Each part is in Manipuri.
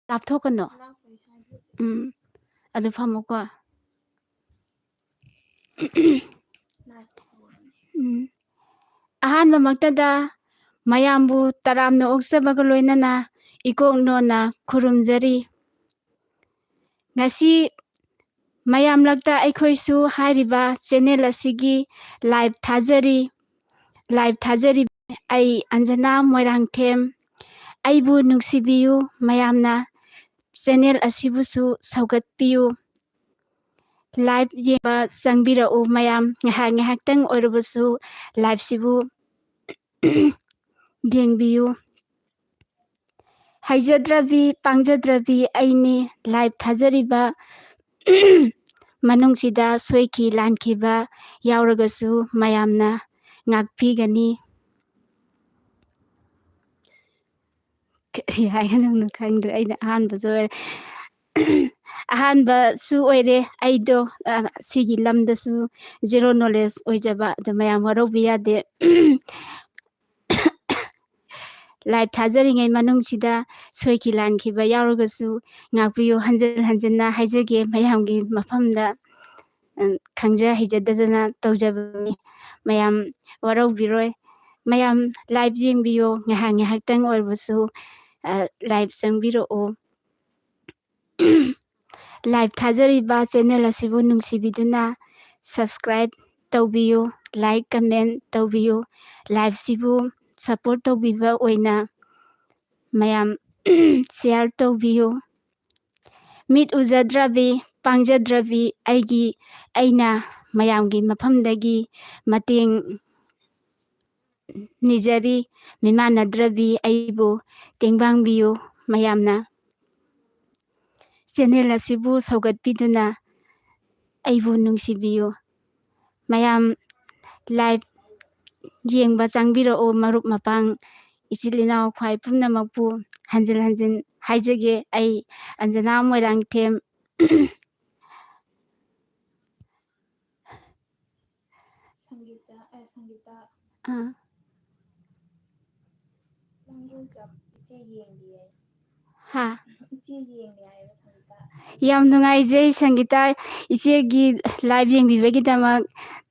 ꯂꯥꯞꯊꯣꯛꯀꯅꯣ ꯑꯗꯨ ꯐꯝꯃꯨꯀꯣ ꯑꯍꯥꯟꯕꯃꯛꯇꯗ ꯃꯌꯥꯝꯕꯨ ꯇꯔꯥꯝꯅ ꯑꯣꯛꯆꯕꯒ ꯂꯣꯏꯅꯅ ꯏꯀꯣꯛꯅꯣꯟꯅ ꯈꯨꯔꯨꯝꯖꯔꯤ ꯉꯁꯤ ꯃꯌꯥꯝꯂꯛꯇ ꯑꯩꯈꯣꯏꯁꯨ ꯍꯥꯏꯔꯤꯕ ꯆꯦꯅꯦꯜ ꯑꯁꯤꯒꯤ ꯂꯥꯏꯚ ꯊꯥꯖꯔꯤꯕ ꯑꯩ ꯑꯟꯖꯅꯥ ꯃꯣꯏꯔꯥꯡꯊꯦꯝ ꯑꯩꯕꯨ ꯅꯨꯡꯁꯤꯕꯤꯌꯨ ꯃꯌꯥꯝꯅ ꯆꯦꯅꯦꯜ ꯑꯁꯤꯕꯨꯁꯨ ꯁꯧꯒꯠꯄꯤꯌꯨ ꯂꯥꯏꯚ ꯌꯦꯡꯕ ꯆꯪꯕꯤꯔꯛꯎ ꯃꯌꯥꯝ ꯉꯥꯏꯍꯥꯛꯇꯪ ꯑꯣꯏꯔꯕꯁꯨ ꯂꯥꯏꯚꯁꯤꯕꯨ ꯌꯦꯡꯕꯤꯌꯨ ꯍꯩꯖꯗ꯭ꯔꯕꯤ ꯄꯥꯡꯖꯗ꯭ꯔꯕꯤ ꯑꯩꯅꯤ ꯂꯥꯏꯚ ꯊꯥꯖꯔꯤꯕ ꯃꯅꯨꯡꯁꯤꯗ ꯁꯣꯏꯈꯤ ꯂꯥꯟꯈꯤꯕ ꯌꯥꯎꯔꯒꯁꯨ ꯃꯌꯥꯝꯅ ꯉꯥꯛꯄꯤꯒꯅꯤ ꯀꯔꯤ ꯍꯥꯏꯒꯗꯕꯅꯣ ꯈꯪꯗ꯭ꯔꯦ ꯑꯩꯅ ꯑꯍꯥꯟꯕꯁꯨ ꯑꯣꯏꯔꯦ ꯑꯩꯗꯣ ꯁꯤꯒꯤ ꯂꯝꯗꯁꯨ ꯖꯦꯔꯣ ꯅꯣꯂꯦꯖ ꯑꯣꯏꯖꯕ ꯑꯗꯨ ꯃꯌꯥꯝ ꯋꯥꯔꯧꯕꯤ ꯌꯥꯗꯦ ꯂꯥꯏꯚ ꯊꯥꯖꯔꯤꯉꯩ ꯃꯅꯨꯡꯁꯤꯗ ꯁꯣꯏꯈꯤ ꯂꯥꯟꯈꯤꯕ ꯌꯥꯎꯔꯒꯁꯨ ꯉꯥꯛꯄꯤꯌꯨ ꯍꯟꯖꯤꯟ ꯍꯟꯖꯤꯟꯅ ꯍꯥꯏꯖꯒꯦ ꯃꯌꯥꯝꯒꯤ ꯃꯐꯝꯗ ꯈꯪꯖ ꯍꯩꯖꯗꯗꯅ ꯇꯧꯖꯕꯅꯤ ꯃꯌꯥꯝ ꯋꯥꯔꯧꯕꯤꯔꯣꯏ ꯃꯌꯥꯝ ꯂꯥꯏꯚ ꯌꯦꯡꯕꯤꯌꯣ ꯉꯥꯏꯍꯥꯛꯇꯪ ꯑꯣꯏꯔꯕꯁꯨ ꯂꯥꯏꯚ ꯆꯪꯕꯤꯔꯛꯑꯣ ꯂꯥꯏꯚ ꯊꯥꯖꯔꯤꯕ ꯆꯦꯅꯦꯜ ꯑꯁꯤꯕꯨ ꯅꯨꯡꯁꯤꯕꯤꯗꯨꯅ ꯁꯕꯁꯀ꯭ꯔꯥꯏꯕ ꯇꯧꯕꯤꯌꯨ ꯂꯥꯏꯛ ꯀꯃꯦꯟ ꯇꯧꯕꯤꯌꯨ ꯂꯥꯏꯚꯁꯤꯕꯨ ꯁꯞꯄꯣꯔꯠ ꯇꯧꯕꯤꯕ ꯑꯣꯏꯅ ꯃꯌꯥꯝ ꯁꯤꯌꯥꯔ ꯇꯧꯕꯤꯌꯨ ꯃꯤꯠ ꯎꯖꯗ꯭ꯔꯕꯤ ꯄꯥꯡꯖꯗ꯭ꯔꯕꯤ ꯑꯩꯅ ꯃꯌꯥꯝꯒꯤ ꯃꯐꯝꯗꯒꯤ ꯃꯇꯦꯡ ꯅꯤꯖꯔꯤ ꯃꯤꯃꯥꯟꯅꯗ꯭ꯔꯕꯤ ꯑꯩꯕꯨ ꯇꯦꯡꯕꯥꯡꯕꯤꯌꯨ ꯃꯌꯥꯝꯅ ꯆꯦꯅꯦꯜ ꯑꯁꯤꯕꯨ ꯁꯧꯒꯠꯄꯤꯗꯨꯅ ꯑꯩꯕꯨ ꯅꯨꯡꯁꯤꯕꯤꯌꯨ ꯃꯌꯥꯝ ꯂꯥꯏꯚ ꯌꯦꯡꯕ ꯆꯪꯕꯤꯔꯛꯎ ꯃꯔꯨꯞ ꯃꯄꯥꯡ ꯏꯆꯤꯜ ꯏꯅꯥꯎ ꯈ꯭ꯋꯥꯏ ꯄꯨꯝꯅꯃꯛꯄꯨ ꯍꯟꯖꯤꯟ ꯍꯟꯖꯤꯟ ꯍꯥꯏꯖꯒꯦ ꯑꯩ ꯑꯟꯖꯅꯥ ꯃꯣꯏꯔꯥꯡꯊꯦꯝ ꯌꯥꯝ ꯅꯨꯡꯉꯥꯏꯖꯩ ꯁꯪꯒꯤꯇꯥ ꯏꯆꯦꯒꯤ ꯂꯥꯏꯚ ꯌꯦꯡꯕꯤꯕꯒꯤꯗꯃꯛ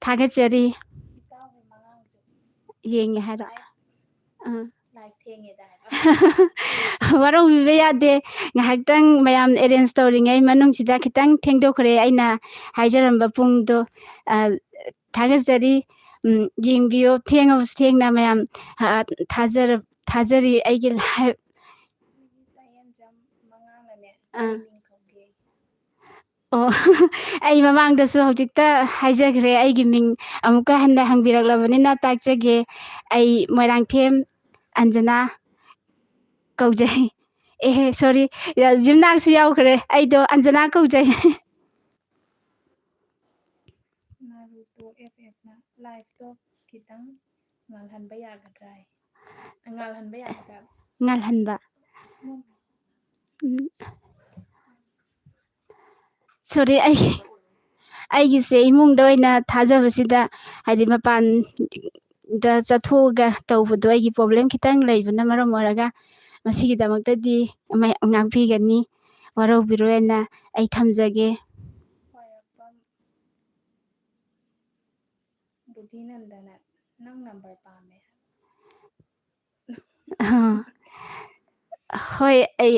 ꯊꯥꯒꯠꯆꯔꯤ ꯌꯦꯡꯉꯦ ꯍꯥꯏꯔꯣ ꯋꯥꯔꯧꯕꯤꯕ ꯌꯥꯗꯦ ꯉꯥꯏꯍꯥꯛꯇꯪ ꯃꯌꯥꯝ ꯑꯦꯔꯦꯟꯖ ꯇꯧꯔꯤꯉꯩ ꯃꯅꯨꯡꯁꯤꯗ ꯈꯤꯇꯪ ꯊꯦꯡꯗꯣꯛꯈ꯭ꯔꯦ ꯑꯩꯅ ꯍꯥꯏꯖꯔꯝꯕ ꯄꯨꯡꯗꯣ ꯊꯥꯒꯠꯆꯔꯤ ꯌꯦꯡꯕꯤꯌꯣ ꯊꯦꯡꯉꯕꯁꯨ ꯊꯦꯡꯅ ꯃꯌꯥꯝ ꯊꯥꯖꯔꯤ ꯑꯩꯒꯤ ꯂꯥꯏꯚ ꯑꯣ ꯑꯩ ꯃꯃꯥꯡꯗꯁꯨ ꯍꯧꯖꯤꯛꯇ ꯍꯥꯏꯖꯈ꯭ꯔꯦ ꯑꯩꯒꯤ ꯃꯤꯡ ꯑꯃꯨꯛꯀ ꯍꯟꯅ ꯍꯪꯕꯤꯔꯛꯂꯕꯅꯤꯅ ꯇꯥꯛꯆꯒꯦ ꯑꯩ ꯃꯣꯏꯔꯥꯡꯊꯦꯝ ꯑꯟꯖꯅꯥ ꯀꯧꯖꯩ ꯁꯣꯔꯤ ꯌꯨꯝꯅꯥꯛꯁꯨ ꯌꯥꯎꯈ꯭ꯔꯦ ꯑꯩꯗꯣ ꯑꯟꯖꯅꯥ ꯀꯧꯖꯩ ꯉꯥꯜꯍꯟꯕ ꯁꯣꯔꯤ ꯑꯩꯒꯤꯁꯦ ꯏꯃꯨꯡꯗ ꯑꯣꯏꯅ ꯊꯥꯖꯕꯁꯤꯗ ꯍꯥꯏꯗꯤ ꯃꯄꯥꯟꯗ ꯆꯠꯊꯣꯛꯑꯒ ꯇꯧꯕꯗꯣ ꯑꯩꯒꯤ ꯄ꯭ꯔꯣꯕ꯭ꯂꯦꯝ ꯈꯤꯇꯪ ꯂꯩꯕꯅ ꯃꯔꯝ ꯑꯣꯏꯔꯒ ꯃꯁꯤꯒꯤꯗꯃꯛꯇꯗꯤ ꯉꯥꯛꯄꯤꯒꯅꯤ ꯋꯥꯔꯧꯕꯤꯔꯣꯏꯅ ꯑꯩ ꯊꯝꯖꯒꯦ ꯍꯣꯏ ꯑꯩ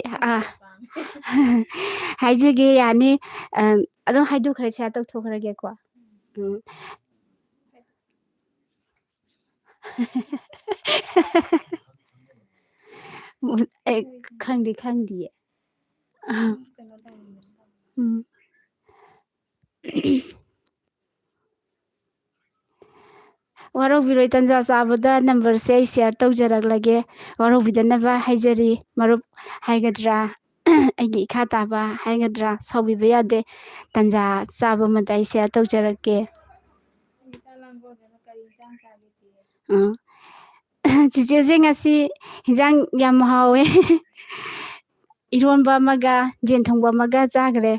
ꯍꯥꯏꯖꯒꯦ ꯌꯥꯅꯤ ꯑꯗꯨꯝ ꯍꯥꯏꯗꯣꯛꯈ꯭ꯔꯦ ꯁꯤꯌꯥꯔ ꯇꯧꯊꯣꯛꯈ꯭ꯔꯒꯦꯀꯣ ꯑꯩ ꯈꯪꯗꯤꯌꯦ ꯋꯥꯔꯧꯕꯤꯔꯣꯏ ꯇꯟꯖꯥ ꯆꯥꯕꯗ ꯅꯝꯕꯔꯁꯦ ꯑꯩ ꯁꯤꯌꯥꯔ ꯇꯧꯖꯔꯛꯂꯒꯦ ꯋꯥꯔꯧꯕꯤꯗꯅꯕ ꯍꯥꯏꯖꯔꯤ ꯃꯔꯨꯞ ꯍꯥꯏꯒꯗ꯭ꯔꯥ ꯑꯩꯒꯤ ꯏꯈꯥ ꯇꯥꯕ ꯍꯥꯏꯒꯗ꯭ꯔꯥ ꯁꯥꯎꯕꯤꯕ ꯌꯥꯗꯦ ꯇꯟꯖꯥ ꯆꯥꯕ ꯑꯃꯗ ꯑꯩ ꯁꯤꯌꯥꯔ ꯇꯧꯖꯔꯛꯀꯦ ꯆꯤꯆꯦꯁꯦ ꯉꯁꯤ ꯍꯤꯟꯖꯥꯡ ꯌꯥꯝ ꯍꯥꯎꯋꯦ ꯏꯔꯣꯟꯕ ꯑꯃꯒ ꯌꯦꯟ ꯊꯣꯡꯕ ꯑꯃꯒ ꯆꯥꯈ꯭ꯔꯦ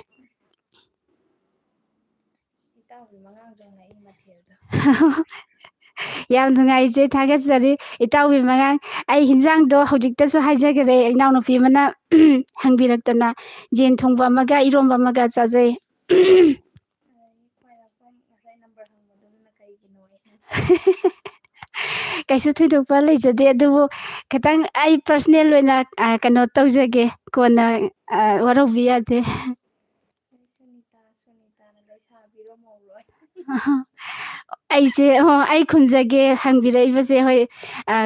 ꯌꯥꯝ ꯅꯨꯡꯉꯥꯏꯖꯩ, ꯊꯥꯒꯠꯆꯔꯤ ꯏꯇꯥꯎꯕꯤ ꯃꯉꯥꯡ. ꯑꯩ ꯍꯤꯟꯖꯥꯡꯗꯣ ꯍꯧꯖꯤꯛꯇꯁꯨ ꯍꯥꯏꯖꯈ꯭ꯔꯦ, ꯏꯅꯥꯎꯅꯨꯄꯤ ꯑꯃꯅ ꯍꯪꯕꯤꯔꯛꯇꯅ ꯌꯦꯟ ꯊꯣꯡꯕ ꯑꯃꯒ ꯏꯔꯣꯝꯕ ꯑꯃꯒ ꯆꯥꯖꯩ. ꯀꯩꯁꯨ ꯊꯣꯏꯗꯣꯛꯄ ꯂꯩꯖꯗꯦ, ꯑꯗꯨꯕꯨ ꯈꯤꯇꯪ ꯑꯩ ꯄꯔꯁꯅꯦꯜ ꯑꯣꯏꯅ ꯀꯩꯅꯣ ꯇꯧꯖꯒꯦ, ꯀꯣꯟꯅ ꯋꯥꯔꯧꯕꯤ ꯌꯥꯗꯦ. ꯑꯩꯁꯦ ꯑꯩ ꯈꯨꯝꯖꯒꯦ, ꯍꯪꯕꯤꯔꯛꯏꯕꯁꯦ ꯍꯣꯏ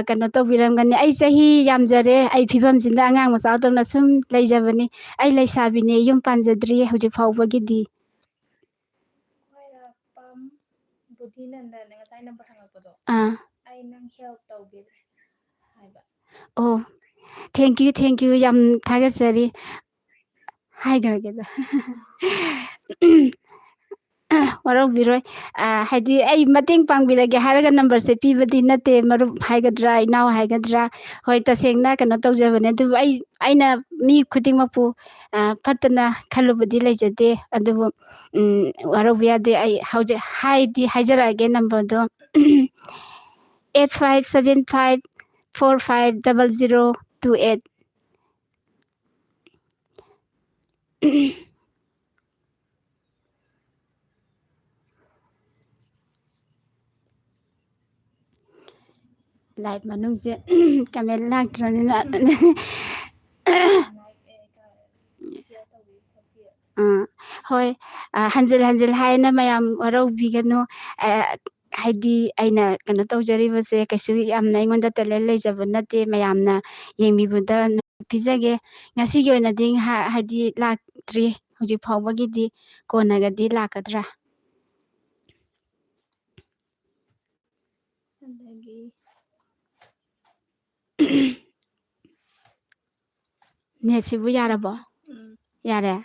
ꯀꯩꯅꯣ ꯇꯧꯕꯤꯔꯝꯒꯅꯤ. ꯑꯩ ꯆꯍꯤ ꯌꯥꯝꯖꯔꯦ, ꯑꯩ ꯐꯤꯕꯝꯁꯤꯗ ꯑꯉꯥꯡ ꯃꯆꯥꯗꯧꯅ ꯁꯨꯝ ꯂꯩꯖꯕꯅꯤ. ꯑꯩ ꯂꯩꯁꯥꯕꯤꯅꯦ, ꯌꯨꯝ ꯄꯥꯟꯖꯗ꯭ꯔꯤ ꯍꯧꯖꯤꯛ ꯐꯥꯎꯕꯒꯤꯗꯤ. ꯑꯣ, ꯊꯦꯡꯀ꯭ꯌꯨ ꯌꯥꯝ ꯊꯥꯒꯠꯆꯔꯤ. ꯍꯥꯏꯈ꯭ꯔꯒꯦꯗ. ꯋꯥꯔꯧꯕꯤꯔꯣꯏ. ꯍꯥꯏꯗꯤ ꯑꯩ ꯃꯇꯦꯡ ꯄꯥꯡꯕꯤꯔꯒꯦ ꯍꯥꯏꯔꯒ ꯅꯝꯕꯔꯁꯦ ꯄꯤꯕꯗꯤ ꯅꯠꯇꯦ, ꯃꯔꯨꯞ ꯍꯥꯏꯒꯗ꯭ꯔꯥ ꯏꯅꯥꯎ ꯍꯥꯏꯒꯗ꯭ꯔꯥ. ꯍꯣꯏ, ꯇꯁꯦꯡꯅ ꯀꯩꯅꯣ ꯇꯧꯖꯕꯅꯦ, ꯑꯗꯨꯕꯨ ꯑꯩꯅ ꯃꯤ ꯈꯨꯗꯤꯡꯃꯛꯄꯨ ꯐꯠꯇꯅ ꯈꯜꯂꯨꯕꯗꯤ ꯂꯩꯖꯗꯦ. ꯑꯗꯨꯕꯨ ꯋꯥꯔꯧꯕ ꯌꯥꯗꯦ. ꯑꯩ ꯍꯧꯖꯤꯛ ꯍꯥꯏꯖꯔꯛꯑꯒꯦ ꯅꯝꯕꯔꯗꯣ: 8575450028. ꯂꯥꯏꯚ ꯃꯅꯨꯡꯁꯦ ꯀꯃꯦꯟ ꯂꯥꯛꯇ꯭ꯔꯕꯅꯤꯅ ꯍꯣꯏ, ꯍꯟꯖꯤꯜ ꯍꯥꯏꯅ ꯃꯌꯥꯝ ꯋꯥꯔꯧꯕꯤꯒꯅꯨ. ꯍꯥꯏꯗꯤ ꯑꯩꯅ ꯀꯩꯅꯣ ꯇꯧꯖꯔꯤꯕꯁꯦ ꯀꯩꯁꯨ ꯌꯥꯝꯅ ꯑꯩꯉꯣꯟꯗ ꯇꯦꯂꯦꯟ ꯂꯩꯖꯕ ꯅꯠꯇꯦ. ꯃꯌꯥꯝꯅ ꯌꯦꯡꯕꯤꯕꯗ ꯄꯤꯖꯒꯦ. ꯉꯁꯤꯒꯤ ꯑꯣꯏꯅꯗꯤ ꯍꯥꯏꯗꯤ ꯂꯥꯛꯇ꯭ꯔꯤ ꯍꯧꯖꯤꯛ ꯐꯥꯎꯕꯒꯤꯗꯤ, ꯀꯣꯟꯅꯒꯗꯤ ꯂꯥꯛꯀꯗ꯭ꯔꯥ. ꯅꯦꯠꯁꯤꯕꯨ ꯌꯥꯔꯕꯣ? ꯌꯥꯔꯦ.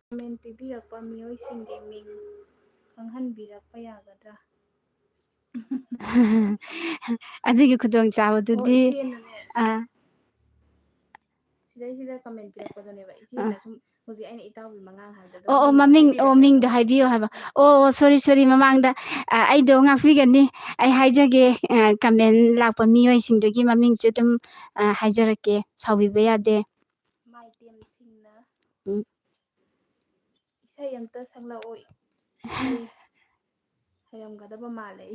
ꯀꯃꯦꯟ ꯄꯤꯕꯤꯔꯛꯄ ꯃꯤꯑꯣꯏꯁꯤꯡꯒꯤ ꯃꯤꯡ ꯈꯪꯍꯟꯕꯤꯔꯛꯄ ꯌꯥꯒꯗ꯭ꯔꯥ? ꯑꯗꯨꯒꯤ ꯈꯨꯗꯣꯡ ꯆꯥꯕꯗꯨꯗꯤ ꯁꯤꯗꯩꯁꯤꯗ ꯀꯃꯦꯟ ꯄꯤꯔꯛꯄꯗꯅꯦꯕ ꯏꯆꯦꯅ ꯁꯨꯝ ꯍꯧꯖꯤꯛ ꯑꯩꯅ ꯏꯇꯥꯎꯕꯤ ꯃꯉꯥꯡ ꯍꯥꯏꯕꯗꯣ ꯃꯃꯤꯡꯗꯣ ꯍꯥꯏꯕꯤꯌꯣ ꯍꯥꯏꯕ. ꯁꯣꯔꯤ ꯃꯃꯥꯡꯗ ꯑꯩꯗꯣ ꯉꯥꯛꯄꯤꯒꯅꯤ. ꯑꯩ ꯍꯥꯏꯖꯒꯦ, ꯀꯃꯦꯟ ꯂꯥꯛꯄ ꯃꯤꯑꯣꯏꯁꯤꯡꯗꯨꯒꯤ ꯃꯃꯤꯡꯁꯨ ꯑꯗꯨꯝ ꯍꯥꯏꯖꯔꯛꯀꯦ, ꯁꯥꯎꯕꯤꯕ ꯌꯥꯗꯦ. ꯏꯁꯩ ꯑꯝꯇ ꯁꯛꯂꯛꯑꯣ. ꯍꯩꯔꯝꯒꯗꯕ ꯃꯥꯜꯂꯦ.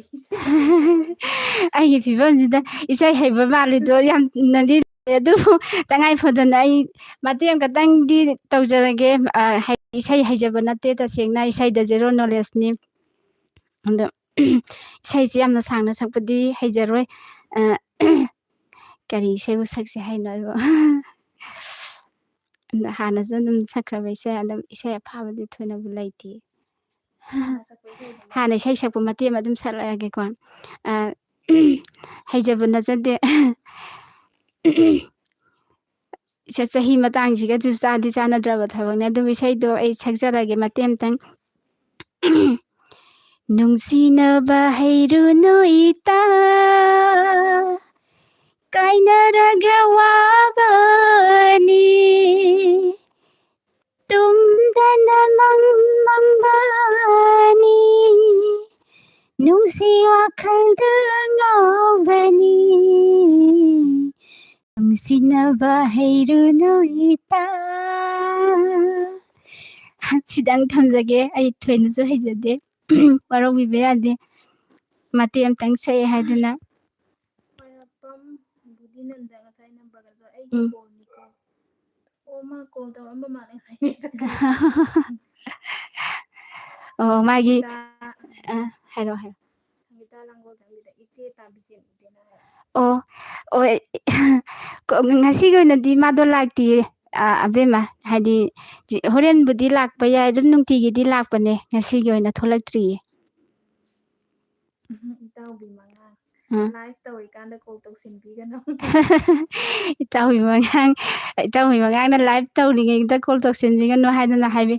ꯑꯩꯒꯤ ꯐꯤꯕꯝꯁꯤꯗ ꯏꯁꯩ ꯍꯩꯕ ꯃꯥꯜꯂꯤꯗꯣ ꯌꯥꯝꯅꯗꯤ, ꯑꯗꯨꯕꯨ ꯇꯉꯥꯏ ꯐꯗꯅ ꯑꯩ ꯃꯇꯦꯛ ꯑꯃꯈꯛꯇꯪꯗꯤ ꯇꯧꯖꯔꯒꯦ. ꯏꯁꯩ ꯍꯩꯖꯕ ꯅꯠꯇꯦ, ꯇꯁꯦꯡꯅ ꯏꯁꯩꯗ ꯖꯦꯔꯣ ꯅꯣꯂꯦꯖꯅꯤ. ꯑꯗꯣ ꯏꯁꯩꯁꯦ ꯌꯥꯝꯅ ꯁꯥꯡꯅ ꯁꯛꯄꯗꯤ ꯍꯩꯖꯔꯣꯏ. ꯀꯔꯤ ꯏꯁꯩꯕꯨ ꯁꯛꯁꯦ ꯍꯥꯏꯅꯣ ꯑꯩꯕꯨ? ꯍꯥꯟꯅꯁꯨ ꯑꯗꯨꯝ ꯁꯛꯈ꯭ꯔꯕ ꯏꯁꯩ ꯑꯐꯥꯕꯗꯤ ꯊꯣꯏꯅꯕꯨ ꯂꯩꯇꯦ. ꯍꯥꯟꯅ ꯏꯁꯩ ꯁꯛꯄ ꯃꯇꯦꯛ ꯑꯃ ꯑꯗꯨꯝ ꯁꯛꯂꯛꯑꯒꯦꯀꯣ. ꯍꯩꯖꯕ ꯅꯠꯆꯗꯦ. ꯆꯍꯤ ꯃꯇꯥꯡꯁꯤꯒꯁꯨ ꯆꯥꯗꯤ ꯆꯥꯟꯅꯗ꯭ꯔꯕ ꯊꯕꯛꯅꯦ, ꯑꯗꯨꯕꯨ ꯏꯁꯩꯗꯣ ꯑꯩ ꯁꯛꯆꯔꯒꯦ ꯃꯇꯦꯛ ꯑꯃꯇꯪ. ꯅꯨꯡꯁꯤꯅꯕ ꯍꯩꯔꯨꯅꯨ ꯏꯇꯥ, ꯀꯥꯏꯅꯔꯒ ꯋꯥꯕꯅꯤ. ꯇꯨꯝꯗꯅ ꯃꯪꯕꯅꯤ, ꯅꯨꯡꯁꯤ ꯋꯥꯈꯜꯗ ꯉꯥꯎꯕꯅꯤ. ꯅꯨꯡꯁꯤꯅꯕ ꯍꯩꯔꯨꯅꯨ ꯏꯇꯥ. ꯁꯤꯗꯪ ꯊꯝꯖꯒꯦ. ꯑꯩ ꯊꯣꯏꯅꯁꯨ ꯍꯩꯖꯗꯦ, ꯋꯥꯔꯧꯕꯤꯕ ꯌꯥꯗꯦ. ꯃꯇꯦꯛ ꯑꯃꯇꯪ ꯁꯛꯑꯦ ꯍꯥꯏꯗꯨꯅ. ꯑꯣ, ꯃꯥꯒꯤ ꯍꯥꯏꯔꯣ. ꯉꯁꯤꯒꯤ ꯑꯣꯏꯅꯗꯤ ꯃꯥꯗꯣ ꯂꯥꯛꯇꯤꯌꯦ ꯑꯕꯦꯝꯃ. ꯍꯥꯏꯗꯤ ꯍꯣꯔꯦꯟꯕꯨꯗꯤ ꯂꯥꯛꯄ ꯌꯥꯏ, ꯑꯗꯨꯝ ꯅꯨꯡꯇꯤꯒꯤꯗꯤ ꯂꯥꯛꯄꯅꯦ. ꯉꯁꯤꯒꯤ ꯑꯣꯏꯅ ꯊꯣꯛꯂꯛꯇ꯭ꯔꯤꯌꯦ. ꯏꯇꯥꯎꯕꯤ ꯃꯉꯥꯡ, ꯂꯥꯏꯚ ꯇꯧꯔꯤꯀꯥꯟꯗ ꯀꯣꯜ ꯇꯧꯁꯤꯟꯕꯤꯒꯅꯨ. ꯏꯇꯥꯎꯕꯤ ꯃꯉꯥꯡꯅ ꯂꯥꯏꯚ ꯇꯧꯔꯤꯉꯩꯗ ꯀꯣꯜ ꯇꯧꯁꯤꯟꯕꯤꯒꯅꯨ ꯍꯥꯏꯗꯅ ꯍꯥꯏꯕꯤ.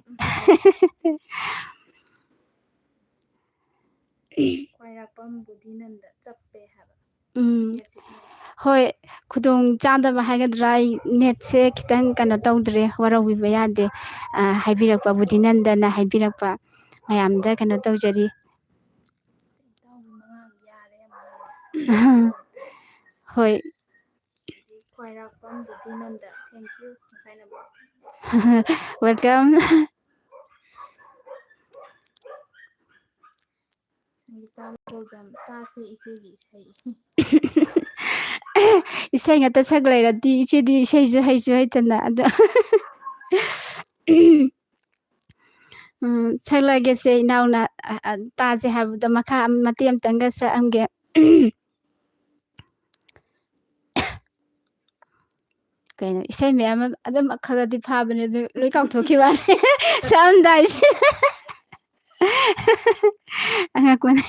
ꯍꯣꯏ, ꯈꯨꯗꯣꯡ ꯆꯥꯗꯕ ꯍꯥꯏꯒꯗ꯭ꯔꯥ, ꯑꯩ ꯅꯦꯠꯁꯦ ꯈꯤꯇꯪ ꯀꯩꯅꯣ ꯇꯧꯗ꯭ꯔꯦ, ꯋꯥꯔꯧꯕꯤꯕ ꯌꯥꯗꯦ. ꯍꯥꯏꯕꯤꯔꯛꯄ ꯕꯨꯙꯤꯅꯟꯗꯅ ꯍꯥꯏꯕꯤꯔꯛꯄ ꯃꯌꯥꯝꯗ ꯀꯩꯅꯣ ꯇꯧꯖꯔꯤ. ꯍꯣꯏ ꯈ꯭ꯋꯥꯏꯔꯥꯛꯄꯝ ꯕꯨꯙꯤꯅꯟꯗ ꯊꯦꯡꯛ ꯌꯨ ꯉꯁꯥꯏꯅ ꯋꯦꯜꯀꯝ ꯁꯪꯒꯤꯇꯥ ꯃꯧꯖꯝ ꯇꯥꯁꯦ ꯏꯆꯦꯒꯤ ꯏꯁꯩ ꯏꯁꯩ ꯉꯥꯛꯇ ꯁꯛ ꯂꯩꯔꯗꯤ ꯏꯆꯦꯗꯤ ꯏꯁꯩꯁꯨ ꯍꯩꯁꯨ ꯍꯩꯇꯅ ꯑꯗꯣ ꯁꯛꯂꯒꯦꯁꯦ ꯏꯅꯥꯎꯅ ꯇꯥꯁꯦ ꯍꯥꯏꯕꯗꯣ ꯃꯈꯥ ꯃꯇꯦꯛ ꯑꯃꯇꯪꯒ ꯁꯛꯑꯝꯒꯦ ꯀꯩꯅꯣ ꯏꯁꯩ ꯃꯌꯥꯝ ꯑꯃ ꯑꯗꯨꯝ ꯈꯔꯗꯤ ꯐꯥꯕꯅꯦ ꯑꯗꯨ ꯂꯣꯏ ꯀꯥꯎꯊꯣꯛꯈꯤꯕ ꯋꯥꯅꯤ ꯁꯛꯑꯝꯗꯥꯏꯁꯦ ꯑꯉꯛꯄꯅꯦ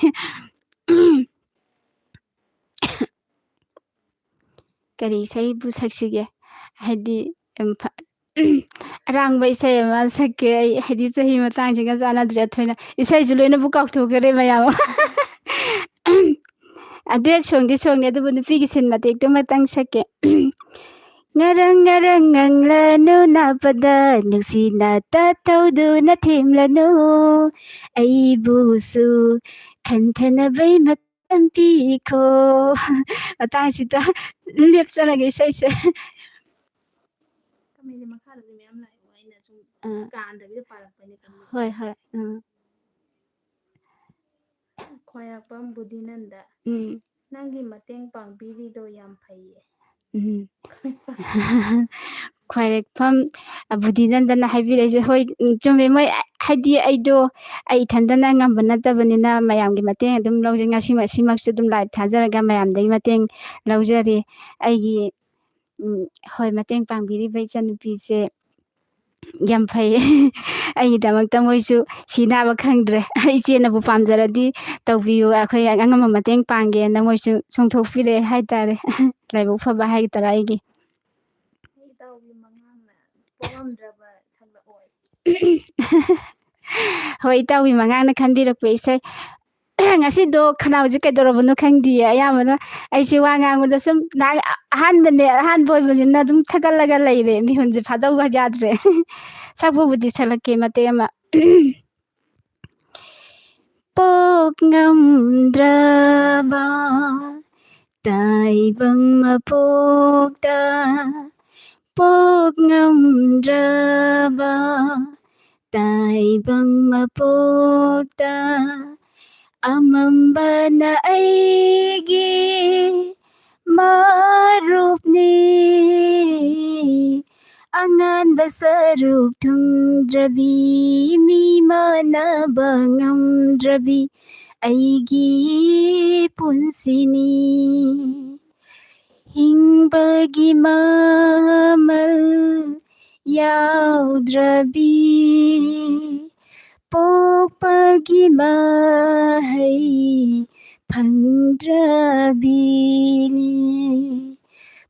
ꯀꯔꯤ ꯏꯁꯩꯕꯨ ꯁꯛꯁꯤꯒꯦ ꯍꯥꯏꯗꯤ ꯑꯔꯥꯡꯕ ꯏꯁꯩ ꯑꯃ ꯁꯛꯀꯦ ꯑꯩ ꯍꯥꯏꯗꯤ ꯆꯍꯤ ꯃꯇꯥꯡꯁꯤꯒ ꯆꯥꯟꯅꯗ꯭ꯔꯦ ꯊꯣꯏꯅ ꯏꯁꯩꯁꯨ ꯂꯣꯏꯅꯕꯨ ꯀꯥꯎꯊꯣꯛꯈ꯭ꯔꯦ ꯃꯌꯥꯝ ꯗꯨꯌꯦꯠ ꯁꯣꯡꯗꯤ ꯑꯗꯨꯕꯨ ꯅꯨꯄꯤꯒꯤ ꯁꯤꯟ ꯃꯇꯦꯛꯇꯨꯃꯇꯪ ꯁꯛꯀꯦ ꯉꯔꯪ ꯉꯔꯪ ꯉꯪꯂꯅꯨ ꯅꯥꯄꯗ ꯅꯨꯡꯁꯤꯅ ꯇꯊꯧꯗꯨꯅ ꯊꯦꯝꯂꯅꯨ ꯑꯩꯕꯨꯁꯨ ꯈꯟꯊꯅꯕꯩ ꯃꯇꯝ ꯄꯤꯈꯣ ꯃꯇꯥꯡꯁꯤꯗ ꯂꯦꯞꯆꯔꯒꯦ ꯏꯁꯩꯁꯦ ꯀꯃꯦꯟꯁꯦ ꯃꯈꯥꯗꯗꯤ ꯃꯌꯥꯝ ꯂꯥꯛꯑꯦꯕ ꯑꯩꯅ ꯁꯨꯝ ꯀꯥꯟꯗꯕꯤꯗ ꯄꯥꯔꯛꯄꯅꯦ ꯍꯣꯏ ꯍꯣꯏ ꯈ꯭ꯋꯥꯏꯔꯥꯛꯄꯝ ꯕꯨꯙꯤꯅꯟꯗ ꯅꯪꯒꯤ ꯃꯇꯦꯡ ꯄꯥꯡꯕꯤꯔꯤꯗꯣ ꯌꯥꯝ ꯐꯩꯌꯦ ꯈ꯭ꯋꯥꯏꯔꯥꯛꯄꯝ ꯕꯨꯙꯤꯅꯟꯗꯅ ꯍꯥꯏꯕꯤꯔꯛꯏꯁꯦ ꯍꯣꯏ ꯆꯨꯝꯃꯦ ꯃꯣꯏ ꯍꯥꯏꯗꯤ ꯑꯩꯗꯣ ꯑꯩ ꯏꯊꯟꯇꯅ ꯉꯝꯕ ꯅꯠꯇꯕꯅꯤꯅ ꯃꯌꯥꯝꯒꯤ ꯃꯇꯦꯡ ꯑꯗꯨꯝ ꯂꯧꯖꯩ ꯉꯁꯤꯃꯛꯁꯨ ꯑꯗꯨꯝ ꯂꯥꯏꯚ ꯊꯥꯖꯔꯒ ꯃꯌꯥꯝꯗꯒꯤ ꯃꯇꯦꯡ ꯂꯧꯖꯔꯤ ꯑꯩꯒꯤ ꯍꯣꯏ ꯃꯇꯦꯡ ꯄꯥꯡꯕꯤꯔꯤꯕ ꯏꯆꯟꯅꯨꯄꯤꯁꯦ ꯌꯥꯝ ꯐꯩ ꯑꯩꯒꯤꯗꯃꯛꯇ ꯃꯣꯏꯁꯨ ꯁꯤ ꯅꯥꯕꯈꯪꯗ꯭ꯔꯦ ꯏꯆꯦꯅꯕꯨ ꯄꯥꯝꯖꯔꯗꯤ ꯇꯧꯕꯤꯌꯨ ꯑꯩꯈꯣꯏ ꯑꯉꯝꯕ ꯃꯇꯦꯡ ꯄꯥꯡꯒꯦꯅ ꯃꯣꯏꯁꯨ ꯆꯣꯡꯊꯣꯛꯄꯤꯔꯛꯑꯦ ꯍꯥꯏꯇꯥꯔꯦ ꯂꯥꯏꯕꯛ ꯐꯕ ꯍꯥꯏꯇꯥꯔꯦ ꯑꯩꯒꯤ ꯏꯇꯥꯎꯒꯤ ꯃꯉꯥꯡꯅ ꯄꯣꯛꯉꯝꯗ꯭ꯔꯕ ꯁꯛꯂꯛꯑꯣꯏ ꯍꯣꯏ ꯏꯇꯥꯎꯒꯤ ꯃꯉꯥꯡꯅ ꯈꯟꯕꯤꯔꯛꯄ ꯏꯁꯩ ꯉꯁꯤꯗꯣ ꯈꯅꯥꯎꯁꯦ ꯀꯩꯗꯧꯔꯕꯅꯣ ꯈꯪꯗꯤꯌꯦ ꯑꯌꯥꯝꯕꯅ ꯑꯩꯁꯦ ꯋꯥ ꯉꯥꯡꯕꯗ ꯁꯨꯝ ꯑꯍꯥꯟꯕ ꯑꯣꯏꯕꯅꯤꯅ ꯑꯗꯨꯝ ꯊꯥꯒꯠꯂꯒ ꯂꯩꯔꯦ ꯃꯤꯍꯨꯟꯁꯦ ꯐꯥꯗꯧꯒ ꯌꯥꯗ꯭ꯔꯦ ꯁꯛꯄꯕꯨꯗꯤ ꯁꯛꯂꯛꯀꯦ ꯃꯇꯦꯛ ꯑꯃ ꯄꯣꯛ ꯉꯝꯗ꯭ꯔꯕ ꯇꯥꯏꯕꯪ ꯃꯄꯣꯛꯇ ꯄꯣꯛ ꯉꯝꯗ꯭ꯔꯕ ꯇꯥꯏꯕꯪ ꯃꯄꯣꯛꯇ ꯑꯃꯝꯕꯅ ꯑꯩꯒꯤ ꯃꯔꯨꯞꯅꯤ ꯑꯉꯥꯟꯕ ꯁꯔꯨꯛ ꯊꯨꯡꯗ꯭ꯔꯕꯤ ꯃꯤ ꯃꯥꯟꯅꯕ ꯉꯝꯗ꯭ꯔꯕꯤ ꯑꯩꯒꯤ ꯄꯨꯟꯁꯤꯅꯤ ꯍꯤꯡꯕꯒꯤ ꯃꯃꯜ ꯌꯥꯎꯗ꯭ꯔꯕꯤ ꯄꯣꯛꯄꯒꯤ ꯃꯍꯩ ꯐꯪꯗ꯭ꯔꯕꯤꯅꯤ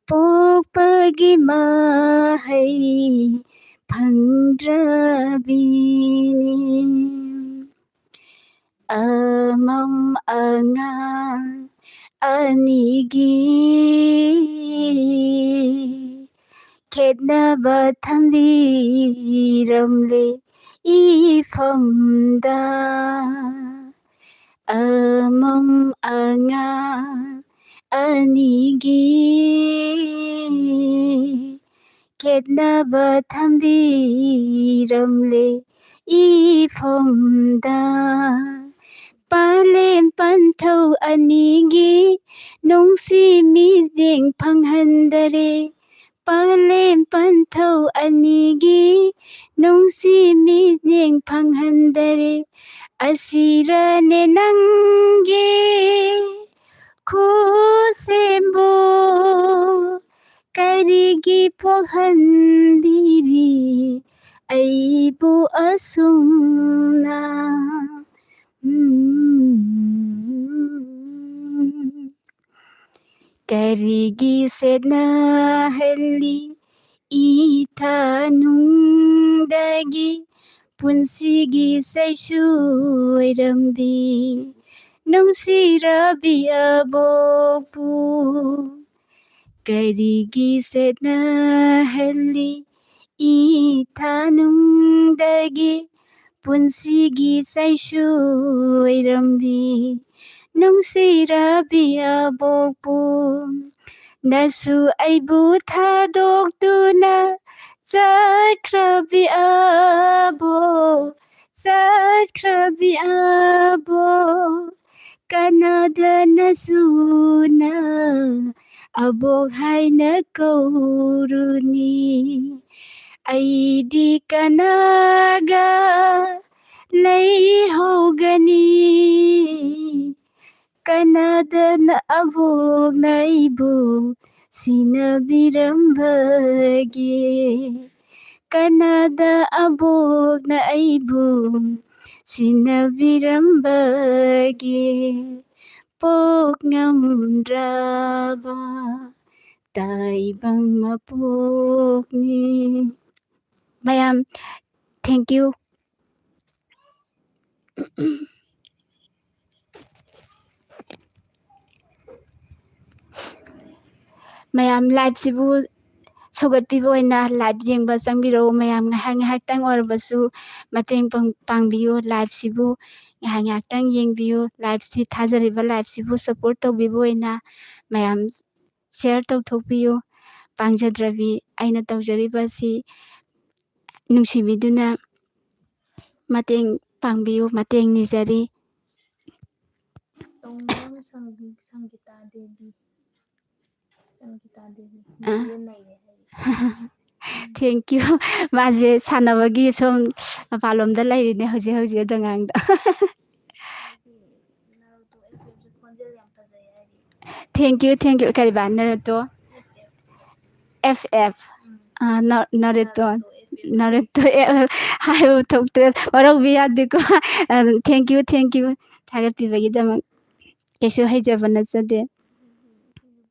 ꯄꯣꯛꯄꯒꯤ ꯃꯍꯩ ꯐꯪꯗ꯭ꯔꯕꯤꯅꯤ ꯑꯃꯝ ꯑꯉꯥꯟ ꯑꯅꯤꯒꯤ ꯈꯦꯠꯅꯕ ꯊꯝꯕꯤꯔꯝꯂꯦ ꯏꯐꯝꯗ ꯑꯃꯝ ꯑꯉꯥꯟ ꯑꯅꯤꯒꯤ ꯈꯦꯠꯅꯕ ꯊꯝꯕꯤꯔꯝꯂꯦ ꯏꯐꯝꯗ ꯄꯂꯦꯝ ꯄꯟꯊꯧ ꯑꯅꯤꯒꯤ ꯅꯨꯡꯁꯤ ꯃꯤꯠꯌꯦꯡ ꯐꯪꯍꯟꯗꯔꯦ ꯄꯂꯦꯝ ꯄꯟꯊꯧ ꯑꯅꯤꯒꯤ ꯅꯨꯡꯁꯤ ꯃꯤꯠꯌꯦꯡ ꯐꯪꯍꯟꯗꯔꯦ ꯑꯁꯤꯔꯅꯦ ꯅꯪꯒꯤ ꯈꯨꯠꯁꯦꯝꯕꯨ ꯀꯔꯤꯒꯤ ꯄꯣꯛꯍꯟꯕꯤꯔꯤ ꯑꯩꯕꯨ ꯑꯁꯨꯝꯅ ꯀꯔꯤꯒꯤ ꯁꯦꯠꯅꯍꯜꯂꯤ ꯏꯊꯅꯨꯡꯗꯒꯤ ꯄꯨꯟꯁꯤꯒꯤ ꯆꯩꯁꯨꯔꯝꯕꯤ ꯅꯨꯡꯁꯤꯔꯕꯤ ꯑꯕꯣꯛꯄꯨ ꯀꯔꯤꯒꯤ ꯁꯦꯠꯅꯍꯜꯂꯤ ꯏꯊꯅꯨꯡꯗꯒꯤ ꯄꯨꯟꯁꯤꯒꯤ ꯆꯩꯁꯨꯔꯝꯕꯤ ꯅꯨꯡꯁꯤꯔꯕꯤ ꯑꯕꯣꯛꯄꯨ ꯅꯁꯨ ꯑꯩꯕꯨ ꯊꯥꯗꯣꯛꯇꯨꯅ ꯆꯠꯈ꯭ꯔꯕꯤ ꯑꯕꯣꯛ ꯆꯠꯈ꯭ꯔꯕꯤ ꯑꯕꯣꯛ ꯀꯅꯥꯗꯅꯁꯨ ꯅꯪ ꯑꯕꯣꯛ ꯍꯥꯏꯅ ꯀꯧꯔꯨꯅꯤ ꯑꯩꯗꯤ ꯀꯅꯥꯒ ꯂꯩꯍꯧꯒꯅꯤ ꯀꯅꯥꯗꯅ ꯑꯕꯣꯛꯅ ꯑꯩꯕꯨ ꯁꯤꯟꯅꯕꯤꯔꯝꯕꯒꯦ ꯀꯅꯥꯗ ꯑꯕꯣꯛꯅ ꯑꯩꯕꯨ ꯁꯤꯟꯅꯕꯤꯔꯝꯕꯒꯦ ꯄꯣꯛꯉꯝꯗ꯭ꯔꯕ ꯇꯥꯏꯕꯪ ꯃꯄꯣꯛꯅꯤ ꯃꯌꯥꯝ ꯊꯦꯡꯛ ꯌꯨ ꯃꯌꯥꯝ ꯂꯥꯏꯚꯁꯤꯕꯨ ꯁꯧꯒꯠꯄꯤꯕ ꯑꯣꯏꯅ ꯂꯥꯏꯚ ꯌꯦꯡꯕ ꯆꯪꯕꯤꯔꯛꯎ ꯃꯌꯥꯝ ꯉꯥꯏꯍꯥꯛꯇꯪ ꯑꯣꯏꯔꯕꯁꯨ ꯃꯇꯦꯡ ꯄꯥꯡꯕꯤꯌꯨ ꯂꯥꯏꯚꯁꯤꯕꯨ ꯉꯥꯏꯍꯥꯛꯇꯪ ꯌꯦꯡꯕꯤꯌꯨ ꯂꯥꯏꯚꯁꯤ ꯊꯥꯖꯔꯤꯕ ꯂꯥꯏꯚꯁꯤꯕꯨ ꯁꯞꯄꯣꯔꯠ ꯇꯧꯕꯤꯕ ꯑꯣꯏꯅ ꯃꯌꯥꯝ ꯁꯤꯌꯔ ꯇꯧꯊꯣꯛꯄꯤꯌꯨ ꯄꯥꯡꯖꯗ꯭ꯔꯕꯤ ꯑꯩꯅ ꯇꯧꯖꯔꯤꯕꯁꯤ ꯅꯨꯡꯁꯤꯕꯤꯗꯨꯅ ꯃꯇꯦꯡ ꯄꯥꯡꯕꯤꯌꯨ ꯃꯇꯦꯡ ꯅꯤꯖꯔꯤ ꯇꯧꯅꯝ ꯁꯪꯒꯤꯇꯥ ꯗꯦꯕꯤ ꯊꯦꯡꯛ ꯌꯨ ꯃꯥꯁꯦ ꯁꯥꯟꯅꯕꯒꯤ ꯁꯨꯝ ꯃꯄꯥꯟꯂꯣꯝꯗ ꯂꯩꯔꯤꯅꯦ ꯍꯧꯖꯤꯛ ꯑꯗꯉꯥꯡꯗ ꯈꯣꯟꯖꯦꯜ ꯌꯥꯝ ꯐꯖꯩ ꯍꯥꯏꯔꯤ ꯊꯦꯡꯛ ꯌꯨ ꯀꯔꯤꯕ ꯅꯔꯇꯣ ꯑꯦꯐ ꯅꯔꯦꯇꯣ ꯍꯥꯏꯕ ꯊꯣꯛꯇ꯭ꯔꯦ ꯋꯥꯔꯧꯕꯤ ꯌꯥꯗꯦꯀꯣ ꯊꯦꯡꯛ ꯌꯨ ꯊꯥꯒꯠꯄꯤꯕꯒꯤꯗꯃꯛ ꯀꯩꯁꯨ ꯍꯩꯖꯕ ꯅꯠꯆꯗꯦ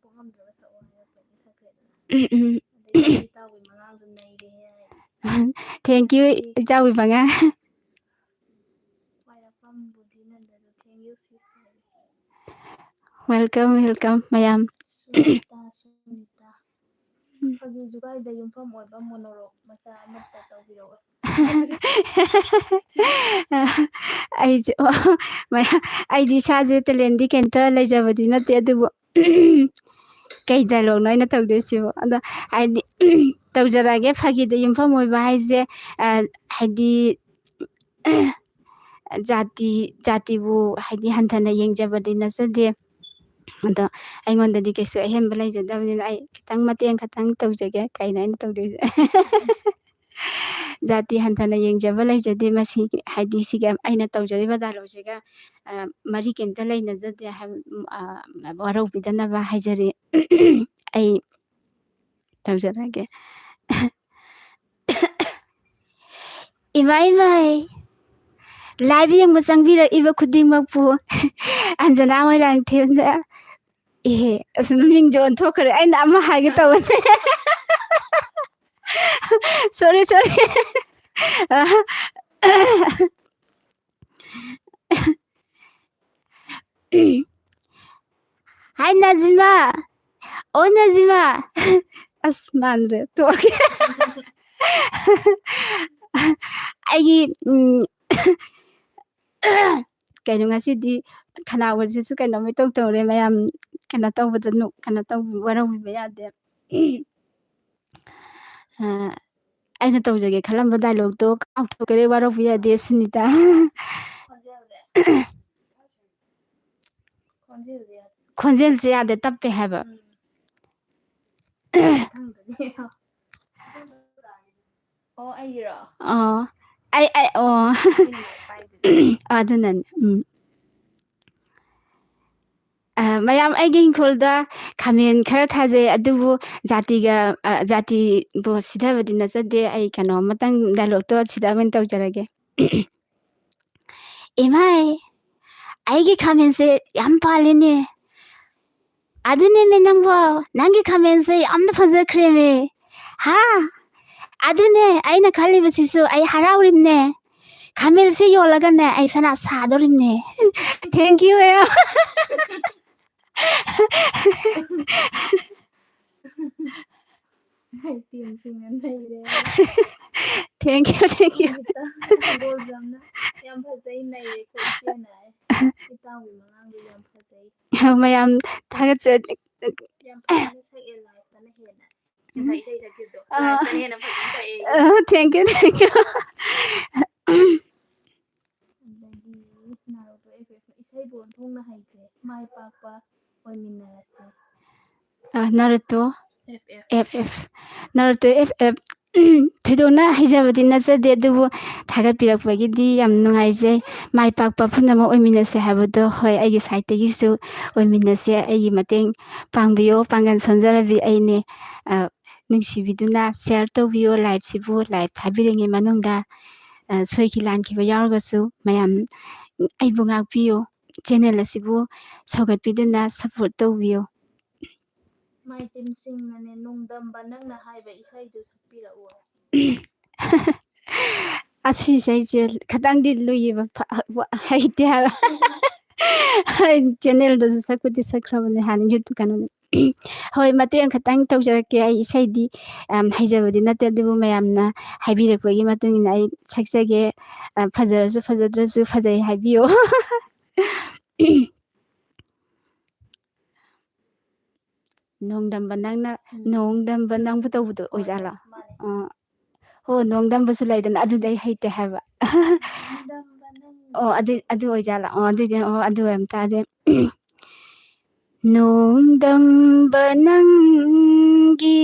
ꯄꯣꯛꯉꯝꯗ꯭ꯔꯕ ꯁꯛꯑꯣ ꯍꯥꯏꯔꯛꯄꯒꯤ ꯁꯛꯈ꯭ꯔꯦꯗꯅ ꯑꯗꯩꯗꯤ ꯏꯇꯥꯎꯒꯤ ꯃꯉꯥꯡꯁꯨ ꯅꯩꯔꯦ ꯍꯥꯏ ꯊꯦꯡꯛ ꯌꯨ ꯏꯇꯥꯎꯕꯤ ꯃꯉꯥꯡ ꯋꯥꯏꯔꯛꯄꯝ ꯕꯨꯙꯤ ꯅꯟꯗꯅ ꯊꯦꯡꯛ ꯌꯨ ꯁꯤꯁ ꯍꯥꯏꯔꯤ ꯋꯦꯜꯀꯝ ꯃꯌꯥꯝ ꯁꯨꯅꯤꯇꯥ ꯐꯥꯒꯤ ꯖꯨꯒꯥꯏꯗ ꯌꯨꯝꯐꯝ ꯑꯣꯏꯕ ꯃꯣꯅꯣꯔꯣꯛ ꯃꯆꯥ ꯑꯃꯠꯇ ꯇꯧꯕꯤꯔꯛꯑꯣ ꯑꯩꯗꯤ ꯏꯁꯥꯁꯦ ꯇꯦꯂꯦꯟꯗꯤ ꯀꯩꯝꯇ ꯂꯩꯖꯕꯗꯤ ꯅꯠꯇꯦ ꯑꯗꯨꯕꯨ ꯀꯩ ꯗꯥꯏꯂꯣꯛꯅꯣ ꯑꯩꯅ ꯇꯧꯗꯣꯏꯁꯤꯕꯨ ꯑꯗꯣ ꯍꯥꯏꯗꯤ ꯇꯧꯖꯔꯛꯑꯒꯦ ꯐꯥꯒꯤꯗ ꯌꯨꯝꯐꯝ ꯑꯣꯏꯕ ꯍꯥꯏꯁꯦ ꯍꯥꯏꯗꯤ ꯖꯥꯇꯤꯕꯨ ꯍꯥꯏꯗꯤ ꯍꯟꯊꯅ ꯌꯦꯡꯖꯕꯗꯤ ꯅꯠꯆꯗꯦ ꯑꯗꯣ ꯑꯩꯉꯣꯟꯗꯗꯤ ꯀꯩꯁꯨ ꯑꯍꯦꯟꯕ ꯂꯩꯖꯗꯕꯅꯤꯅ ꯑꯩ ꯈꯤꯇꯪ ꯃꯇꯦꯡ ꯈꯛꯇꯪ ꯇꯧꯖꯒꯦ ꯀꯩꯅꯣ ꯑꯩꯅ ꯇꯧꯗꯣꯏꯁꯦ ꯖꯥꯇꯤ ꯍꯟꯊꯅ ꯌꯦꯡꯖꯕ ꯂꯩꯖꯗꯦ ꯃꯁꯤ ꯍꯥꯏꯗꯤ ꯁꯤꯒ ꯑꯩꯅ ꯇꯧꯖꯔꯤꯕ ꯗꯥꯏꯂꯣꯛꯁꯤꯒ ꯃꯔꯤ ꯀꯩꯝꯇ ꯂꯩꯅꯖꯗꯦ ꯋꯥꯔꯧꯕꯤꯗꯅꯕ ꯍꯥꯏꯖꯔꯤ ꯑꯩ ꯇꯧꯖꯔꯒꯦ ꯏꯃꯥꯏ ꯂꯥꯏꯚ ꯌꯦꯡꯕ ꯆꯪꯕꯤꯔꯛꯏꯕ ꯈꯨꯗꯤꯡꯃꯛꯄꯨ ꯑꯟꯖꯅꯥ ꯃꯣꯏꯔꯥꯡꯊꯦꯝꯗ ꯏꯍꯦ ꯑꯁ ꯃꯤꯡꯖꯦ ꯑꯣꯟꯊꯣꯛꯈ꯭ꯔꯦ ꯑꯩꯅ ꯑꯃ ꯍꯥꯏꯒꯦ ꯇꯧꯕꯅꯦ ꯁꯣꯔꯤ ꯍꯥꯏ ꯅꯖꯤꯃꯥ ꯑꯣ ꯅꯖꯤꯃꯥ ꯑꯁ ꯃꯥꯟꯗ꯭ꯔꯦ ꯇꯣꯛꯑꯒꯦ ꯑꯩꯒꯤ ꯀꯩꯅꯣ ꯉꯁꯤꯗꯤ ꯈꯅꯥꯎꯒꯁꯤꯁꯨ ꯀꯩꯅꯣꯝ ꯏꯇꯧ ꯇꯧꯔꯦ ꯃꯌꯥꯝ ꯀꯩꯅꯣ ꯇꯧꯕꯗ ꯋꯥꯔꯧꯕꯤꯕ ꯌꯥꯗꯦ ꯑꯩꯅ ꯇꯧꯖꯒꯦ ꯈꯜꯂꯝꯕ ꯗꯥꯏꯂꯣꯛꯇꯣ ꯀꯥꯎꯊꯣꯛꯈ꯭ꯔꯦ ꯋꯥꯔꯧꯕꯤ ꯌꯥꯗꯦ ꯁꯨꯅꯤꯇꯥ ꯈꯣꯟꯖꯦꯜꯁꯦ ꯌꯥꯗꯦ ꯇꯞꯄꯦ ꯍꯥꯏꯕ ꯑꯣ ꯑꯩꯒꯤꯔꯣ ꯑꯗꯨꯅꯅꯤ ꯃꯌꯥꯝ ꯑꯩꯒꯤ ꯏꯪꯈꯣꯜꯗ ꯈꯥꯃꯦꯟ ꯈꯔ ꯊꯥꯖꯩ ꯑꯗꯨꯕꯨ ꯖꯥꯇꯤꯕꯨ ꯁꯤꯊꯕꯗꯤ ꯅꯠꯆꯗꯦ ꯑꯩ ꯀꯩꯅꯣ ꯑꯃꯇꯪ ꯗꯥꯏꯂꯣꯛꯇꯣ ꯁꯤꯗ ꯑꯣꯏꯅ ꯇꯧꯖꯔꯒꯦ ꯏꯃꯥꯏ ꯑꯩꯒꯤ ꯈꯥꯃꯦꯟꯁꯦ ꯌꯥꯝ ꯄꯥꯜꯂꯤꯅꯦ ꯑꯗꯨꯅꯦꯃꯦ ꯅꯪꯕꯣ ꯅꯪꯒꯤ ꯈꯥꯃꯦꯟꯁꯦ ꯌꯥꯝꯅ ꯐꯖꯈ꯭ꯔꯦꯃꯦ ꯍꯥ ꯑꯗꯨꯅꯦ ꯑꯩꯅ ꯈꯜꯂꯤꯕꯁꯤꯁꯨ ꯑꯩ ꯍꯔꯥꯎꯔꯤꯕꯅꯦ ꯈꯥꯃꯦꯟꯁꯤ ꯌꯣꯜꯂꯒꯅꯦ ꯑꯩ ꯁꯅꯥ ꯁꯥꯗꯧꯔꯤꯕꯅꯦ ꯊꯦꯡꯛ ꯌꯨ ꯃꯌꯥꯝ ꯇꯤꯝꯁꯤꯡꯅ ꯅꯩꯔꯦ ꯊꯦꯡꯛ ꯌꯨ ꯒꯣꯜꯖꯝꯅ ꯌꯥꯝ ꯐꯖꯩ ꯅꯩꯔꯦ ꯈꯣꯏ ꯏꯆꯦꯅ ꯏꯇꯥꯎꯒꯤ ꯃꯉꯥꯡꯗꯣ ꯌꯥꯝ ꯐꯖꯩ. ꯃꯌꯥꯝ ꯊꯥꯒꯠꯆꯔꯤ. ꯌꯥꯝ ꯐꯖꯅ ꯁꯛꯑꯦ ꯂꯥꯏꯐꯇꯅ ꯍꯦꯟꯅ. ꯉꯁꯥꯏ ꯏꯁꯩ ꯁꯛꯈꯤꯕꯗꯣ ꯂꯥꯏꯐꯇꯅ ꯍꯦꯟꯅ ꯐꯖꯅ ꯁꯛꯑꯦ. Thank you thank you. ꯑꯗꯒꯤ ꯅꯥꯔꯣꯇꯣ FF ꯏꯁꯩꯕꯨ ꯑꯣꯟꯊꯣꯛꯅ ꯍꯩꯈ꯭ꯔꯦ. ꯃꯥꯏ ꯄꯥꯛꯄ ꯑꯣꯏꯃꯤꯟꯅꯔꯁꯦ. ꯅꯥꯔꯨꯇꯣ FF FF ꯅꯥꯔꯨꯇꯣ FF ꯊꯣꯏꯗꯣꯛꯅ ꯍꯩꯖꯕꯗꯤ ꯅꯠꯆꯗꯦ ꯑꯗꯨꯕꯨ ꯊꯥꯒꯠꯄꯤꯔꯛꯄꯒꯤꯗꯤ ꯌꯥꯝ ꯅꯨꯡꯉꯥꯏꯖꯩ. ꯃꯥꯏ ꯄꯥꯛꯄ ꯄꯨꯝꯅꯃꯛ ꯑꯣꯏꯃꯤꯟꯅꯁꯦ ꯍꯥꯏꯕꯗꯣ ꯍꯣꯏ ꯑꯩꯒꯤ ꯁꯥꯏꯠꯇꯒꯤꯁꯨ ꯑꯣꯏꯃꯤꯟꯅꯁꯦ. ꯑꯩꯒꯤ ꯃꯇꯦꯡ ꯄꯥꯡꯕꯤꯌꯣ. ꯄꯥꯡꯒꯜ ꯁꯣꯟꯖꯔꯕꯤ ꯑꯩꯅꯦ. ꯅꯨꯡꯁꯤꯕꯤꯗꯨꯅ ꯁꯤꯌꯔ ꯇꯧꯕꯤꯌꯣ ꯂꯥꯏꯚꯁꯤꯕꯨ. ꯂꯥꯏꯚ ꯊꯥꯕꯤꯔꯤꯉꯩ ꯃꯅꯨꯡꯗ ꯁꯣꯏꯈꯤ ꯂꯥꯟꯈꯤꯕ ꯌꯥꯎꯔꯒꯁꯨ ꯃꯌꯥꯝ ꯑꯩꯕꯨ ꯉꯥꯛꯄꯤꯌꯨ. ꯆꯦꯅꯦꯜ ꯑꯁꯤꯕꯨ ꯁꯧꯒꯠꯄꯤꯗꯨꯅ ꯁꯞꯄꯣꯔꯠ ꯇꯧꯕꯤꯌꯨ. ꯃꯥꯏꯇꯤꯝꯁꯤꯡꯅꯅꯦ ꯅꯣꯡꯗꯝꯕ ꯅꯪꯅ ꯍꯥꯏꯕ ꯏꯁꯩꯗꯨ ꯁꯛꯄꯤꯔꯛꯎ. ꯑꯁꯤ ꯏꯁꯩꯁꯦ ꯈꯤꯇꯪꯗꯤ ꯂꯨꯏꯌꯦꯕ ꯍꯩꯇꯦ ꯍꯥꯏꯕ. ꯆꯦꯅꯦꯜꯗꯁꯨ ꯁꯛꯄꯨꯗꯤ ꯁꯛꯈ꯭ꯔꯕꯅꯦ ꯍꯥꯟꯅ ꯌꯨꯇꯨꯕ ꯀꯩꯅꯣꯗ. ꯍꯣꯏ ꯃꯇꯦꯛ ꯑꯃꯈꯛꯇꯪ ꯇꯧꯖꯔꯛꯀꯦ. ꯑꯩ ꯏꯁꯩꯗꯤ ꯍꯩꯖꯕꯗꯤ ꯅꯠꯇꯦ ꯑꯗꯨꯕꯨ ꯃꯌꯥꯝꯅ ꯍꯥꯏꯕꯤꯔꯛꯄꯒꯤ ꯃꯇꯨꯡ ꯏꯟꯅ ꯑꯩ ꯁꯛꯆꯒꯦ. ꯐꯖꯔꯁꯨ ꯐꯖꯗ꯭ꯔꯁꯨ ꯐꯖꯩ ꯍꯥꯏꯕꯤꯌꯣ. ꯅꯣꯡꯗꯝꯕ ꯅꯪꯅ ꯅꯣꯡꯗꯝꯕ ꯅꯪꯕꯨ ꯇꯧꯕꯗꯣ ꯑꯣꯏꯖꯥꯠꯂꯣ? ꯃꯥꯅꯦ. ꯍꯣ ꯅꯣꯡꯗꯝꯕꯁꯨ ꯂꯩꯗꯅ ꯑꯗꯨꯗꯤ ꯑꯩ ꯍꯩꯇꯦ ꯍꯥꯏꯕ. ꯅꯣꯡꯗꯝꯕ ꯑꯣ ꯅꯪꯒꯤ ꯑꯗꯨ ꯑꯣꯏꯖꯥꯠꯂꯣ? ꯑꯗꯨꯏꯗꯤ ꯑꯗꯨ ꯑꯣꯏꯔꯝ ꯇꯥꯔꯗꯤ ꯅꯣꯡꯗꯝꯕ ꯅꯪꯒꯤ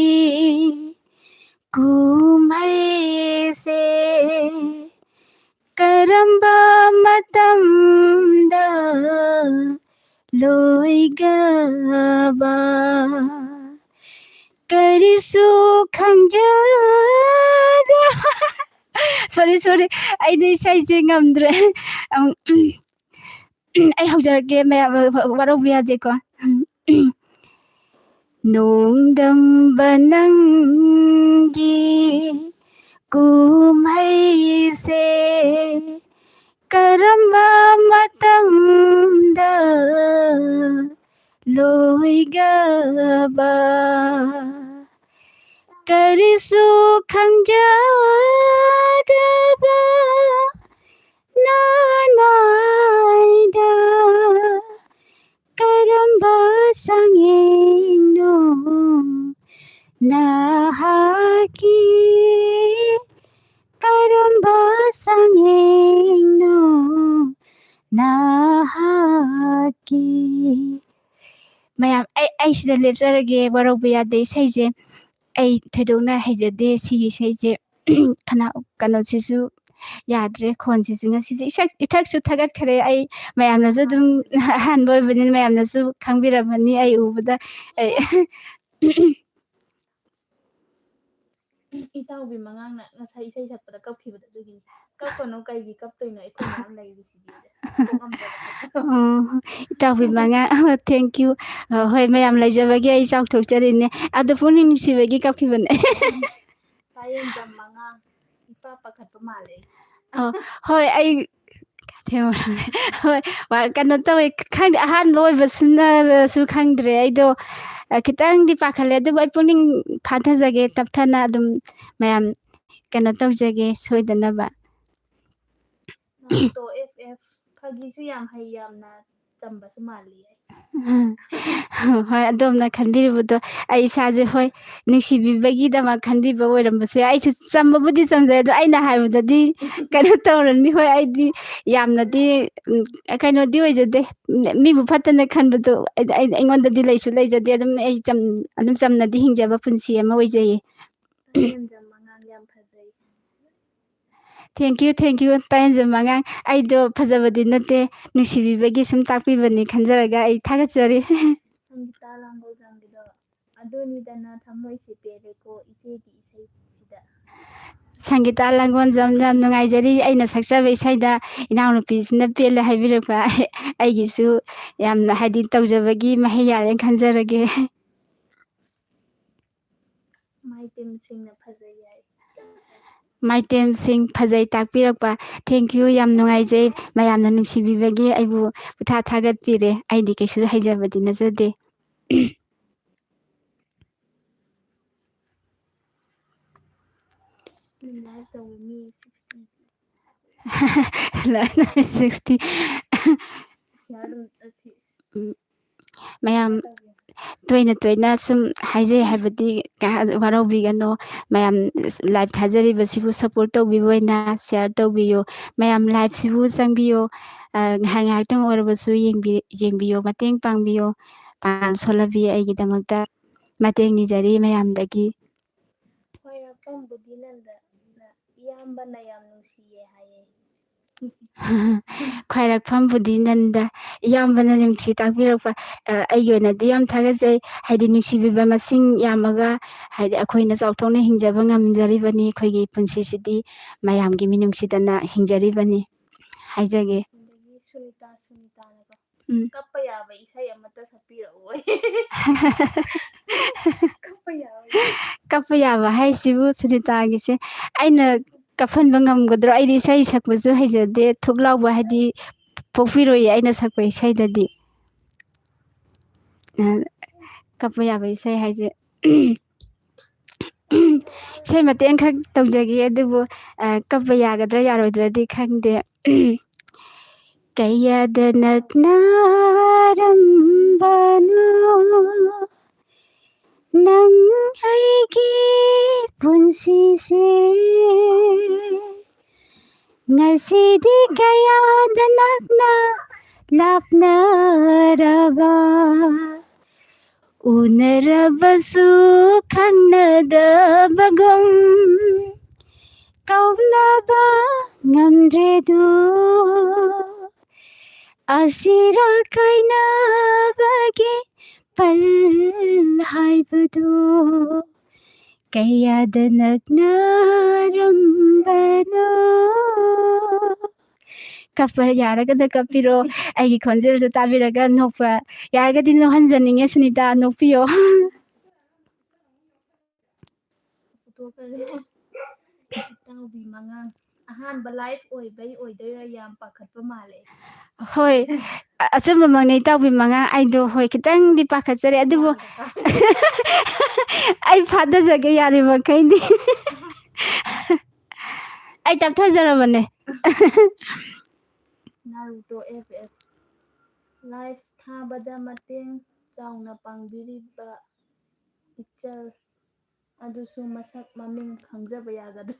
ꯀꯨꯝꯍꯩꯁꯦ ꯀꯔꯝꯕ ꯃꯇꯝꯗ ꯂꯣꯏꯒꯕ ꯀꯔꯤꯁꯨ ꯈꯪꯖꯗ. ꯁꯣꯔꯤ ꯑꯩꯗꯤ ꯏꯁꯩꯁꯦ ꯉꯝꯗ꯭ꯔꯦ. ꯑꯩ ꯍꯧꯖꯔꯛꯀꯦ. ꯃꯌꯥꯝ ꯋꯥꯔꯧꯕ ꯌꯥꯗꯦꯀꯣ. ꯅꯣꯡꯗꯝꯕ ꯅꯪꯒꯤ ꯀꯨꯝꯍꯩꯁꯦ ꯀꯔꯝꯕ ꯃꯇꯝꯗ ꯂꯣꯏꯒꯕ ꯀꯔꯤꯁꯨ ꯈꯪꯖꯗꯕ ꯅꯅꯥꯏꯗ ꯀꯔꯝꯕ ꯁꯥꯡꯌꯦꯡꯅꯣ ꯅꯍꯥꯛꯀꯤ ꯀꯔꯝꯕ ꯁꯥꯡꯌꯦꯡꯅꯣ ꯅꯍꯥꯛꯀꯤ. ꯃꯌꯥꯝ ꯑꯩ ꯁꯤꯗ ꯂꯦꯞꯆꯔꯒꯦ. ꯋꯥꯔꯧꯕ ꯌꯥꯗꯦ. ꯏꯁꯩꯁꯦ ꯑꯩ ꯊꯣꯏꯗꯣꯛꯅ ꯍꯩꯖꯗꯦ. ꯁꯤꯒꯤ ꯏꯁꯩꯁꯦ ꯀꯩꯅꯣꯁꯤꯁꯨ ꯌꯥꯗ꯭ꯔꯦ. ꯈꯣꯟꯁꯤꯁꯨ ꯉꯁꯤꯁꯦ ꯏꯊꯛꯁꯨ ꯊꯥꯒꯠꯈ꯭ꯔꯦ. ꯑꯩ ꯃꯌꯥꯝꯅꯁꯨ ꯑꯗꯨꯝ ꯑꯍꯥꯟꯕ ꯑꯣꯏꯕꯅꯤꯅ ꯃꯌꯥꯝꯅꯁꯨ ꯈꯪꯕꯤꯔꯝꯃꯅꯤ ꯑꯩ ꯎꯕꯗ. ꯏꯇꯥꯎꯕꯤ ꯃꯉꯥꯡꯅ ꯉꯁꯥꯏ ꯏꯁꯩ ꯁꯛꯄꯗ ꯀꯞꯈꯤꯕꯗꯣ ꯑꯗꯨꯒꯤꯅꯤ. ꯀꯞꯀꯅꯨ ꯀꯩꯒꯤ ꯀꯞꯇꯣꯏꯅꯣ ꯑꯩꯈꯣꯏ ꯃꯌꯥꯝ ꯂꯩꯔꯤꯁꯤꯗꯤ. ꯀꯣꯛ ꯉꯝꯗ꯭ꯔꯕ ꯁꯛꯄꯗꯣ. ꯏꯇꯥꯎꯕꯤ ꯃꯉꯥꯡ ꯊꯦꯡꯛ ꯌꯨ. ꯍꯣꯏ ꯃꯌꯥꯝ ꯂꯩꯖꯕꯒꯤ ꯑꯩ ꯆꯥꯎꯊꯣꯛꯆꯔꯤꯅꯦ. ꯑꯗꯨ ꯄꯨꯛꯅꯤꯡ ꯅꯨꯡꯁꯤꯕꯒꯤ ꯀꯞꯈꯤꯕꯅꯦ. ꯇꯥꯌꯦꯟꯖꯝ ꯃꯉꯥꯡ ꯏꯄꯥ ꯄꯥꯈꯠꯄ ꯃꯥꯜꯂꯦ. ꯍꯣꯏ ꯑꯩ ꯍꯣꯏ ꯀꯩꯅꯣ ꯇꯧꯋꯦ. ꯈꯪꯗꯦ ꯑꯍꯥꯟꯕ ꯑꯣꯏꯕꯁꯤꯅꯁꯨ ꯈꯪꯗ꯭ꯔꯦ. ꯑꯩꯗꯣ ꯈꯤꯇꯪꯗꯤ ꯄꯥꯈꯠꯂꯦ ꯑꯗꯨꯕꯨ ꯑꯩ ꯄꯨꯛꯅꯤꯡ ꯐꯥꯊꯖꯒꯦ. ꯇꯞꯊꯅ ꯑꯗꯨꯝ ꯃꯌꯥꯝ ꯀꯩꯅꯣ ꯇꯧꯖꯒꯦ ꯁꯣꯏꯗꯅꯕ. ꯅꯥꯔꯨꯇꯣ FF ꯐꯥꯒꯤꯁꯨ ꯌꯥꯝ ꯍꯩ ꯌꯥꯝꯅ ꯆꯝꯕꯁꯨ ꯃꯥꯜꯂꯤ. ꯍꯣꯏ ꯑꯗꯣꯝꯅ ꯈꯟꯕꯤꯔꯤꯕꯗꯣ ꯑꯩ ꯏꯁꯥꯁꯦ ꯍꯣꯏ ꯅꯨꯡꯁꯤꯕꯤꯕꯒꯤꯗꯃꯛ ꯈꯟꯕꯤꯕ ꯑꯣꯏꯔꯝꯕꯁꯨ ꯌꯥꯏ. ꯑꯩꯁꯨ ꯆꯝꯕꯕꯨꯗꯤ ꯆꯝꯖꯩ ꯑꯗꯣ ꯑꯩꯅ ꯍꯥꯏꯕꯗꯗꯤ ꯀꯩꯅꯣ ꯇꯧꯔꯅꯤ. ꯍꯣꯏ ꯑꯩꯗꯤ ꯌꯥꯝꯅꯗꯤ ꯀꯩꯅꯣꯗꯤ ꯑꯣꯏꯖꯗꯦ. ꯃꯤꯕꯨ ꯐꯠꯇꯅ ꯈꯟꯕꯗꯣ ꯑꯩꯉꯣꯟꯗꯗꯤ ꯂꯩꯁꯨ ꯂꯩꯖꯗꯦ. ꯑꯗꯨꯝ ꯑꯩ ꯑꯗꯨꯝ ꯆꯝꯅꯗꯤ ꯍꯤꯡꯖꯕ ꯄꯨꯟꯁꯤ ꯑꯃ ꯑꯣꯏꯖꯩꯌꯦ. ꯇꯥꯌꯦꯟꯖꯝ ꯃꯉꯥꯡ ꯌꯥꯝ ꯐꯖꯩ. ꯊꯦꯡꯛ ꯌꯨ ꯇꯥꯌꯦꯟꯖꯝ ꯃꯉꯥꯡ. ꯑꯩꯗꯣ ꯐꯖꯕꯗꯤ ꯅꯠꯇꯦ ꯅꯨꯡꯁꯤꯕꯤꯕꯒꯤ ꯁꯨꯝ ꯇꯥꯛꯄꯤꯕꯅꯤ ꯈꯟꯖꯔꯒ ꯑꯩ ꯊꯥꯒꯠꯆꯔꯤ. ꯁꯪꯒꯤꯇꯥ ꯂꯥꯡꯒꯣꯜꯖꯝꯒꯤꯗꯣ ꯑꯗꯨꯅꯤꯗꯅ ꯊꯃꯣꯏꯁꯦ ꯄꯦꯜꯂꯦꯀꯣ ꯏꯆꯦꯒꯤ ꯏꯁꯩꯁꯤꯗ. ꯁꯪꯒꯤꯇꯥ ꯂꯥꯡꯒꯣꯜꯖꯝ ꯌꯥꯝ ꯅꯨꯡꯉꯥꯏꯖꯔꯤ. ꯑꯩꯅ ꯁꯛꯆꯕ ꯏꯁꯩꯗ ꯏꯅꯥꯎꯅꯨꯄꯤꯁꯤꯅ ꯄꯦꯜꯂꯦ ꯍꯥꯏꯕꯤꯔꯛꯄ ꯑꯩꯒꯤꯁꯨ ꯌꯥꯝꯅ ꯍꯥꯏꯗꯤ ꯇꯧꯖꯕꯒꯤ ꯃꯍꯩ ꯌꯥꯜꯂꯦꯅ ꯈꯟꯖꯔꯒꯦ. ꯃꯥꯏꯇꯤꯝꯁꯤꯡꯅ ꯐꯖꯩ ꯍꯥꯏ. ꯃꯥꯏꯇꯦꯝꯁꯤꯡ ꯐꯖꯩ ꯇꯥꯛꯄꯤꯔꯛꯄ ꯊꯦꯡꯛ ꯌꯨ. ꯌꯥꯝ ꯅꯨꯡꯉꯥꯏꯖꯩ. ꯃꯌꯥꯝꯅ ꯅꯨꯡꯁꯤꯕꯤꯕꯒꯤ ꯑꯩꯕꯨ ꯊꯥꯒꯠꯄꯤꯔꯦ. ꯑꯩꯗꯤ ꯀꯩꯁꯨ ꯍꯩꯖꯕꯗꯤ ꯅꯠꯆꯗꯦ. ꯂꯥꯏꯛ ꯇꯧꯕ ꯃꯤ 60. 60 ꯁꯤꯌꯥꯔ ꯑꯗꯨꯝ ꯃꯌꯥꯝ ꯇꯧꯕꯤꯌꯨ ꯇꯣꯏꯅ ꯁꯨꯝ ꯍꯥꯏꯖꯩ ꯍꯥꯏꯕꯗꯤ ꯋꯥꯔꯧꯕꯤꯒꯅꯣ ꯃꯌꯥꯝ ꯂꯥꯏꯚ ꯊꯥꯖꯔꯤꯕꯁꯤꯕꯨ ꯁꯞꯄꯣꯔꯠ ꯇꯧꯕꯤꯕ ꯑꯣꯏꯅ ꯁꯤꯌꯥꯔ ꯇꯧꯕꯤꯌꯨ ꯃꯌꯥꯝ ꯂꯥꯏꯚꯁꯤꯕꯨ ꯆꯪꯕꯤꯌꯨ ꯉꯥꯏꯍꯥꯛ ꯉꯥꯏꯍꯥꯛꯇꯪ ꯑꯣꯏꯔꯕꯁꯨ ꯌꯦꯡꯕꯤꯌꯨ ꯃꯇꯦꯡ ꯄꯥꯡꯕꯤꯌꯨ ꯄꯥꯡꯒꯜ ꯁꯣꯜꯂꯕꯤ ꯑꯩꯒꯤꯗꯃꯛꯇ ꯃꯇꯦꯡ ꯅꯤꯖꯔꯤ ꯃꯌꯥꯝꯗꯒꯤ ꯈ꯭ꯋꯥꯏꯔꯥꯛꯄꯝ ꯕꯨꯙꯤꯅꯟꯗꯅ ꯏꯌꯥꯝꯕꯅ ꯌꯥꯝ ꯅꯨꯡꯁꯤꯌꯦ ꯍꯥꯏꯌꯦ ꯈ꯭ꯋꯥꯏꯔꯥꯛꯐꯝ ꯕꯨꯙꯤꯅꯟꯗ ꯏꯌꯥꯝꯕꯅ ꯅꯨꯡꯁꯤ ꯇꯥꯛꯄꯤꯔꯛꯄ ꯑꯩꯒꯤ ꯑꯣꯏꯅꯗꯤ ꯌꯥꯝ ꯊꯥꯒꯠꯆꯩ ꯍꯥꯏꯗꯤ ꯅꯨꯡꯁꯤꯕꯤꯕ ꯃꯁꯤꯡ ꯌꯥꯝꯃꯒ ꯍꯥꯏꯗꯤ ꯑꯩꯈꯣꯏꯅ ꯆꯥꯎꯊꯣꯛꯅ ꯍꯤꯡꯖꯕ ꯉꯝꯖꯔꯤꯕꯅꯤ ꯑꯩꯈꯣꯏꯒꯤ ꯄꯨꯟꯁꯤꯁꯤꯗꯤ ꯃꯌꯥꯝꯒꯤ ꯃꯤꯅꯨꯡꯁꯤꯗꯅ ꯍꯤꯡꯖꯔꯤꯕꯅꯤ ꯍꯥꯏꯖꯒꯦ ꯑꯗꯒꯤ ꯁꯨꯅꯤꯇꯥꯅꯀꯣ ꯎꯝ ꯀꯞꯄ ꯌꯥꯕ ꯏꯁꯩ ꯑꯃꯇ ꯁꯛꯄꯤꯔꯛꯑꯣ ꯀꯞꯄ ꯌꯥꯕ ꯀꯞꯄ ꯌꯥꯕ ꯍꯥꯏꯁꯤꯕꯨ ꯁꯨꯅꯤꯇꯥꯒꯤꯁꯦ ꯑꯩꯅ ꯀꯞꯍꯟꯕ ꯉꯝꯒꯗ꯭ꯔꯣ ꯑꯩꯗꯤ ꯏꯁꯩ ꯁꯛꯄꯁꯨ ꯍꯩꯖꯗꯦ ꯊꯨꯛ ꯂꯥꯎꯕ ꯍꯥꯏꯗꯤ ꯄꯣꯛꯄꯤꯔꯣꯏꯌꯦ ꯑꯩꯅ ꯁꯛꯄ ꯏꯁꯩꯗꯗꯤ ꯀꯞꯄ ꯌꯥꯕ ꯏꯁꯩ ꯍꯥꯏꯁꯦ ꯏꯁꯩ ꯃꯇꯦꯛ ꯑꯃꯈꯛ ꯇꯧꯖꯒꯦ ꯑꯗꯨꯕꯨ ꯀꯞꯄ ꯌꯥꯒꯗ꯭ꯔꯥ ꯌꯥꯔꯣꯏꯗ꯭ꯔꯗꯤ ꯈꯪꯗꯦ ꯀꯌꯥꯗ ꯅꯛꯅꯔꯝꯕꯅꯣ ꯅꯪ ꯑꯩꯒꯤ ꯄꯨꯟꯁꯤꯁꯦ ꯉꯁꯤꯗꯤ ꯀꯌꯥꯗ ꯅꯛꯅ ꯂꯥꯞꯅꯔꯕ ꯎꯅꯔꯕꯁꯨ ꯈꯪꯅꯗꯕꯒꯨꯝ ꯀꯧꯅꯕ ꯉꯝꯗ꯭ꯔꯦꯗꯣ ꯑꯁꯤꯔ ꯀꯥꯏꯅꯕꯒꯤ ꯄꯜ ꯍꯥꯏꯕꯗꯣ ꯀꯌꯥꯗ ꯅꯛꯅꯔꯝꯕꯅꯣ ꯀꯞꯄ ꯌꯥꯔꯒꯅ ꯀꯞꯄꯤꯔꯣ ꯑꯩꯒꯤ ꯈꯣꯟꯖꯦꯜꯁꯨ ꯇꯥꯕꯤꯔꯒ ꯅꯣꯛꯄ ꯌꯥꯔꯒꯗꯤ ꯅꯣꯛꯍꯟꯖꯅꯤꯡꯉꯦ ꯁꯨꯅꯤꯇꯥ ꯅꯣꯛꯄꯤꯌꯣ ꯄꯨꯊꯣꯛꯈ꯭ꯔꯦ ꯏꯇꯥꯎꯕꯤ ꯃꯉꯥꯡ ꯑꯍꯥꯟꯕ ꯂꯥꯏꯐ ꯑꯣꯏꯗꯣꯏꯔꯥ ꯌꯥꯝ ꯄꯥꯈꯠꯄ ꯃꯥꯜꯂꯦ ꯍꯣꯏ ꯑꯆꯨꯝꯕꯃꯛꯅꯦ ꯏꯇꯥꯎꯕꯤ ꯃꯉꯥꯡ ꯑꯩꯗꯣ ꯍꯣꯏ ꯈꯤꯇꯪꯗꯤ ꯄꯥꯈꯠꯆꯔꯦ ꯑꯗꯨꯕꯨ ꯑꯩ ꯐꯥꯊꯖꯒꯦ ꯌꯥꯔꯤꯕꯃꯈꯩꯗꯤ ꯑꯩ ꯇꯞꯊꯖꯔꯕꯅꯦ ꯅꯥꯔꯨꯇꯣ FF ꯂꯥꯏꯐ ꯊꯥꯕꯗ ꯃꯇꯦꯡ ꯆꯥꯎꯅ ꯄꯥꯡꯕꯤꯔꯤꯕ ꯏꯆꯜ ꯑꯗꯨꯁꯨ ꯃꯁꯛ ꯃꯃꯤꯡ ꯈꯪꯖꯕ ꯌꯥꯒꯗ꯭ꯔꯥ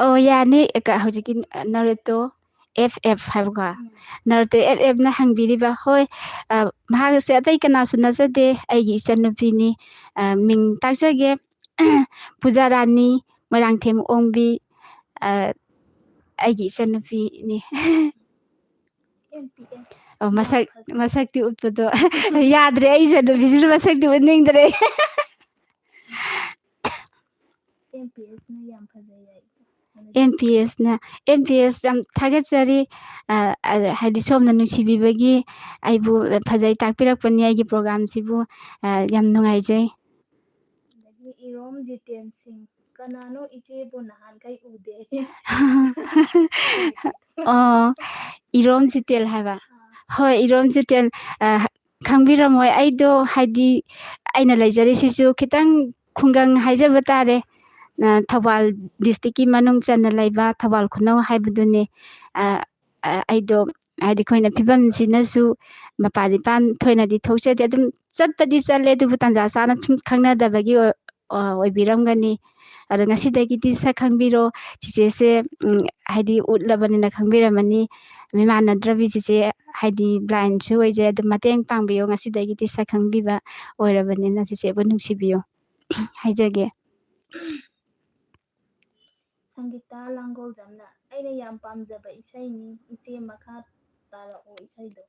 ꯑꯣ ꯌꯥꯅꯤ ꯍꯧꯖꯤꯛꯀꯤ ꯅꯔꯨꯇꯣ FF ꯍꯥꯏꯕꯀꯣ ꯅꯔꯨꯇꯣ FFꯅ ꯍꯪꯕꯤꯔꯤꯕ ꯍꯣꯏ ꯃꯍꯥꯛ ꯑꯁꯦ ꯑꯇꯩ ꯀꯅꯥꯁꯨ ꯅꯠꯆꯗꯦ ꯑꯩꯒꯤ ꯏꯆꯟꯅꯨꯄꯤꯅꯤ ꯃꯤꯡ ꯇꯥꯛꯆꯒꯦ ꯄꯨꯖꯥꯔꯥꯅꯤ ꯃꯣꯏꯔꯥꯡꯊꯦꯝ ꯑꯣꯡꯕꯤ ꯑꯩꯒꯤ ꯏꯆꯟꯅꯨꯄꯤꯅꯤ MPS ꯌꯥꯝ ꯃꯁꯛ ꯐꯖꯩ ꯃꯁꯛꯇꯤ ꯎꯠꯄꯗꯣ ꯌꯥꯗ꯭ꯔꯦ ꯑꯩ ꯏꯆꯟꯅꯨꯄꯤꯁꯤꯁꯨ ꯃꯁꯛꯇꯤ ꯎꯠꯅꯤꯡꯗ꯭ꯔꯦ MPSꯅ ꯌꯥꯝ ꯐꯖꯩ MPS ꯌꯥꯝ ꯊꯥꯒꯠꯆꯔꯤ ꯍꯥꯏꯗꯤ ꯁꯣꯝꯅ ꯅꯨꯡꯁꯤꯕꯤꯕꯒꯤ ꯑꯩꯕꯨ ꯐꯖꯩ ꯇꯥꯛꯄꯤꯔꯛꯄꯅꯤ ꯑꯩꯒꯤ ꯄ꯭ꯔꯣꯒꯥꯝꯁꯤꯕꯨ ꯌꯥꯝ ꯅꯨꯡꯉꯥꯏꯖꯩ ꯑꯗꯒꯤ ꯏꯔꯣꯝ ꯖꯤꯇꯦꯟ ꯁꯤꯡ ꯀꯅꯥꯅꯣ ꯏꯆꯦꯕꯨ ꯅꯍꯥꯟꯈꯩ ꯎꯗꯦ ꯏꯔꯣꯝ ꯖꯤꯇꯦꯜ ꯍꯥꯏꯕ ꯍꯣꯏ ꯏꯔꯣꯝ ꯖꯤꯇꯦꯜ ꯈꯪꯕꯤꯔꯝꯃꯣꯏ ꯑꯩꯗꯣ ꯍꯥꯏꯗꯤ ꯑꯩꯅ ꯂꯩꯖꯔꯤꯁꯤꯁꯨ ꯈꯤꯇꯪ ꯈꯨꯡꯒꯪ ꯍꯥꯏꯖꯕ ꯇꯥꯔꯦ ꯊꯧꯕꯥꯜ ꯗꯤꯁꯇ꯭ꯔꯤꯛꯀꯤ ꯃꯅꯨꯡ ꯆꯟꯅ ꯂꯩꯕ ꯊꯧꯕꯥꯜ ꯈꯨꯅꯧ ꯍꯥꯏꯕꯗꯨꯅꯤ ꯑꯩꯗꯣ ꯍꯥꯏꯗꯤ ꯑꯩꯈꯣꯏꯅ ꯐꯤꯕꯝꯁꯤꯅꯁꯨ ꯃꯄꯥꯟ ꯏꯄꯥꯟ ꯊꯣꯏꯅꯗꯤ ꯊꯣꯛꯆꯗꯦ ꯑꯗꯨꯝ ꯆꯠꯄꯗꯤ ꯆꯠꯂꯦ ꯑꯗꯨꯕꯨ ꯇꯥꯟꯖꯥ ꯆꯥꯅ ꯁꯨꯝ ꯈꯪꯅꯗꯕꯒꯤ ꯑꯣꯏꯕꯤꯔꯝꯒꯅꯤ ꯑꯗꯣ ꯉꯁꯤꯗꯒꯤꯗꯤ ꯁꯛ ꯈꯪꯕꯤꯔꯣ ꯆꯤꯆꯦꯁꯦ ꯍꯥꯏꯗꯤ ꯎꯠꯂꯕꯅꯤꯅ ꯈꯪꯕꯤꯔꯝꯃꯅꯤ ꯃꯤꯃꯥꯟꯅꯗ꯭ꯔꯕꯤ ꯆꯤꯆꯦ ꯍꯥꯏꯗꯤ ꯕ꯭ꯂꯥꯏꯟꯁꯨ ꯑꯣꯏꯖꯩ ꯑꯗꯨꯝ ꯃꯇꯦꯡ ꯄꯥꯡꯕꯤꯌꯣ ꯉꯁꯤꯗꯒꯤꯗꯤ ꯁꯛ ꯈꯪꯕꯤꯕ ꯑꯣꯏꯔꯕꯅꯤꯅ ꯆꯤꯆꯦꯕꯨ ꯅꯨꯡꯁꯤꯕꯤꯌꯣ ꯍꯥꯏꯖꯒꯦ ꯁꯪꯒꯤꯇꯥ ꯂꯥꯡꯒꯣꯜꯖꯝꯅ ꯑꯩꯅ ꯌꯥꯝ ꯄꯥꯝꯖꯕ ꯏꯁꯩꯅꯤ ꯏꯆꯦ ꯃꯈꯥ ꯇꯥꯔꯛꯑꯣ ꯏꯁꯩꯗꯣ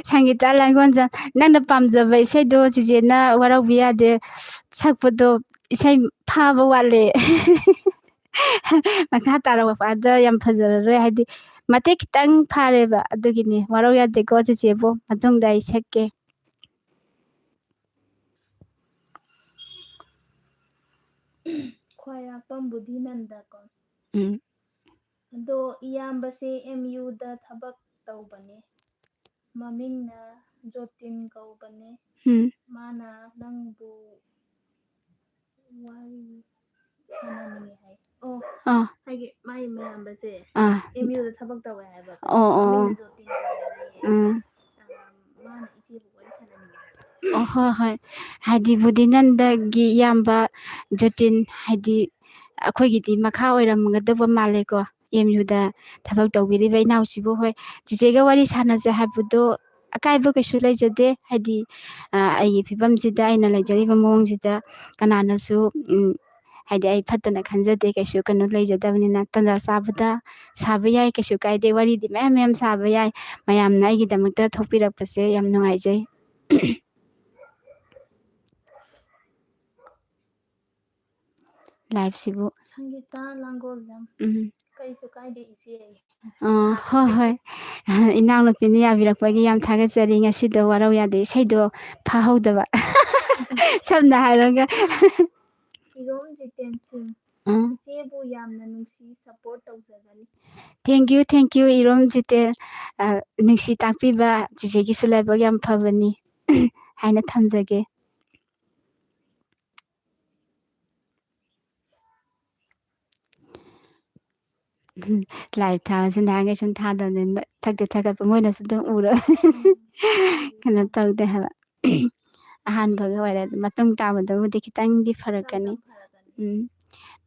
ꯁꯪꯒꯤꯇꯥ ꯂꯥꯡꯒꯣꯜꯖꯝ ꯅꯪꯅ ꯄꯥꯝꯖꯕ ꯏꯁꯩꯗꯣ ꯆꯤꯆꯦꯅ ꯋꯥꯔꯧꯕꯤ ꯌꯥꯗꯦ ꯁꯛꯄꯗꯣ ꯏꯁꯩ ꯐꯥꯕ ꯋꯥꯠꯂꯦ ꯃꯈꯥ ꯇꯥꯔꯛꯄꯗ ꯌꯥꯝ ꯐꯖꯔꯔꯣꯏ ꯍꯥꯏꯗꯤ ꯃꯇꯦꯛ ꯈꯤꯇꯪ ꯐꯥꯔꯦꯕ ꯑꯗꯨꯒꯤꯅꯤ ꯋꯥꯔꯧ ꯌꯥꯗꯦꯀꯣ ꯆꯤꯆꯦꯕꯨ ꯃꯇꯨꯡꯗ ꯑꯩ ꯁꯛꯀꯦ ꯈ꯭ꯋꯥꯏꯔꯥꯛꯄꯝ ꯕꯨꯙꯤꯅꯟꯗꯀꯣ ꯎꯝ ꯑꯗꯣ ꯏꯌꯥꯝꯕꯁꯦ MUꯗ ꯊꯕꯛ ꯇꯧꯕꯅꯦ ꯃꯃꯤꯡꯅ ꯖꯣꯇꯤꯟ ꯀꯧꯕꯅꯦ ꯎꯝ ꯃꯥꯅ ꯅꯪꯕꯨ ꯋꯥꯔꯤ ꯁꯥꯟꯅꯅꯤꯡꯉꯦ ꯍꯥꯏ ꯑꯣ ꯑꯥ ꯍꯥꯏꯗꯤ ꯃꯥꯒꯤ ꯃꯌꯥꯝꯕꯁꯦ ꯑꯥ MUꯗ ꯊꯕꯛ ꯇꯧꯋꯦ ꯍꯥꯏꯕ ꯑꯣ ꯑꯣ ꯃꯃꯤꯡꯅ ꯖꯣꯇꯤꯟ ꯀꯧꯋꯦ ꯍꯥꯏꯌꯦ ꯃꯥꯅ ꯏꯆꯦꯕꯨ ꯋꯥꯔꯤ ꯁꯥꯟꯅꯅꯤꯡꯉꯦ ꯍꯥꯏꯕ ꯑꯣ ꯍꯣꯏ ꯍꯣꯏ ꯍꯥꯏꯗꯤ ꯕꯨꯙꯤꯅꯟꯗꯒꯤ ꯏꯌꯥꯝꯕ ꯖꯣꯇꯤꯟ ꯍꯥꯏꯗꯤ ꯑꯩꯈꯣꯏꯒꯤꯗꯤ ꯃꯈꯥ ꯑꯣꯏꯔꯝꯒꯗꯕ ꯃꯥꯜꯂꯦꯀꯣ MUꯗ ꯊꯕꯛ ꯇꯧꯕꯤꯔꯤꯕ ꯏꯅꯥꯎꯁꯤꯕꯨ ꯍꯣꯏ ꯆꯤꯆꯦꯒ ꯋꯥꯔꯤ ꯁꯥꯟꯅꯁꯦ ꯍꯥꯏꯕꯗꯣ ꯑꯀꯥꯏꯕ ꯀꯩꯁꯨ ꯂꯩꯖꯗꯦ ꯍꯥꯏꯗꯤ ꯑꯩꯒꯤ ꯐꯤꯕꯝꯁꯤꯗ ꯑꯩꯅ ꯂꯩꯖꯔꯤꯕ ꯃꯑꯣꯡꯁꯤꯗ ꯀꯅꯥꯅꯁꯨ ꯍꯥꯏꯗꯤ ꯑꯩ ꯐꯠꯇꯅ ꯈꯟꯖꯗꯦ ꯀꯩꯁꯨ ꯀꯩꯅꯣ ꯂꯩꯖꯗꯕꯅꯤꯅ ꯇꯟꯖꯥ ꯆꯥꯕꯗ ꯁꯥꯕ ꯌꯥꯏ ꯀꯩꯁꯨ ꯀꯥꯏꯗꯦ ꯋꯥꯔꯤꯗꯤ ꯃꯌꯥꯝ ꯃꯌꯥꯝ ꯁꯥꯕ ꯌꯥꯏ ꯃꯌꯥꯝꯅ ꯑꯩꯒꯤꯗꯃꯛꯇ ꯊꯣꯛꯄꯤꯔꯛꯄꯁꯦ ꯌꯥꯝ ꯅꯨꯡꯉꯥꯏꯖꯩ ꯂꯥꯏꯐꯁꯤꯕꯨ ꯁꯪꯒꯤꯇꯥ ꯂꯥꯡꯒꯣꯜꯖꯝ ꯀꯩꯁꯨ ꯀꯥꯏꯗꯦ ꯏꯆꯦ ꯍꯣꯏ ꯍꯣꯏ ꯏꯅꯥꯎꯅꯨꯄꯤꯅ ꯌꯥꯕꯤꯔꯛꯄꯒꯤ ꯌꯥꯝ ꯊꯥꯒꯠꯆꯔꯤ ꯉꯁꯤꯗꯣ ꯋꯥꯔꯧ ꯌꯥꯗꯦ ꯏꯁꯩꯗꯣ ꯐꯥꯍꯧꯗꯕ ꯁꯝꯅ ꯍꯥꯏꯔꯒ ꯏꯔꯣꯝ ꯖꯤꯇꯦꯟ ꯁꯤꯡ ꯏꯆꯦꯕꯨ ꯌꯥꯝꯅ ꯅꯨꯡꯁꯤ ꯁꯄꯣꯔꯠ ꯇꯧꯖꯒꯅꯤ ꯊꯦꯡꯀ꯭ꯌꯨ ꯏꯔꯣꯝ ꯖꯤꯇꯦꯜ ꯅꯨꯡꯁꯤ ꯇꯥꯛꯄꯤꯕ ꯆꯤꯆꯦꯒꯤꯁꯨ ꯂꯥꯏꯕꯛ ꯌꯥꯝ ꯐꯕꯅꯤ ꯍꯥꯏꯅ ꯊꯝꯖꯒꯦ ꯂꯥꯏꯚ ꯊꯥꯕꯁꯤ ꯅꯍꯥꯟꯈꯩ ꯁꯨꯝ ꯊꯥꯗꯕꯅꯤꯅ ꯊꯥꯒꯠꯄ ꯃꯣꯏꯅꯁꯨ ꯑꯗꯨꯝ ꯎꯔ ꯀꯩꯅꯣ ꯇꯧꯗꯦ ꯍꯥꯏꯕ ꯑꯍꯥꯟꯕꯒ ꯑꯣꯏꯔꯦ ꯃꯇꯨꯡ ꯇꯥꯕꯗꯕꯨꯗꯤ ꯈꯤꯇꯪꯗꯤ ꯐꯔꯛꯀꯅꯤ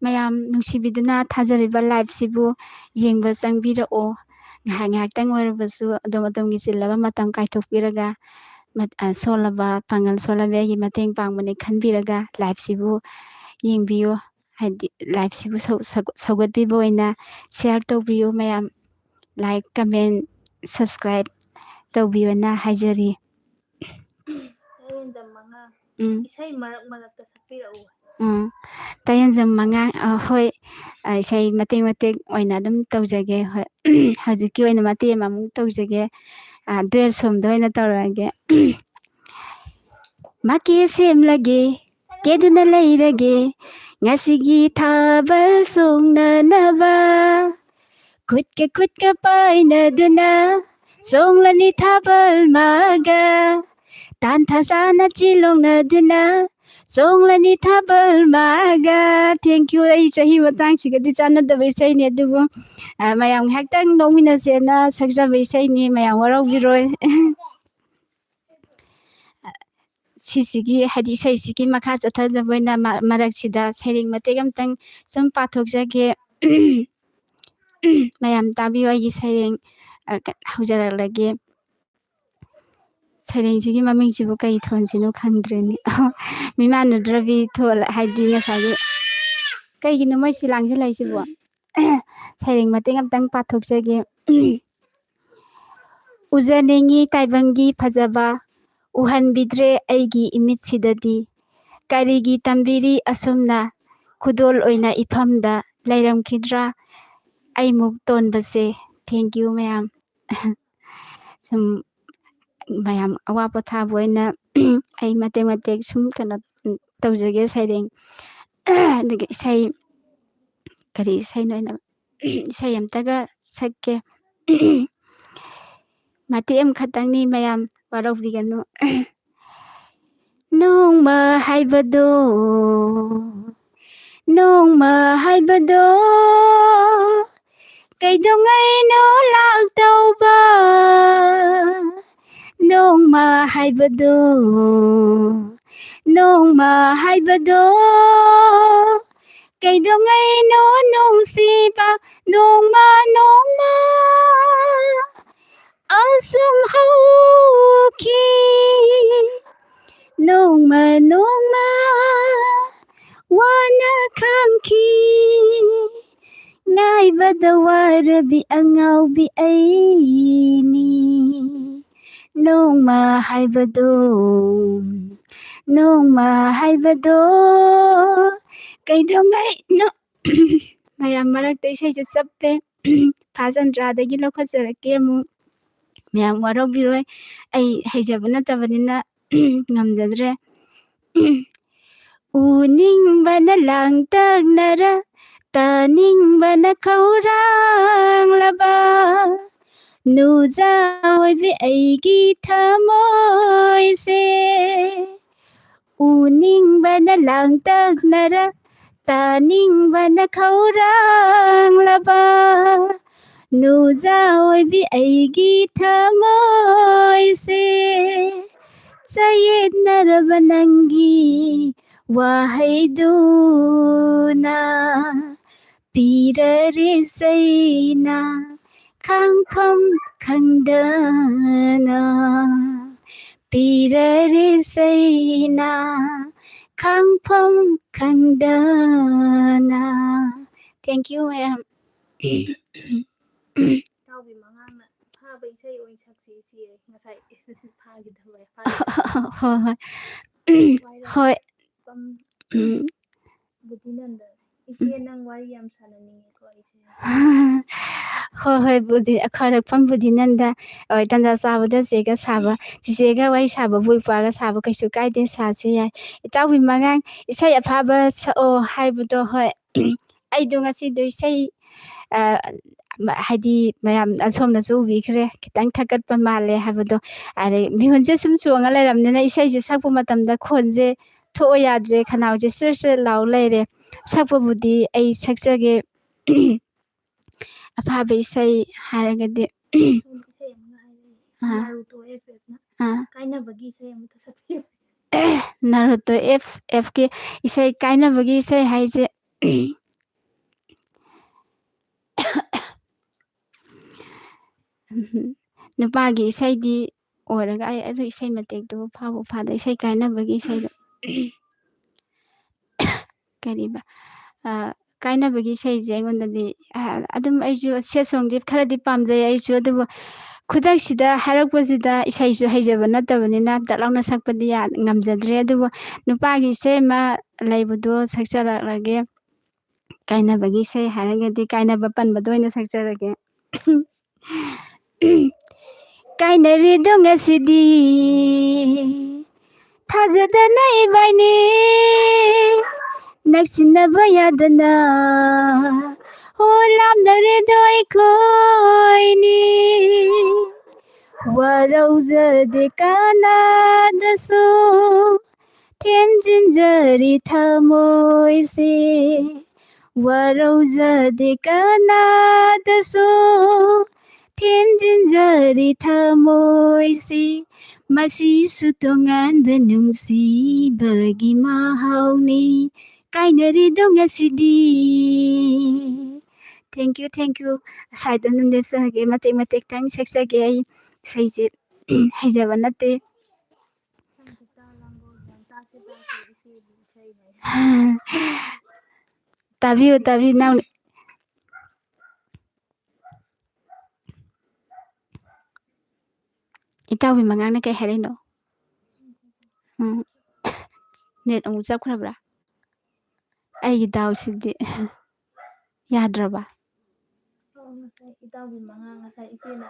ꯃꯌꯥꯝ ꯅꯨꯡꯁꯤꯕꯤꯗꯨꯅ ꯊꯥꯖꯔꯤꯕ ꯂꯥꯏꯚꯁꯤꯕꯨ ꯌꯦꯡꯕ ꯆꯪꯕꯤꯔꯛꯑꯣ ꯉꯥꯏꯍꯥꯛꯇꯪ ꯑꯣꯏꯔꯕꯁꯨ ꯑꯗꯣꯝꯒꯤ ꯆꯤꯜꯂꯕ ꯃꯇꯝ ꯀꯥꯏꯊꯣꯛꯄꯤꯔꯒ ꯁꯣꯜꯂꯕ ꯄꯥꯡꯒꯜ ꯁꯣꯜꯂꯕ ꯑꯩꯒꯤ ꯃꯇꯦꯡ ꯄꯥꯡꯕꯅꯤ ꯈꯟꯕꯤꯔꯒ ꯂꯥꯏꯚꯁꯤꯕꯨ ꯌꯦꯡꯕꯤꯌꯨ ꯍꯥꯏꯗꯤ ꯂꯥꯏꯐꯁꯤꯕꯨ ꯁꯧꯒꯠꯄꯤꯕ ꯑꯣꯏꯅ ꯁꯤꯌꯥꯔ ꯇꯧꯕꯤꯌꯨ ꯃꯌꯥꯝ ꯂꯥꯏꯛ ꯀꯃꯦꯟ ꯁꯞꯁꯀ꯭ꯔꯥꯏꯞ ꯇꯧꯕꯤꯌꯣꯅ ꯍꯥꯏꯖꯔꯤ ꯇꯥꯏꯌꯦꯟꯖꯝ ꯃꯉꯥꯡ ꯏꯁꯩ ꯃꯔꯛ ꯃꯔꯛꯇ ꯁꯛꯄꯤꯔꯛꯎ ꯇꯥꯏꯌꯦꯟꯖꯝ ꯃꯉꯥꯡ ꯍꯣꯏ ꯏꯁꯩ ꯃꯇꯦꯛ ꯃꯇꯦꯛ ꯑꯣꯏꯅ ꯑꯗꯨꯝ ꯇꯧꯖꯒꯦ ꯍꯣꯏ ꯍꯧꯖꯤꯛꯀꯤ ꯑꯣꯏꯅ ꯃꯇꯦꯛ ꯑꯃꯃꯨꯛ ꯇꯧꯖꯒꯦ ꯗꯨꯌꯦꯠ ꯁꯣꯝꯗ ꯑꯣꯏꯅ ꯇꯧꯔꯛꯑꯒꯦ ꯃꯀꯦ ꯁꯦꯝꯂꯒꯦ ꯀꯦꯗꯨꯅ ꯂꯩꯔꯒꯦ ꯉꯁꯤꯒꯤ ꯊꯥꯕꯜ ꯆꯣꯡꯅꯅꯕ ꯈꯨꯠꯀ ꯄꯥꯏꯅꯗꯨꯅ ꯆꯣꯡꯂꯅꯤ ꯊꯥꯕꯜ ꯃꯥꯒ ꯇꯥꯟꯊꯥ ꯆꯥꯅ ꯆꯤꯜꯂꯣꯡꯅꯗꯨꯅ ꯆꯣꯡꯂꯅꯤ ꯊꯥꯕꯜ ꯃꯥꯒ ꯊꯦꯡꯀ꯭ꯌꯨ ꯑꯩ ꯆꯍꯤ ꯃꯇꯥꯡꯁꯤꯒꯗꯤ ꯆꯥꯟꯅꯗꯕ ꯏꯁꯩꯅꯤ ꯑꯗꯨꯕꯨ ꯃꯌꯥꯝ ꯉꯥꯏꯍꯥꯛꯇꯪ ꯅꯣꯛꯃꯤꯟꯅꯁꯦꯅ ꯁꯛꯆꯕ ꯏꯁꯩꯅꯤ ꯃꯌꯥꯝ ꯋꯥꯔꯧꯕꯤꯔꯣꯏ ꯁꯤꯁꯤꯒꯤ ꯍꯥꯏꯗꯤ ꯏꯁꯩꯁꯤꯒꯤ ꯃꯈꯥ ꯆꯠꯊꯖꯕ ꯑꯣꯏꯅ ꯃꯔꯛꯁꯤꯗ ꯁꯩꯔꯦꯡ ꯃꯇꯦꯛ ꯑꯃꯇꯪ ꯁꯨꯝ パꯊꯣꯛꯆꯒꯦ ꯃꯌꯥꯝ ꯇꯥꯕꯤꯌꯨ ꯑꯩꯒꯤ ꯁꯩꯔꯦꯡ ꯍꯧꯖꯔꯛꯂꯒꯦ ꯁꯩꯔꯦꯡꯁꯤꯒꯤ ꯃꯃꯤꯡꯁꯤꯕꯨ ꯀꯩ ꯊꯣꯟꯁꯤꯅꯣ ꯈꯪꯗ꯭ꯔꯦꯅꯦ ꯃꯤꯃꯥꯟꯅꯗ꯭ꯔꯕꯤ ꯊꯣꯜ ꯍꯥꯏꯗꯤ ꯉꯁꯥꯏꯒꯤ ꯀꯩꯒꯤꯅꯣ ꯃꯣꯏꯁꯤ ꯂꯥꯡꯁꯤꯜꯂꯛꯏꯁꯤꯕꯣ ꯁꯩꯔꯦꯡ ꯃꯇꯦꯛ ꯑꯃꯇꯪ ꯄꯥꯊꯣꯛꯆꯒꯦ ꯎꯖꯅꯤꯡꯉꯤ ꯇꯥꯏꯕꯪꯒꯤ ꯐꯖꯕ ꯎꯍꯟꯕꯤꯗ꯭ꯔꯦ ꯑꯩꯒꯤ ꯏꯃꯤꯠꯁꯤꯗꯗꯤ ꯀꯔꯤꯒꯤ ꯇꯝꯕꯤꯔꯤ ꯑꯁꯨꯝꯅ ꯈꯨꯗꯣꯜ ꯑꯣꯏꯅ ꯏꯐꯝꯗ ꯂꯩꯔꯝꯈꯤꯗ꯭ꯔꯥ ꯑꯩꯃꯨꯛ ꯇꯣꯟꯕꯁꯦ ꯊꯦꯡꯀ꯭ꯌꯨ ꯃꯌꯥꯝ ꯁꯨꯝ ꯃꯌꯥꯝ ꯑꯋꯥ ꯄꯣꯊꯥꯕ ꯑꯣꯏꯅ ꯑꯩ ꯃꯇꯦꯛ ꯁꯨꯝ ꯀꯩꯅꯣ ꯇꯧꯖꯒꯦ ꯁꯩꯔꯦꯡ ꯑꯗꯨꯒ ꯏꯁꯩ ꯀꯔꯤ ꯏꯁꯩꯅꯣ ꯑꯩꯅ ꯏꯁꯩ ꯑꯝꯇꯒ ꯁꯛꯀꯦ ꯃꯇꯦꯛ ꯑꯃꯈꯛꯇꯪꯅꯤ ꯃꯌꯥꯝ ꯋꯥꯔꯧꯕꯤꯒꯅꯨ ꯅꯣꯡꯃ ꯍꯥꯏꯕꯗꯣ ꯅꯣꯡꯃ ꯍꯥꯏꯕꯗꯣ ꯀꯩꯗꯧꯉꯩꯅꯣ ꯂꯥꯛꯇꯧꯕ ꯅꯣꯡꯃ ꯍꯥꯏꯕꯗꯣ ꯅꯣꯡꯃ ꯍꯥꯏꯕꯗꯣ ꯀꯩꯗꯧꯉꯩꯅꯣ ꯅꯨꯡꯁꯤꯕ ꯅꯣꯡꯃ ꯑꯁꯨꯝ ꯍꯧꯈꯤ ꯅꯣꯡꯃ ꯋꯥꯅ ꯈꯥꯡꯈꯤ ꯉꯥꯏꯕꯗ ꯋꯥꯔꯕꯤ ꯑꯉꯥꯎꯕꯤ ꯑꯩꯅꯤ ꯅꯣꯡꯃ ꯍꯥꯏꯕꯗꯣ ꯀꯩꯗꯧꯉꯩꯅꯣ ꯃꯌꯥꯝ ꯃꯔꯛꯇ ꯏꯁꯩꯁꯦ ꯆꯞꯄꯦ ꯐꯥꯖꯟꯗ꯭ꯔꯥꯗꯒꯤ ꯂꯧꯈꯠꯆꯔꯛꯀꯦ ꯑꯃꯨꯛ ꯃꯌꯥꯝ ꯋꯥꯔꯧꯕꯤꯔꯣꯏ ꯑꯩ ꯍꯩꯖꯕ ꯅꯠꯇꯕꯅꯤꯅ ꯉꯝꯖꯗ꯭ꯔꯦ ꯎꯅꯤꯡꯕꯅ ꯂꯥꯡꯇꯛꯅꯔ ꯇꯥꯅꯤꯡꯕꯅ ꯈꯧꯔꯥꯡꯂꯕ ꯅꯨꯖꯥꯎꯏꯕꯤ ꯑꯩꯒꯤ ꯊꯃꯣꯏꯁꯦ ꯎꯅꯤꯡꯕꯅ ꯂꯥꯡꯇꯛꯅꯔ ꯇꯥꯅꯤꯡꯕꯅ ꯈꯧꯔꯥꯡꯂꯕ ꯅꯨꯡꯖꯥ ꯑꯣꯏꯕꯤ ꯑꯩꯒꯤ ꯊꯃꯣꯏꯁꯦ ꯆꯌꯦꯠꯅꯔꯕ ꯅꯪꯒꯤ ꯋꯥꯍꯩꯗꯨꯅ ꯄꯤꯔꯔꯦ ꯆꯩꯅ ꯈꯥꯡꯐꯝ ꯈꯪꯗꯅ ꯄꯤꯔꯔꯦ ꯆꯩꯅ ꯈꯥꯡꯐꯝ ꯈꯪꯗꯅ ꯊꯦꯡꯛ ꯌꯨ ꯃꯌꯥꯝ ꯏꯇꯥꯎꯕꯤ ꯃꯉꯥꯡꯅ ꯐꯥꯕ ꯏꯁꯩ ꯑꯣꯏꯅ ꯁꯛꯁꯤ ꯏꯆꯦ ꯉꯁꯥꯏ ꯐꯥꯈꯤꯗꯕ ꯍꯣꯏ ꯍꯣꯏ ꯋꯥꯏꯔꯥꯏ ꯍꯣꯏ ꯄꯝ ꯎꯝ ꯕꯨꯙꯤꯅꯟꯗꯟ ꯏꯆꯦ ꯅꯪ ꯋꯥꯔꯤ ꯌꯥꯝ ꯁꯥꯟꯅꯅꯤꯡꯉꯦꯀꯣ ꯑꯩꯁꯦ ꯍꯣꯏ ꯍꯣꯏ ꯈꯔꯛꯐꯝ ꯕꯨꯙꯤꯅꯟꯗ ꯍꯣꯏ ꯇꯟꯖꯥ ꯆꯥꯕꯗ ꯆꯦꯒ ꯁꯥꯕ ꯆꯤꯆꯦꯒ ꯋꯥꯔꯤ ꯁꯥꯕꯕꯨ ꯏꯄ꯭ꯋꯥꯒ ꯁꯥꯕ ꯀꯩꯁꯨ ꯀꯥꯏꯗꯦ ꯁꯥꯁꯦ ꯌꯥꯏ ꯏꯇꯥꯎꯕꯤ ꯃꯉꯥꯡ ꯏꯁꯩ ꯑꯐꯥꯕ ꯁꯛꯑꯣ ꯍꯥꯏꯕꯗꯣ ꯍꯣꯏ ꯑꯩꯗꯣ ꯉꯁꯤꯗꯣ ꯏꯁꯩ ꯍꯥꯏꯗꯤ ꯃꯌꯥꯝ ꯑꯁꯣꯝꯅꯁꯨ ꯎꯕꯤꯈ꯭ꯔꯦ ꯈꯤꯇꯪ ꯊꯛꯀꯠꯄ ꯃꯥꯜꯂꯦ ꯍꯥꯏꯕꯗꯣ ꯑꯗꯩ ꯃꯤꯍꯨꯟꯁꯦ ꯁꯨꯝ ꯆꯣꯡꯉ ꯂꯩꯔꯕꯅꯤꯅ ꯏꯁꯩꯁꯦ ꯁꯛꯄ ꯃꯇꯝꯗ ꯈꯣꯟꯁꯦ ꯊꯣꯛꯑ ꯌꯥꯗ꯭ꯔꯦ ꯈꯅꯥꯎꯁꯦ ꯁ꯭ꯔ ꯁ꯭ꯔ ꯂꯥꯎ ꯂꯩꯔꯦ ꯁꯛꯄꯕꯨꯗꯤ ꯑꯩ ꯁꯛꯆꯒꯦ ꯑꯐꯥꯕ ꯏꯁꯩ ꯍꯥꯏꯔꯒꯗꯤ ꯁꯣꯝꯗ ꯏꯁꯩ ꯑꯃꯒ ꯍꯥꯏꯔꯛꯏ ꯑꯥ ꯅꯥꯔꯨꯇꯣ ꯑꯦꯐ.ꯑꯦꯐ.ꯅ ꯑꯥ ꯀꯥꯏꯅꯕꯒꯤ ꯏꯁꯩ ꯑꯃꯇ ꯁꯛꯄꯤꯌꯨ ꯅꯥꯔꯨꯇꯣ ꯑꯦꯐꯀꯤ ꯏꯁꯩ ꯀꯥꯏꯅꯕꯒꯤ ꯏꯁꯩ ꯍꯥꯏꯁꯦ ꯅꯨꯄꯥꯒꯤ ꯏꯁꯩꯗꯤ ꯑꯣꯏꯔꯒ ꯑꯩ ꯑꯗꯨ ꯏꯁꯩ ꯃꯇꯦꯛꯇꯨ ꯐꯥꯕꯨ ꯐꯥꯗ ꯏꯁꯩ ꯀꯥꯏꯅꯕꯒꯤ ꯏꯁꯩꯗꯣ ꯀꯔꯤꯕ ꯀꯥꯏꯅꯕꯒꯤ ꯏꯁꯩꯁꯦ ꯑꯩꯉꯣꯟꯗꯗꯤ ꯑꯗꯨꯝ ꯑꯩꯁꯨ ꯁꯦꯠ ꯁꯣꯡꯗꯤ ꯈꯔꯗꯤ ꯄꯥꯝꯖꯩ ꯑꯩꯁꯨ ꯑꯗꯨꯕꯨ ꯈꯨꯗꯛꯁꯤꯗ ꯍꯥꯏꯔꯛꯄꯁꯤꯗ ꯏꯁꯩꯁꯨ ꯍꯩꯖꯕ ꯅꯠꯇꯕꯅꯤꯅ ꯗꯛ ꯂꯥꯎꯅ ꯁꯛꯄꯗꯤ ꯉꯝꯖꯗ꯭ꯔꯦ ꯑꯗꯨꯕꯨ ꯅꯨꯄꯥꯒꯤ ꯏꯁꯩ ꯑꯃ ꯂꯩꯕꯗꯣ ꯁꯛꯆꯔꯛꯂꯒꯦ ꯀꯥꯏꯅꯕꯒꯤ ꯏꯁꯩ ꯍꯥꯏꯔꯒꯗꯤ ꯀꯥꯏꯅꯕ ꯄꯟꯕꯗ ꯑꯣꯏꯅ ꯁꯛꯆꯔꯒꯦ ꯀꯥꯏꯅꯔꯦꯗꯣ ꯉꯁꯤꯗꯤ ꯊꯥꯖꯗꯅ ꯏꯕꯥꯅꯤ ꯅꯛꯁꯤꯟꯅꯕ ꯌꯥꯗꯅ ꯍꯣ ꯂꯥꯞꯅꯔꯦꯗꯣ ꯑꯩꯈꯣꯏꯅꯤ ꯋꯥꯔꯧꯖꯗꯦ ꯀꯅꯥꯗꯁꯨ ꯊꯦꯝꯖꯤꯟꯖꯔꯤ ꯊꯃꯣꯏꯁꯦ ꯋꯥꯔꯧꯖꯗꯦ ꯀꯅꯥꯗꯁꯨ ꯊꯦꯝꯖꯤꯟꯖꯔꯤ ꯊꯃꯣꯏꯁꯦ ꯃꯁꯤꯁꯨ ꯇꯣꯉꯥꯟꯕ ꯅꯨꯡꯁꯤꯕꯒꯤ ꯃꯍꯥꯎꯅꯤ ꯀꯥꯏꯅꯔꯦꯗꯣ ꯉꯁꯤꯗꯤ ꯊꯦꯡꯛ ꯌꯨ ꯑꯁꯥꯏꯗ ꯑꯗꯨꯝ ꯂꯦꯞꯆꯔꯒꯦ ꯃꯇꯦꯛ ꯃꯇꯦꯛꯇꯪ ꯁꯛꯆꯒꯦ ꯑꯩ ꯏꯁꯩꯁꯦ ꯍꯩꯖꯕ ꯅꯠꯇꯦ ꯁꯪꯒꯤꯇꯥ ꯂꯥꯡꯒꯣꯜꯖꯝ ꯇꯥꯁꯤ ꯏꯆꯦꯒꯤ ꯏꯁꯩꯅ ꯇꯥꯕꯤꯌꯨ ꯅꯪ ꯏꯇꯥꯎꯕꯤ ꯃꯉꯥꯡꯅ ꯀꯩ ꯍꯥꯏꯔꯛꯏꯅꯣ ꯅꯦꯠ ꯑꯃꯨꯛ ꯆꯞꯈ꯭ꯔꯕ꯭ꯔꯥ ꯑꯩꯒꯤ ꯗꯥꯎꯁꯤꯗꯤ ꯌꯥꯗ꯭ꯔꯕ ꯉꯁꯥꯏ ꯏꯇꯥꯎꯕꯤ ꯃꯉꯥ ꯉꯁꯥꯏ ꯏꯆꯦꯅ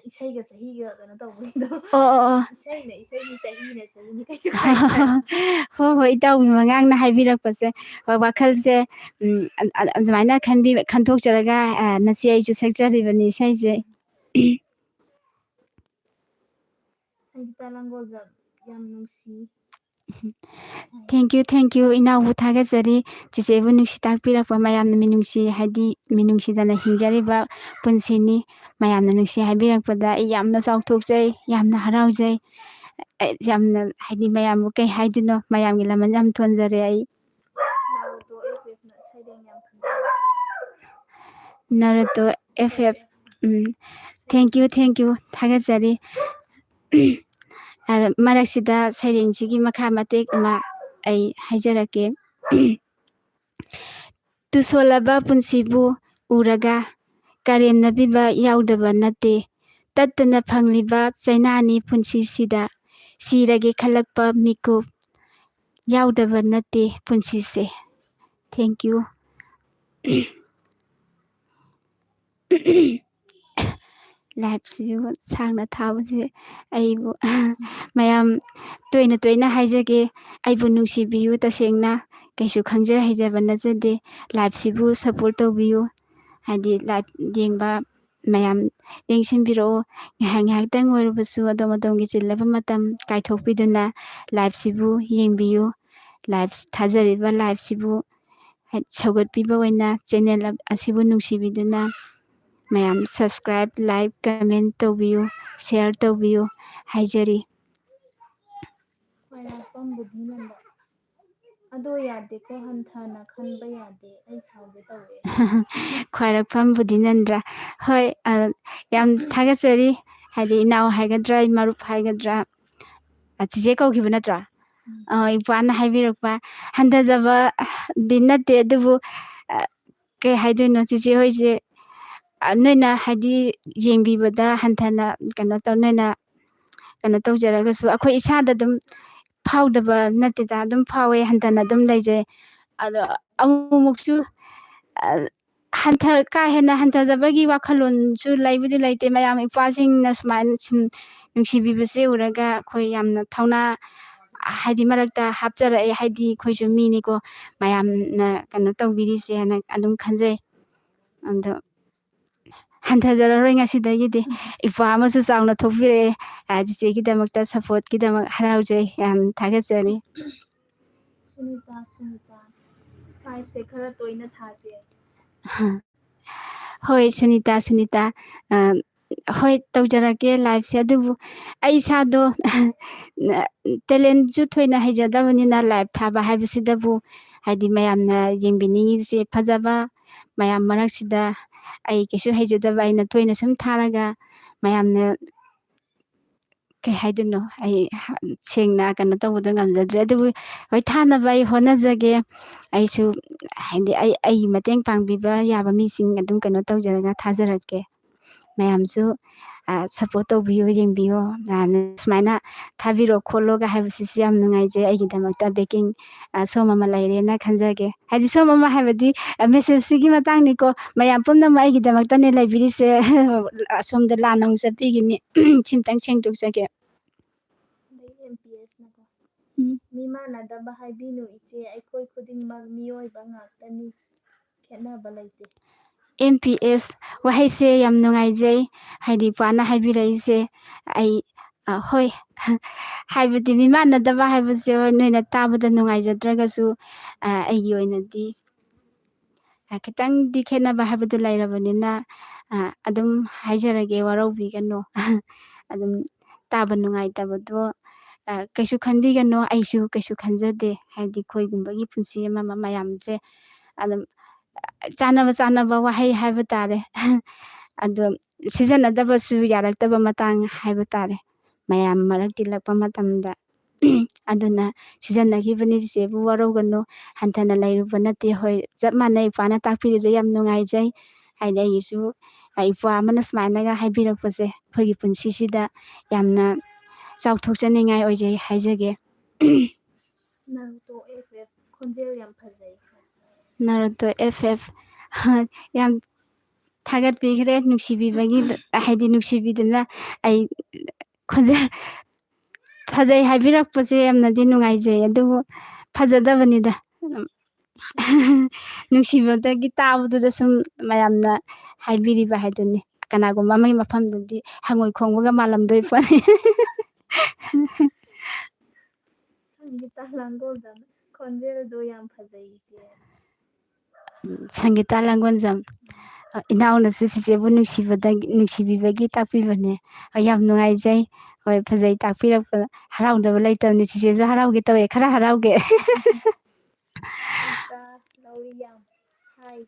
ꯏꯁꯩꯒ ꯆꯍꯤꯒ ꯀꯩꯅꯣ ꯇꯧꯕꯒꯤꯗꯣ ꯑꯣ ꯏꯁꯩꯅ ꯏꯁꯩꯒꯤ ꯆꯍꯤꯅ ꯆꯍꯤꯅꯤ ꯀꯩꯁꯨ ꯀꯥꯏꯗꯦ ꯍꯣꯏ ꯍꯣꯏ ꯏꯇꯥꯎꯕꯤ ꯃꯉꯥꯡꯅ ꯍꯥꯏꯕꯤꯔꯛꯄꯁꯦ ꯍꯣꯏ ꯋꯥꯈꯜꯁꯦ ꯑꯗꯨꯃꯥꯏꯅ ꯈꯟꯗꯣꯛꯆꯔꯒ ꯅꯆꯦ ꯑꯩꯁꯨ ꯁꯛꯆꯔꯤꯕꯅꯤ ꯏꯁꯩꯁꯦ ꯁꯪꯒꯤꯇꯥ ꯂꯥꯡꯒꯣꯜꯖꯝ ꯌꯥꯝ ꯅꯨꯡꯁꯤ ꯊꯦꯡꯛ ꯌꯨ ꯏꯅꯥꯎꯕꯨ ꯊꯥꯒꯠꯆꯔꯤ ꯆꯤꯆꯦꯕꯨ ꯅꯨꯡꯁꯤ ꯇꯥꯛꯄꯤꯔꯛꯄ ꯃꯌꯥꯝꯅ ꯃꯤꯅꯨꯡꯁꯤ ꯍꯥꯏꯗꯤ ꯃꯤꯅꯨꯡꯁꯤꯗꯅ ꯍꯤꯡꯖꯔꯤꯕ ꯄꯨꯟꯁꯤꯅꯤ ꯃꯌꯥꯝꯅ ꯅꯨꯡꯁꯤ ꯍꯥꯏꯕꯤꯔꯛꯄꯗ ꯑꯩ ꯌꯥꯝꯅ ꯆꯥꯎꯊꯣꯛꯆꯩ ꯌꯥꯝꯅ ꯍꯔꯥꯎꯖꯩ ꯌꯥꯝꯅ ꯍꯥꯏꯗꯤ ꯃꯌꯥꯝꯕꯨ ꯀꯩ ꯍꯥꯏꯗꯣꯏꯅꯣ ꯃꯌꯥꯝꯒꯤ ꯂꯃꯟ ꯌꯥꯝ ꯊꯣꯟꯖꯔꯦ ꯑꯩ ꯅꯥꯔꯨꯇꯣ ꯑꯦꯐ.ꯑꯦꯐ.ꯅ ꯁꯩꯔꯦꯡ ꯌꯥꯝ ꯈꯟꯖꯕ ꯅꯥꯔꯨꯇꯣ ꯑꯦꯐ.ꯑꯦꯐ ꯊꯦꯡꯛ ꯌꯨ ꯊꯥꯒꯠꯆꯔꯤ ꯃꯔꯛꯁꯤꯗ ꯁꯩꯔꯦꯡꯁꯤꯒꯤ ꯃꯈꯥ ꯃꯇꯦꯛ ꯑꯃ ꯑꯩ ꯍꯥꯏꯖꯔꯛꯀꯦ ꯇꯨꯁꯣꯜꯂꯕ ꯄꯨꯟꯁꯤꯕꯨ ꯎꯔꯒ ꯀꯔꯦꯝꯅꯕꯤꯕ ꯌꯥꯎꯗꯕ ꯅꯠꯇꯦ ꯇꯠꯇꯅ ꯐꯪꯂꯤꯕ ꯆꯩꯅꯥꯅꯤ ꯄꯨꯟꯁꯤꯁꯤꯗ ꯁꯤꯔꯒꯦ ꯈꯜꯂꯛꯄ ꯃꯤꯀꯨꯞ ꯌꯥꯎꯗꯕ ꯅꯠꯇꯦ ꯄꯨꯟꯁꯤꯁꯦ ꯊꯦꯡꯛ ꯌꯨ ꯂꯥꯏꯞꯁꯤꯕꯨ ꯁꯥꯡꯅ ꯊꯥꯕꯁꯦ ꯑꯩꯕꯨ ꯃꯌꯥꯝ ꯇꯣꯏꯅ ꯍꯥꯏꯖꯒꯦ ꯑꯩꯕꯨ ꯅꯨꯡꯁꯤꯕꯤꯌꯨ ꯇꯁꯦꯡꯅ ꯀꯩꯁꯨ ꯈꯪꯖ ꯍꯩꯖꯕ ꯅꯠꯆꯗꯦ ꯂꯥꯏꯞꯁꯤꯕꯨ ꯁꯞꯄꯣꯔꯠ ꯇꯧꯕꯤꯌꯨ ꯍꯥꯏꯗꯤ ꯂꯥꯏꯞ ꯌꯦꯡꯕ ꯃꯌꯥꯝ ꯌꯦꯡꯁꯤꯟꯕꯤꯔꯛꯑꯣ ꯉꯥꯏꯍꯥꯛꯇꯪ ꯑꯣꯏꯔꯕꯁꯨ ꯑꯗꯣꯝ ꯑꯗꯣꯝꯒꯤ ꯆꯤꯜꯂꯕ ꯃꯇꯝ ꯀꯥꯏꯊꯣꯛꯄꯤꯗꯨꯅ ꯂꯥꯏꯞꯁꯤꯕꯨ ꯌꯦꯡꯕꯤꯌꯨ ꯂꯥꯏꯚ ꯊꯥꯖꯔꯤꯕ ꯂꯥꯏꯚꯁꯤꯕꯨ ꯁꯧꯒꯠꯄꯤꯕ ꯑꯣꯏꯅ ꯆꯦꯅꯦꯜ ꯑꯁꯤꯕꯨ ꯅꯨꯡꯁꯤꯕꯤꯗꯨꯅ ꯃꯌꯥꯝ ꯁꯕꯁꯀ꯭ꯔꯥꯏꯕ ꯂꯥꯏꯛ ꯀꯃꯦꯟ ꯇꯧꯕꯤꯌꯨ ꯁꯦꯌꯔ ꯇꯧꯕꯤꯌꯨ ꯍꯥꯏꯖꯔꯤ ꯈ꯭ꯋꯥꯏꯔꯥꯛꯄꯝ ꯕꯨꯙꯤ ꯅꯟꯗ ꯑꯗꯣ ꯌꯥꯗꯦꯀꯣ ꯍꯟꯊꯅ ꯈꯟꯕ ꯌꯥꯗꯦ ꯑꯩ ꯁꯥꯎꯒꯦ ꯇꯧꯋꯦ ꯈ꯭ꯋꯥꯏꯔꯥꯛꯐꯝ ꯕꯨꯙꯤꯅꯟꯗ꯭ꯔ ꯍꯣꯏ ꯌꯥꯝ ꯊꯥꯒꯠꯆꯔꯤ ꯍꯥꯏꯗꯤ ꯏꯅꯥꯎ ꯍꯥꯏꯒꯗ꯭ꯔꯥ ꯃꯔꯨꯞ ꯍꯥꯏꯒꯗ꯭ꯔꯥ ꯆꯤꯆꯦ ꯀꯧꯈꯤꯕ ꯅꯠꯇ꯭ꯔꯣ ꯏꯄ꯭ꯋꯥꯅ ꯍꯥꯏꯕꯤꯔꯛꯄ ꯍꯟꯊꯖꯕꯗꯤ ꯅꯠꯇꯦ ꯑꯗꯨꯕꯨ ꯀꯩ ꯍꯥꯏꯗꯣꯏꯅꯣ ꯆꯤꯆꯦ ꯍꯣꯏꯁꯦ ꯅꯣꯏꯅ ꯍꯥꯏꯗꯤ ꯌꯦꯡꯕꯤꯕꯗ ꯍꯟꯊꯅ ꯅꯣꯏꯅ ꯀꯩꯅꯣ ꯇꯧꯖꯔꯒꯁꯨ ꯑꯩꯈꯣꯏ ꯏꯁꯥꯗ ꯑꯗꯨꯝ ꯐꯥꯎꯗꯕ ꯅꯠꯇꯦꯗ ꯑꯗꯨꯝ ꯐꯥꯎꯋꯦ ꯍꯟꯊꯅ ꯑꯗꯨꯝ ꯂꯩꯖꯩ ꯑꯗꯣ ꯑꯃꯨꯛꯃꯨꯛꯁꯨ ꯀꯥ ꯍꯦꯟꯅ ꯍꯟꯊꯖꯕꯒꯤ ꯋꯥꯈꯜꯂꯣꯟꯁꯨ ꯂꯩꯕꯨꯗꯤ ꯂꯩꯇꯦ ꯃꯌꯥꯝ ꯏꯄ꯭ꯋꯥꯁꯤꯡꯅ ꯁꯨꯃꯥꯏꯅ ꯁꯨꯝ ꯅꯨꯡꯁꯤꯕꯤꯕꯁꯦ ꯎꯔꯒ ꯑꯩꯈꯣꯏ ꯌꯥꯝꯅ ꯊꯧꯅꯥ ꯍꯥꯏꯗꯤ ꯃꯔꯛꯇ ꯍꯥꯞꯆꯔꯛꯑꯦ ꯍꯥꯏꯗꯤ ꯑꯩꯈꯣꯏꯁꯨ ꯃꯤꯅꯤꯀꯣ ꯃꯌꯥꯝꯅ ꯀꯩꯅꯣ ꯇꯧꯕꯤꯔꯤꯁꯦꯅ ꯑꯗꯨꯝ ꯈꯟꯖꯩ ꯑꯗꯣ ꯍꯟꯊꯖꯔꯔꯣꯏ ꯉꯁꯤꯗꯒꯤꯗꯤ ꯏꯄ꯭ꯋꯥ ꯑꯃꯁꯨ ꯆꯥꯎꯅ ꯊꯣꯛꯄꯤꯔꯛꯑꯦ ꯆꯤꯆꯦꯒꯤꯗꯃꯛꯇ ꯁꯞꯄꯣꯔꯠꯀꯤꯗꯃꯛ ꯍꯔꯥꯎꯖꯩ ꯌꯥꯝ ꯊꯥꯒꯠꯆꯔꯤ ꯁꯨꯅꯤꯇꯥ ꯂꯥꯏꯚꯁꯦ ꯈꯔ ꯇꯣꯏꯅ ꯊꯥꯁꯦ ꯍꯣꯏ ꯁꯨꯅꯤꯇꯥ ꯍꯣꯏ ꯇꯧꯖꯔꯛꯀꯦ ꯂꯥꯏꯚꯁꯦ ꯑꯗꯨꯕꯨ ꯑꯩ ꯏꯁꯥꯗꯣ ꯇꯦꯂꯦꯟꯁꯨ ꯊꯣꯏꯅ ꯍꯩꯖꯗꯕꯅꯤꯅ ꯂꯥꯏꯚ ꯊꯥꯕ ꯍꯥꯏꯕꯁꯤꯗꯕꯨ ꯍꯥꯏꯗꯤ ꯃꯌꯥꯝꯅ ꯌꯦꯡꯕꯤꯅꯤꯡꯉꯤꯁꯦ ꯐꯖꯕ ꯃꯌꯥꯝ ꯃꯔꯛꯁꯤꯗ ꯑꯩ ꯀꯩꯁꯨ ꯍꯩꯖꯗꯕ ꯑꯩꯅ ꯇꯣꯏꯅ ꯁꯨꯝ ꯊꯥꯔꯒ ꯃꯌꯥꯝꯅ ꯀꯩ ꯍꯥꯏꯗꯣꯏꯅꯣ ꯑꯩ ꯁꯦꯡꯅ ꯀꯩꯅꯣ ꯇꯧꯕꯗꯣ ꯉꯝꯖꯗ꯭ꯔꯦ ꯑꯗꯨꯕꯨ ꯍꯣꯏ ꯊꯥꯅꯕ ꯑꯩ ꯍꯣꯠꯅꯖꯒꯦ ꯑꯩꯁꯨ ꯍꯥꯏꯗꯤ ꯑꯩꯒꯤ ꯃꯇꯦꯡ ꯄꯥꯡꯕꯤꯕ ꯌꯥꯕ ꯃꯤꯁꯤꯡ ꯑꯗꯨꯝ ꯀꯩꯅꯣ ꯇꯧꯖꯔꯒ ꯊꯥꯖꯔꯛꯀꯦ ꯃꯌꯥꯝꯁꯨ ꯁꯞꯄꯣꯔꯠ ꯇꯧꯕꯤꯌꯨ ꯌꯦꯡꯕꯤꯌꯨ ꯃꯌꯥꯝꯅ ꯁꯨꯃꯥꯏꯅ ꯊꯥꯕꯤꯔꯣ ꯈꯣꯠꯂꯣꯒ ꯍꯥꯏꯕꯁꯤꯁꯨ ꯌꯥꯝ ꯅꯨꯡꯉꯥꯏꯖꯩ ꯑꯩꯒꯤꯗꯃꯛꯇ ꯕꯦꯛꯀꯤꯡ ꯁꯣꯝ ꯑꯃ ꯂꯩꯔꯦꯅ ꯈꯟꯖꯒꯦ ꯍꯥꯏꯗꯤ ꯁꯣꯝ ꯑꯃ ꯍꯥꯏꯕꯗꯤ ꯃꯦꯁꯦꯖꯁꯤꯒꯤ ꯃꯇꯥꯡꯅꯤꯀꯣ ꯃꯌꯥꯝ ꯄꯨꯝꯅꯃꯛ ꯑꯩꯒꯤꯗꯃꯛꯇꯅꯦ ꯂꯩꯕꯤꯔꯤꯁꯦ ꯑꯁꯣꯝꯗ ꯂꯥꯟꯅ ꯑꯃꯨꯛ ꯆꯠꯄꯤꯈꯤꯅꯤ ꯁꯤꯝꯇꯪ ꯁꯦꯡꯗꯣꯛꯆꯒꯦ ꯑꯗꯩ MPS ꯅꯀꯣ ꯎꯝ ꯃꯤꯃꯥꯟꯅꯗꯕ ꯍꯥꯏꯕꯤꯅꯨ ꯏꯆꯦ ꯑꯩꯈꯣꯏ ꯈꯨꯗꯤꯡꯃꯛ ꯃꯤꯑꯣꯏꯕ ꯉꯥꯛꯇꯅꯤ ꯈꯦꯠꯅꯕ ꯂꯩꯇꯦ MPS ꯋꯥꯍꯩꯁꯦ ꯌꯥꯝ ꯅꯨꯡꯉꯥꯏꯖꯩ ꯍꯥꯏꯗꯤ ꯏꯄ꯭ꯋꯥꯅ ꯍꯥꯏꯕꯤꯔꯛꯏꯁꯦ ꯑꯩ ꯍꯣꯏ ꯍꯥꯏꯕꯗꯤ ꯃꯤꯃꯥꯟꯅꯗꯕ ꯍꯥꯏꯕꯁꯦ ꯍꯣꯏ ꯅꯣꯏꯅ ꯇꯥꯕꯗ ꯅꯨꯡꯉꯥꯏꯖꯗ꯭ꯔꯒꯁꯨ ꯑꯩꯒꯤ ꯑꯣꯏꯅꯗꯤ ꯈꯤꯇꯪꯗꯤ ꯈꯦꯠꯅꯕ ꯍꯥꯏꯕꯗꯨ ꯂꯩꯔꯕꯅꯤꯅ ꯑꯗꯨꯝ ꯍꯥꯏꯖꯔꯒꯦ ꯋꯥꯔꯧꯕꯤꯒꯅꯨ ꯑꯗꯨꯝ ꯇꯥꯕ ꯅꯨꯡꯉꯥꯏꯇꯕꯗꯣ ꯀꯩꯁꯨ ꯈꯟꯕꯤꯒꯅꯨ ꯑꯩꯁꯨ ꯀꯩꯁꯨ ꯈꯟꯖꯗꯦ ꯍꯥꯏꯗꯤ ꯑꯩꯈꯣꯏꯒꯨꯝꯕꯒꯤ ꯄꯨꯟꯁꯤ ꯑꯃ ꯃꯌꯥꯝꯁꯦ ꯑꯗꯨꯝ ꯆꯥꯅꯕ ꯋꯥꯍꯩ ꯍꯥꯏꯕ ꯇꯥꯔꯦ ꯑꯗꯣ ꯁꯤꯖꯤꯟꯅꯗꯕꯁꯨ ꯌꯥꯔꯛꯇꯕ ꯃꯇꯥꯡ ꯍꯥꯏꯕ ꯇꯥꯔꯦ ꯃꯌꯥꯝ ꯃꯔꯛ ꯇꯤꯜꯂꯛꯄ ꯃꯇꯝꯗ ꯑꯗꯨꯅ ꯁꯤꯖꯤꯟꯅꯈꯤꯕꯅꯤ ꯆꯤꯆꯦꯕꯨ ꯋꯥꯔꯧꯒꯅꯨ ꯍꯟꯊꯅ ꯂꯩꯔꯨꯕ ꯅꯠꯇꯦ ꯍꯣꯏ ꯆꯞ ꯃꯥꯟꯅꯩ ꯏꯄ꯭ꯋꯥꯅ ꯇꯥꯛꯄꯤꯔꯤꯗꯣ ꯌꯥꯝ ꯅꯨꯡꯉꯥꯏꯖꯩ ꯍꯥꯏꯗꯤ ꯑꯩꯒꯤꯁꯨ ꯏꯄ꯭ꯋꯥ ꯑꯃꯅ ꯁꯨꯃꯥꯏꯅꯒ ꯍꯥꯏꯕꯤꯔꯛꯄꯁꯦ ꯑꯩꯈꯣꯏꯒꯤ ꯄꯨꯟꯁꯤꯁꯤꯗ ꯌꯥꯝꯅ ꯆꯥꯎꯊꯣꯛꯆꯅꯤꯡꯉꯥꯏ ꯑꯣꯏꯖꯩ ꯍꯥꯏꯖꯒꯦ ꯅꯪꯇꯣ ꯈꯣꯟꯖꯦꯜ ꯌꯥꯝ ꯐꯖꯩ ꯅꯥꯔꯨꯇꯣ FF ꯌꯥꯝ ꯊꯥꯒꯠꯄꯤꯈ꯭ꯔꯦ ꯅꯨꯡꯁꯤꯕꯤꯕꯒꯤ ꯍꯥꯏꯗꯤ ꯅꯨꯡꯁꯤꯕꯤꯗꯨꯅ ꯑꯩ ꯈꯣꯟꯖꯦꯜ ꯐꯖꯩ ꯍꯥꯏꯕꯤꯔꯛꯄꯁꯦ ꯌꯥꯝꯅꯗꯤ ꯅꯨꯡꯉꯥꯏꯖꯩ ꯑꯗꯨꯕꯨ ꯐꯖꯗꯕꯅꯤꯗ ꯅꯨꯡꯁꯤꯕꯗꯒꯤ ꯇꯥꯕꯗꯨꯗ ꯁꯨꯝ ꯃꯌꯥꯝꯅ ꯍꯥꯏꯕꯤꯔꯤꯕ ꯍꯥꯏꯗꯨꯅꯤ ꯀꯅꯥꯒꯨꯝꯕ ꯑꯃꯒꯤ ꯃꯐꯝꯗꯗꯤ ꯍꯪꯉꯣꯏ ꯈꯣꯡꯕꯒ ꯃꯥꯜꯂꯝꯗꯣꯏ ꯄꯣꯠꯅꯤ ꯁꯪꯒꯤꯇꯥ ꯂꯥꯡꯒꯣꯜꯖꯝ ꯈꯣꯟꯖꯦꯜꯗꯣ ꯌꯥꯝ ꯐꯖꯩ ꯏꯆꯦ ꯁꯪꯒꯤꯇꯥ ꯂꯥꯡꯒꯣꯜꯖꯝ ꯏꯅꯥꯎꯅꯁꯨ ꯆꯤꯆꯦꯕꯨ ꯅꯨꯡꯁꯤꯕꯤꯕꯒꯤ ꯇꯥꯛꯄꯤꯕꯅꯦ ꯌꯥꯝ ꯅꯨꯡꯉꯥꯏꯖꯩ ꯍꯣꯏ ꯐꯖꯩ ꯇꯥꯛꯄꯤꯔꯛꯄꯗ ꯍꯔꯥꯎꯗꯕ ꯂꯩꯇꯕꯅꯤ ꯆꯤꯆꯦꯁꯨ ꯍꯔꯥꯎꯒꯦ ꯇꯧꯋꯦ ꯈꯔ ꯍꯔꯥꯎꯒꯦ ꯁꯤꯇꯥ ꯂꯧꯔꯤꯌꯥꯝ ꯍꯥꯏ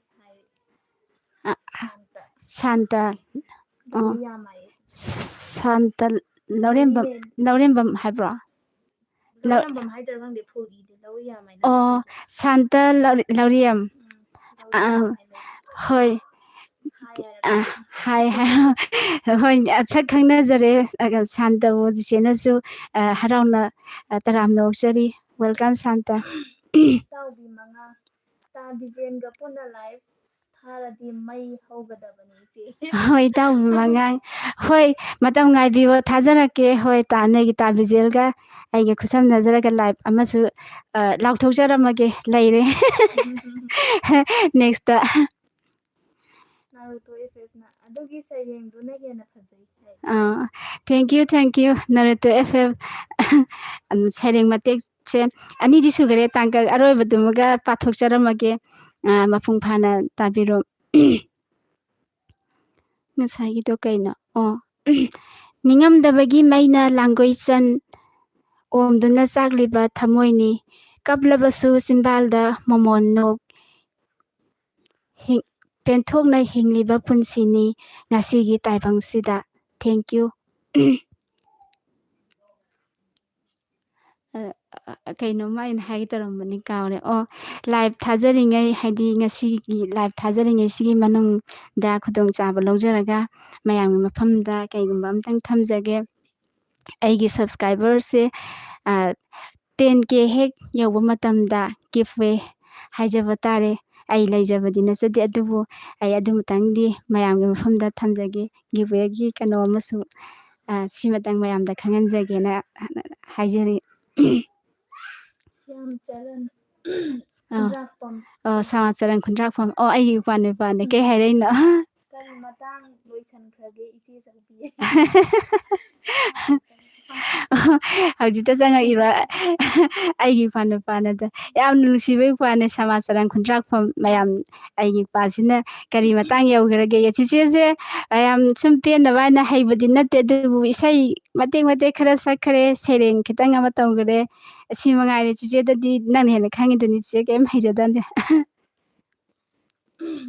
ꯁꯥꯟꯇ ꯁꯥꯟꯇ ꯂꯧꯔꯤꯌꯥꯝ ꯍꯥꯏꯌꯦ ꯁꯥꯟꯇ ꯂꯧꯔꯤꯃꯦꯟ ꯂꯧꯔꯦꯝꯕꯝ ꯍꯥꯏꯕ꯭ꯔꯣ ꯂꯧꯔꯦꯝꯕꯝ ꯍꯥꯏꯗ꯭ꯔꯥ ꯈꯪꯗꯦ ꯐꯨꯜ ꯏꯗꯤ ꯂꯧꯔꯤꯌꯥꯝ ꯍꯥꯏꯅ ꯑꯣ ꯍꯥꯏꯌꯦꯕ ꯁꯥꯟꯇ ꯂꯧꯔꯤꯌꯝ ꯂꯧꯔꯤꯌꯥꯝ ꯍꯥꯏꯅ ꯍꯣꯏ ꯍꯥꯏ ꯍꯥꯏꯔꯛꯀꯦ ꯍꯥꯏ ꯍꯣꯏ ꯁꯛ ꯈꯪꯅꯖꯔꯦ ꯁꯥꯟꯇꯕꯨ ꯆꯤꯆꯦꯅꯁꯨ ꯍꯔꯥꯎꯅ ꯇꯔꯥꯝꯅ ꯑꯣꯛꯆꯔꯤ ꯋꯦꯜꯀꯝ ꯁꯥꯟꯇ ꯏꯇꯥꯎꯕꯤ ꯃꯉꯥ ꯇꯥ ꯕꯤꯖꯦꯟꯒ ꯄꯨꯟꯅ ꯂꯥꯏꯐ ꯊꯥꯔꯗꯤ ꯃꯩ ꯍꯧꯒꯗꯕꯅꯤ ꯏꯆꯦ ꯍꯣꯏ ꯏꯇꯥꯎꯕꯤ ꯃꯉꯥꯡ ꯍꯣꯏ ꯃꯇꯝ ꯉꯥꯏꯕꯤꯌꯣ ꯊꯥꯖꯔꯛꯀꯦ ꯍꯣꯏ ꯅꯣꯏꯒꯤ ꯇꯥ ꯕꯤꯖꯦꯜꯒ ꯑꯩꯒ ꯈꯨꯠꯁꯝꯅꯖꯔꯒ ꯂꯥꯏꯚ ꯑꯃꯁꯨ ꯂꯥꯎꯊꯣꯛꯆꯔꯝꯃꯒꯦ ꯂꯩꯔꯦ ꯅꯦꯛꯁꯇ ꯅꯥꯔꯨꯇꯣ FFꯅ ꯑꯗꯨꯒꯤ ꯁꯩꯔꯦꯡꯗꯨꯅ ꯍꯦꯟꯅ ꯐꯖꯩ ꯍꯥꯏ ꯊꯦꯡꯀ꯭ꯌꯨ ꯅꯥꯔꯨꯇꯣ FF ꯁꯩꯔꯦꯡ ꯃꯇꯦꯛ ꯁꯦ ꯑꯅꯤꯗꯤ ꯁꯨꯈꯔꯦ ꯇꯥꯡꯀꯛ ꯑꯔꯣꯏꯕꯗꯨꯃꯒ ꯄꯥꯊꯣꯛꯆꯔꯝꯃꯒꯦ ꯃꯄꯨꯡ ꯐꯥꯅ ꯇꯥꯕꯤꯔꯣ ꯉꯁꯥꯏꯒꯤꯗꯣ ꯀꯩꯅꯣ ꯅꯤꯡꯉꯝꯗꯕꯒꯤ ꯃꯩꯅ ꯂꯥꯡꯒꯣꯏꯆꯟ ꯑꯣꯝꯗꯨꯅ ꯆꯥꯛꯂꯤꯕ ꯊꯃꯣꯏꯅꯤ ꯀꯞꯂꯕꯁꯨ ꯆꯤꯟꯕꯥꯜꯗ ꯃꯣꯃꯣꯟ ꯄꯦꯟꯊꯣꯛꯅ ꯍꯤꯡꯂꯤꯕ ꯄꯨꯟꯁꯤꯅꯤ ꯉꯁꯤꯒꯤ ꯇꯥꯏꯕꯪꯁꯤꯗ ꯊꯦꯡꯀ꯭ꯌꯨ ꯀꯩꯅꯣꯝꯃ ꯑꯩꯅ ꯍꯥꯏꯒꯦ ꯇꯧꯔꯝꯕꯅꯤ ꯀꯥꯎꯔꯦ ꯂꯥꯏꯚ ꯊꯥꯖꯔꯤꯉꯩ ꯍꯥꯏꯗꯤ ꯉꯁꯤꯒꯤ ꯂꯥꯏꯚ ꯊꯥꯖꯔꯤꯉꯩ ꯁꯤꯒꯤ ꯃꯅꯨꯡꯗ ꯈꯨꯗꯣꯡꯆꯥꯕ ꯂꯧꯖꯔꯒ ꯃꯌꯥꯝꯒꯤ ꯃꯐꯝꯗ ꯀꯩꯒꯨꯝꯕ ꯑꯝꯇꯪ ꯊꯝꯖꯒꯦ ꯑꯩꯒꯤ ꯁꯕꯁꯀ꯭ꯔꯥꯏꯕꯔꯁꯦ 10K ꯍꯦꯛ ꯌꯧꯕ ꯃꯇꯝꯗ ꯒꯤꯐꯋꯦ ꯍꯥꯏꯖꯕ ꯇꯥꯔꯦ ꯑꯩ ꯂꯩꯖꯕꯗꯤ ꯅꯠꯆꯗꯦ ꯑꯗꯨꯕꯨ ꯑꯩ ꯑꯗꯨꯃꯇꯪꯗꯤ ꯃꯌꯥꯝꯒꯤ ꯃꯐꯝꯗ ꯊꯝꯖꯒꯦ ꯒꯤꯐꯋꯦꯒꯤ ꯀꯩꯅꯣ ꯑꯃꯁꯨ ꯁꯤꯃꯇꯪ ꯃꯌꯥꯝꯗ ꯈꯪꯍꯟꯖꯒꯦꯅ ꯍꯥꯏꯖꯔꯤ ꯁ꯭ꯌꯥꯝꯆꯔꯟ ꯈꯨꯟꯗ꯭ꯔꯥꯛꯄꯝ ꯁꯃꯥꯆꯔꯟ ꯈꯨꯟꯗ꯭ꯔꯥꯛꯄꯝ ꯑꯩꯒꯤ ꯏꯄ꯭ꯋꯥ ꯅꯨꯄꯥꯅꯦ ꯀꯩ ꯍꯥꯏꯔꯛꯏꯅꯣ ꯀꯔꯤ ꯃꯇꯥꯡ ꯂꯣꯏꯁꯟꯈ꯭ꯔꯒꯦ ꯏꯆꯦ ꯆꯧꯕꯤ ꯍꯧꯖꯤꯛꯇ ꯆꯪꯉꯛꯏꯔꯣ ꯑꯩꯒꯤ ꯏꯄ꯭ꯋꯥ ꯅꯨꯄꯥꯅꯗ ꯌꯥꯝꯅ ꯅꯨꯡꯁꯤꯕ ꯏꯄ꯭ꯋꯥꯅꯦ ꯁꯃꯥꯆꯔꯟ ꯈꯨꯟꯗ꯭ꯔꯥꯛꯄꯝ ꯃꯌꯥꯝ ꯑꯩꯒꯤ ꯏꯄꯥꯁꯤꯅ ꯀꯔꯤ ꯃꯇꯥꯡ ꯌꯧꯈ꯭ꯔꯒꯦ ꯆꯤꯆꯦꯁꯦ ꯌꯥꯝ ꯁꯨꯝ ꯄꯦꯟꯅꯕ ꯍꯥꯏꯅ ꯍꯩꯕꯗꯤ ꯅꯠꯇꯦ ꯑꯗꯨꯕꯨ ꯏꯁꯩ ꯃꯇꯦꯛ ꯃꯇꯦꯛ ꯈꯔ ꯁꯛꯈ꯭ꯔꯦ ꯁꯩꯔꯦꯡ ꯈꯤꯇꯪ ꯑꯃ ꯇꯧꯈ꯭ꯔꯦ ꯑꯁꯤ ꯃꯉꯥꯏꯔꯦ ꯆꯤꯆꯦꯗꯗꯤ ꯅꯪꯅ ꯍꯦꯟꯅ ꯈꯪꯉꯤꯗꯨꯅꯤ ꯆꯤꯆꯦ ꯀꯩꯝ ꯍꯩꯖꯗꯅꯦ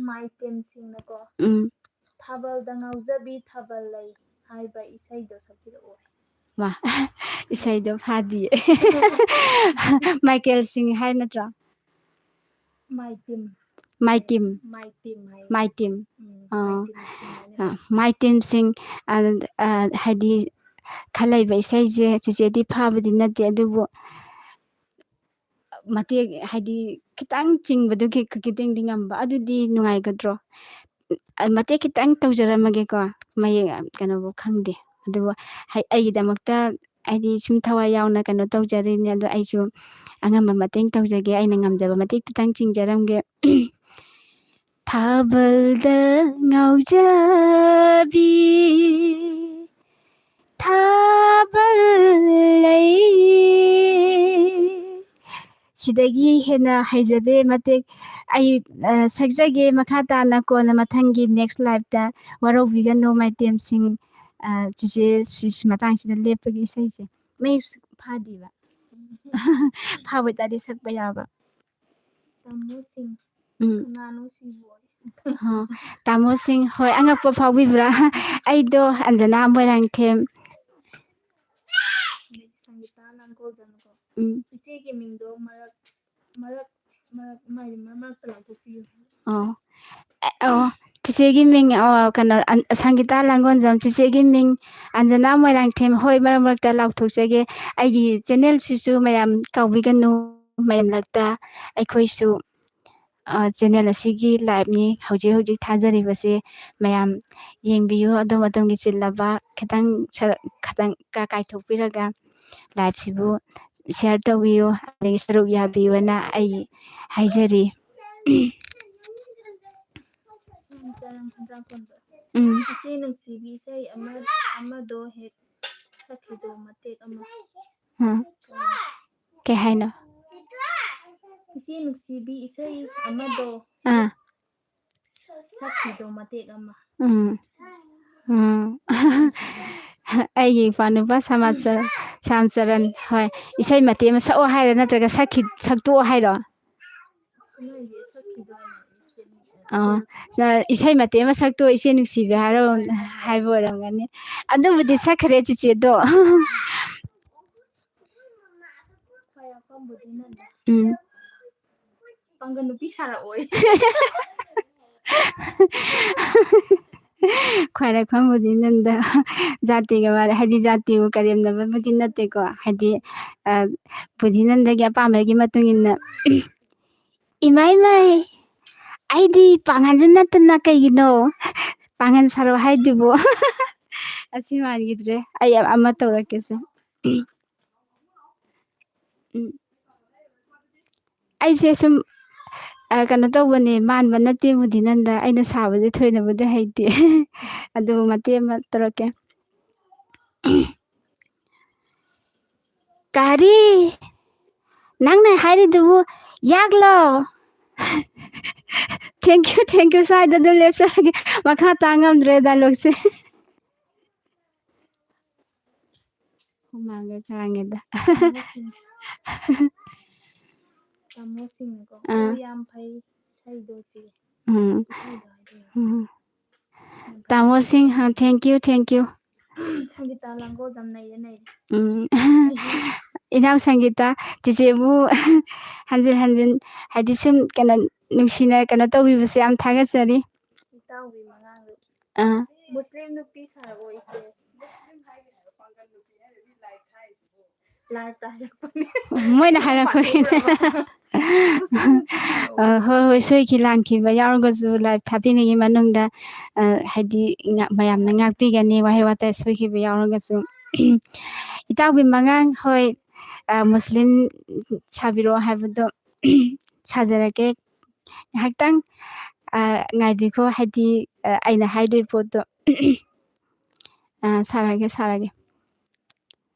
ꯃꯥꯏꯇꯦꯝꯁꯤꯡꯅꯀꯣ ꯊꯥꯕꯜꯗ ꯉꯥꯎꯖꯕꯤ ꯊꯥꯕꯜ ꯂꯩ ꯍꯥꯏꯕ ꯏꯁꯩꯗꯣ ꯁꯛꯄꯤꯔꯛꯑꯣ ꯏꯁꯩꯗꯣ ꯐꯥꯗꯤꯌꯦ ꯃꯥꯏꯀꯦꯜ ꯁꯤꯡ ꯍꯥꯏ ꯅꯠꯇ꯭ꯔꯣ ꯃꯥꯏꯇꯤꯝ ꯃꯥꯏꯇꯤꯝ ꯍꯥꯏ ꯃꯥꯏꯇꯤꯝ ꯃꯥꯏꯇꯤꯝꯁꯤꯡ ꯍꯥꯏꯅ ꯃꯥꯏꯇꯤꯝꯁꯤꯡ ꯍꯥꯏꯗꯤ ꯈꯜꯂꯛꯏꯕ ꯏꯁꯩꯁꯦ ꯆꯤꯆꯦꯗꯤ ꯐꯥꯕꯗꯤ ꯅꯠꯇꯦ ꯑꯗꯨꯕꯨ ꯃꯇꯦꯛ ꯍꯥꯏꯗꯤ ꯈꯤꯇꯪ ꯆꯤꯡꯕꯗꯨꯒꯤ ꯈꯤꯇꯪꯗꯤ ꯉꯝꯕ ꯑꯗꯨꯗꯤ ꯅꯨꯡꯉꯥꯏꯒꯗ꯭ꯔꯣ ꯃꯇꯦꯛ ꯈꯤꯇꯪ ꯇꯧꯖꯔꯝꯃꯒꯦꯀꯣ ꯃꯌꯦꯛ ꯀꯩꯅꯣꯐꯧ ꯈꯪꯗꯦ ꯑꯗꯨꯕꯨ ꯑꯩꯒꯤꯗꯃꯛꯇ ꯍꯥꯏꯗꯤ ꯁꯨꯝ ꯊꯋꯥꯏ ꯌꯥꯎꯅ ꯀꯩꯅꯣ ꯇꯧꯖꯔꯤꯅꯦ ꯑꯗꯣ ꯑꯩꯁꯨ ꯑꯉꯝꯕ ꯃꯇꯦꯡ ꯇꯧꯖꯒꯦ ꯑꯩꯅ ꯉꯝꯖꯕ ꯃꯇꯦꯛ ꯈꯤꯇꯪ ꯆꯤꯡꯖꯔꯝꯒꯦ ꯊꯥꯕꯜꯗ ꯉꯥꯎꯖꯕꯤ ꯊꯥꯕꯜ ꯂꯩ ꯁꯤꯗꯒꯤ ꯍꯦꯟꯅ ꯍꯩꯖꯗꯦ ꯃꯇꯦꯛ ꯑꯩ ꯁꯛꯆꯒꯦ ꯃꯈꯥ ꯇꯥꯅ ꯀꯣꯟꯅ ꯃꯊꯪꯒꯤ ꯅꯦꯛꯁ ꯂꯥꯏꯐꯇ ꯋꯥꯔꯧꯕꯤꯒꯅꯨ ꯃꯥꯏꯇꯦꯝꯁꯤꯡ ꯆꯤꯆꯦ ꯁꯤ ꯃꯇꯥꯡꯁꯤꯗ ꯂꯦꯞꯄꯒꯤ ꯏꯁꯩꯁꯦ ꯃꯌꯦꯛ ꯐꯥꯗꯦꯕ ꯐꯥꯕ ꯑꯣꯏꯇꯥꯔꯗꯤ ꯁꯛꯄ ꯌꯥꯕ ꯇꯥꯃꯣꯁꯤꯡ ꯀꯅꯥꯅꯣ ꯁꯤꯕꯨ ꯇꯥꯃꯣꯁꯤꯡ ꯍꯣꯏ ꯑꯉꯛꯄ ꯐꯥꯎꯕꯤꯕ꯭ꯔꯥ ꯑꯩꯗꯣ ꯑꯟꯖꯅꯥ ꯃꯣꯏꯔꯥꯡꯊꯦꯝ ꯁꯪꯒꯤꯇꯥ ꯂꯥꯡꯒꯣꯜꯖꯝꯀꯣ ꯏꯆꯦꯒꯤ ꯃꯤꯡꯗꯣ ꯃꯔꯛꯇ ꯂꯥꯎꯊꯣꯛꯄꯤꯌꯨ ꯆꯤꯆꯦꯒꯤ ꯃꯤꯡ ꯀꯩꯅꯣ ꯁꯪꯒꯤꯇꯥ ꯂꯥꯡꯒꯣꯜꯖꯝ ꯆꯤꯆꯦꯒꯤ ꯃꯤꯡ ꯑꯟꯖꯅꯥ ꯃꯣꯏꯔꯥꯡꯊꯦꯝ ꯍꯣꯏ ꯃꯔꯛ ꯃꯔꯛꯇ ꯂꯥꯎꯊꯣꯛꯆꯒꯦ ꯑꯩꯒꯤ ꯆꯦꯅꯦꯜꯁꯤꯁꯨ ꯃꯌꯥꯝ ꯀꯥꯎꯕꯤꯒꯅꯨ ꯃꯌꯥꯝꯂꯛꯇ ꯑꯩꯈꯣꯏꯁꯨ ꯆꯦꯅꯦꯜ ꯑꯁꯤꯒꯤ ꯂꯥꯏꯚꯅꯤ ꯍꯧꯖꯤꯛ ꯍꯧꯖꯤꯛ ꯊꯥꯖꯔꯤꯕꯁꯤ ꯃꯌꯥꯝ ꯌꯦꯡꯕꯤꯌꯨ ꯑꯗꯣꯝ ꯑꯗꯣꯝꯒꯤ ꯆꯤꯜꯂꯕ ꯈꯤꯇꯪ ꯀꯥꯏꯊꯣꯛꯄꯤꯔꯒ ꯂꯥꯏꯚꯁꯤꯕꯨ ꯁꯤꯌꯥꯔ ꯇꯧꯕꯤꯌꯨ ꯑꯗꯒꯤ ꯁꯔꯨꯛ ꯌꯥꯕꯤꯌꯨꯅ ꯑꯩ ꯍꯥꯏꯖꯔꯤ ꯏꯆꯦ ꯅꯨꯡꯁꯤꯕꯤ ꯏꯁꯩ ꯑꯃꯗꯣ ꯍꯦꯛ ꯁꯛꯈꯤꯗꯣ ꯃꯇꯦꯛ ꯑꯃ ꯀꯩ ꯍꯥꯏꯅꯣ ꯏꯆꯦ ꯅꯨꯡꯁꯤꯕꯤ ꯏꯁꯩ ꯑꯃꯗꯣ ꯁꯛꯈꯤꯗꯣ ꯃꯇꯦꯛ ꯑꯃ ꯑꯩꯒꯤ ꯏꯄ꯭ꯋꯥ ꯅꯨꯄꯥ ꯁ꯭ꯌꯥꯝꯆꯔꯟ ꯍꯣꯏ ꯏꯁꯩ ꯃꯇꯦꯛ ꯑꯃ ꯁꯛꯑꯣ ꯍꯥꯏꯔꯣ ꯅꯠꯇ꯭ꯔꯒ ꯁꯛꯇꯣꯛꯑꯣ ꯍꯥꯏꯔꯣ ꯏꯁꯩ ꯃꯇꯦꯛ ꯑꯃ ꯁꯛꯇꯣꯛꯑꯣ ꯏꯆꯦ ꯅꯨꯡꯁꯤꯕꯤ ꯍꯥꯏꯕ ꯑꯣꯏꯔꯝꯒꯅꯤ ꯑꯗꯨꯕꯨꯗꯤ ꯁꯛꯈ꯭ꯔꯦ ꯆꯤꯆꯦꯗꯣ ꯄꯥꯡꯒꯟ ꯅꯨꯄꯤ ꯁꯥꯔꯛꯑꯣꯌꯦ ꯈ꯭ꯋꯥꯏꯔꯥꯛꯄꯝ ꯕꯨꯙꯤꯅꯟꯗ ꯖꯥꯇꯤꯒ ꯃꯥꯟꯅꯩ ꯍꯥꯏꯗꯤ ꯖꯥꯇꯤꯕꯨ ꯀꯔꯦꯝꯅꯕꯕꯨꯗꯤ ꯅꯠꯇꯦꯀꯣ ꯍꯥꯏꯗꯤ ꯕꯨꯙꯤꯅꯟꯗꯒꯤ ꯑꯄꯥꯝꯕꯒꯤ ꯃꯇꯨꯡ ꯏꯟꯅ ꯏꯃꯥꯏ ꯑꯩꯗꯤ ꯄꯥꯡꯒꯟꯁꯨ ꯅꯠꯇꯅ ꯀꯩꯒꯤꯅꯣ ꯄꯥꯡꯒꯟ ꯁꯥꯔꯣ ꯍꯥꯏꯗꯨꯕꯨ ꯑꯁꯤ ꯃꯥꯟꯈꯤꯗ꯭ꯔꯦ ꯑꯩ ꯑꯃ ꯇꯧꯔꯛꯀꯦꯁꯦ ꯑꯩꯁꯦ ꯁꯨꯝ ꯀꯩꯅꯣ ꯇꯧꯕꯅꯦ ꯃꯥꯟꯕ ꯅꯠꯇꯦ ꯕꯨꯙꯤꯅꯟꯗ ꯑꯩꯅ ꯁꯥꯕꯗꯤ ꯊꯣꯏꯅꯕꯨꯗꯤ ꯍꯩꯇꯦ ꯑꯗꯨ ꯃꯇꯦꯛ ꯑꯃ ꯇꯧꯔꯛꯀꯦ ꯀꯔꯤ ꯅꯪꯅ ꯍꯥꯏꯔꯤꯗꯨꯕꯨ ꯌꯥꯛꯂꯣ ꯊꯦꯡꯀ꯭ꯌꯨ ꯁ꯭ꯋꯥꯏꯗ ꯑꯗꯨꯝ ꯂꯦꯞꯆꯔꯒꯦ ꯃꯈꯥ ꯇꯥ ꯉꯝꯗ꯭ꯔꯦ ꯗꯥꯏꯂꯣꯒꯁꯦ ꯍꯨꯃꯥꯡꯒ ꯈꯥꯡꯉꯦꯗ ꯇꯥꯃꯣꯁꯤꯡꯅꯀꯣ ꯑꯥ ꯑꯣ ꯌꯥꯝ ꯐꯩ ꯏꯁꯩꯗꯣ ꯎꯝ ꯏꯁꯩꯗꯣ ꯍꯥꯏꯗꯣꯏꯅꯦ ꯎꯝ ꯌꯥꯝ ꯐꯖꯅ ꯇꯥꯃꯣꯁꯤꯡ ꯁꯛꯂꯛꯑꯦ ꯊꯦꯡꯀ꯭ꯌꯨ ꯁꯪꯒꯤꯇꯥ ꯂꯥꯡꯒꯣꯜ ꯌꯥꯝ ꯅꯩꯔꯦ ꯎꯝ ꯑꯩꯒꯤ ꯏꯅꯥꯎ ꯁꯪꯒꯤꯇꯥ ꯆꯤꯆꯦꯕꯨ ꯍꯟꯖꯤꯟ ꯍꯥꯏꯗꯤ ꯁꯨꯝ ꯀꯩꯅꯣ ꯅꯨꯡꯁꯤꯅ ꯀꯩꯅꯣ ꯇꯧꯕꯤꯕꯁꯦ ꯌꯥꯝ ꯊꯥꯒꯠꯆꯔꯤ ꯏꯇꯥꯎꯒꯤ ꯃꯉꯥꯡꯗꯣ ꯑꯥ ꯃꯨꯁꯂꯤꯝ ꯅꯨꯄꯤ ꯁꯥꯔꯛꯑꯣ ꯏꯆꯦ ꯂꯥꯏꯚꯇ ꯍꯥꯏꯔꯛꯄꯅꯦ ꯃꯣꯏꯅ ꯅꯪ ꯍꯥꯏꯔꯛꯄꯒꯤꯅꯦ ꯄꯥꯊꯣꯛꯎꯔꯕ ꯃꯨꯁꯂꯤꯝ ꯅꯨꯄꯤ ꯁꯥꯔꯛꯑꯣꯌꯦ ꯍꯣꯏ ꯁꯣꯏꯈꯤ ꯂꯥꯟꯈꯤꯕ ꯌꯥꯎꯔꯒꯁꯨ ꯂꯥꯏꯚ ꯊꯥꯕꯤꯔꯤꯉꯩ ꯃꯅꯨꯡꯗ ꯍꯥꯏꯗꯤ ꯃꯌꯥꯝꯅ ꯉꯥꯛꯄꯤꯒꯅꯤ ꯋꯥꯍꯩ ꯋꯥꯇꯥ ꯁꯣꯏꯈꯤꯕ ꯌꯥꯎꯔꯒꯁꯨ ꯏꯇꯥꯎꯕꯤ ꯃꯉꯥꯡ ꯍꯣꯏ ꯃꯨꯁꯂꯤꯝ ꯁꯥꯕꯤꯔꯛꯑꯣ ꯍꯥꯏꯕꯗꯣ ꯁꯥꯖꯔꯛꯀꯦ ꯉꯥꯏꯍꯥꯛꯇꯪ ꯉꯥꯏꯕꯤꯈꯣ ꯍꯥꯏꯗꯤ ꯑꯩꯅ ꯍꯥꯏꯗꯣꯏ ꯄꯣꯠꯇꯣ ꯁꯥꯔꯒꯦ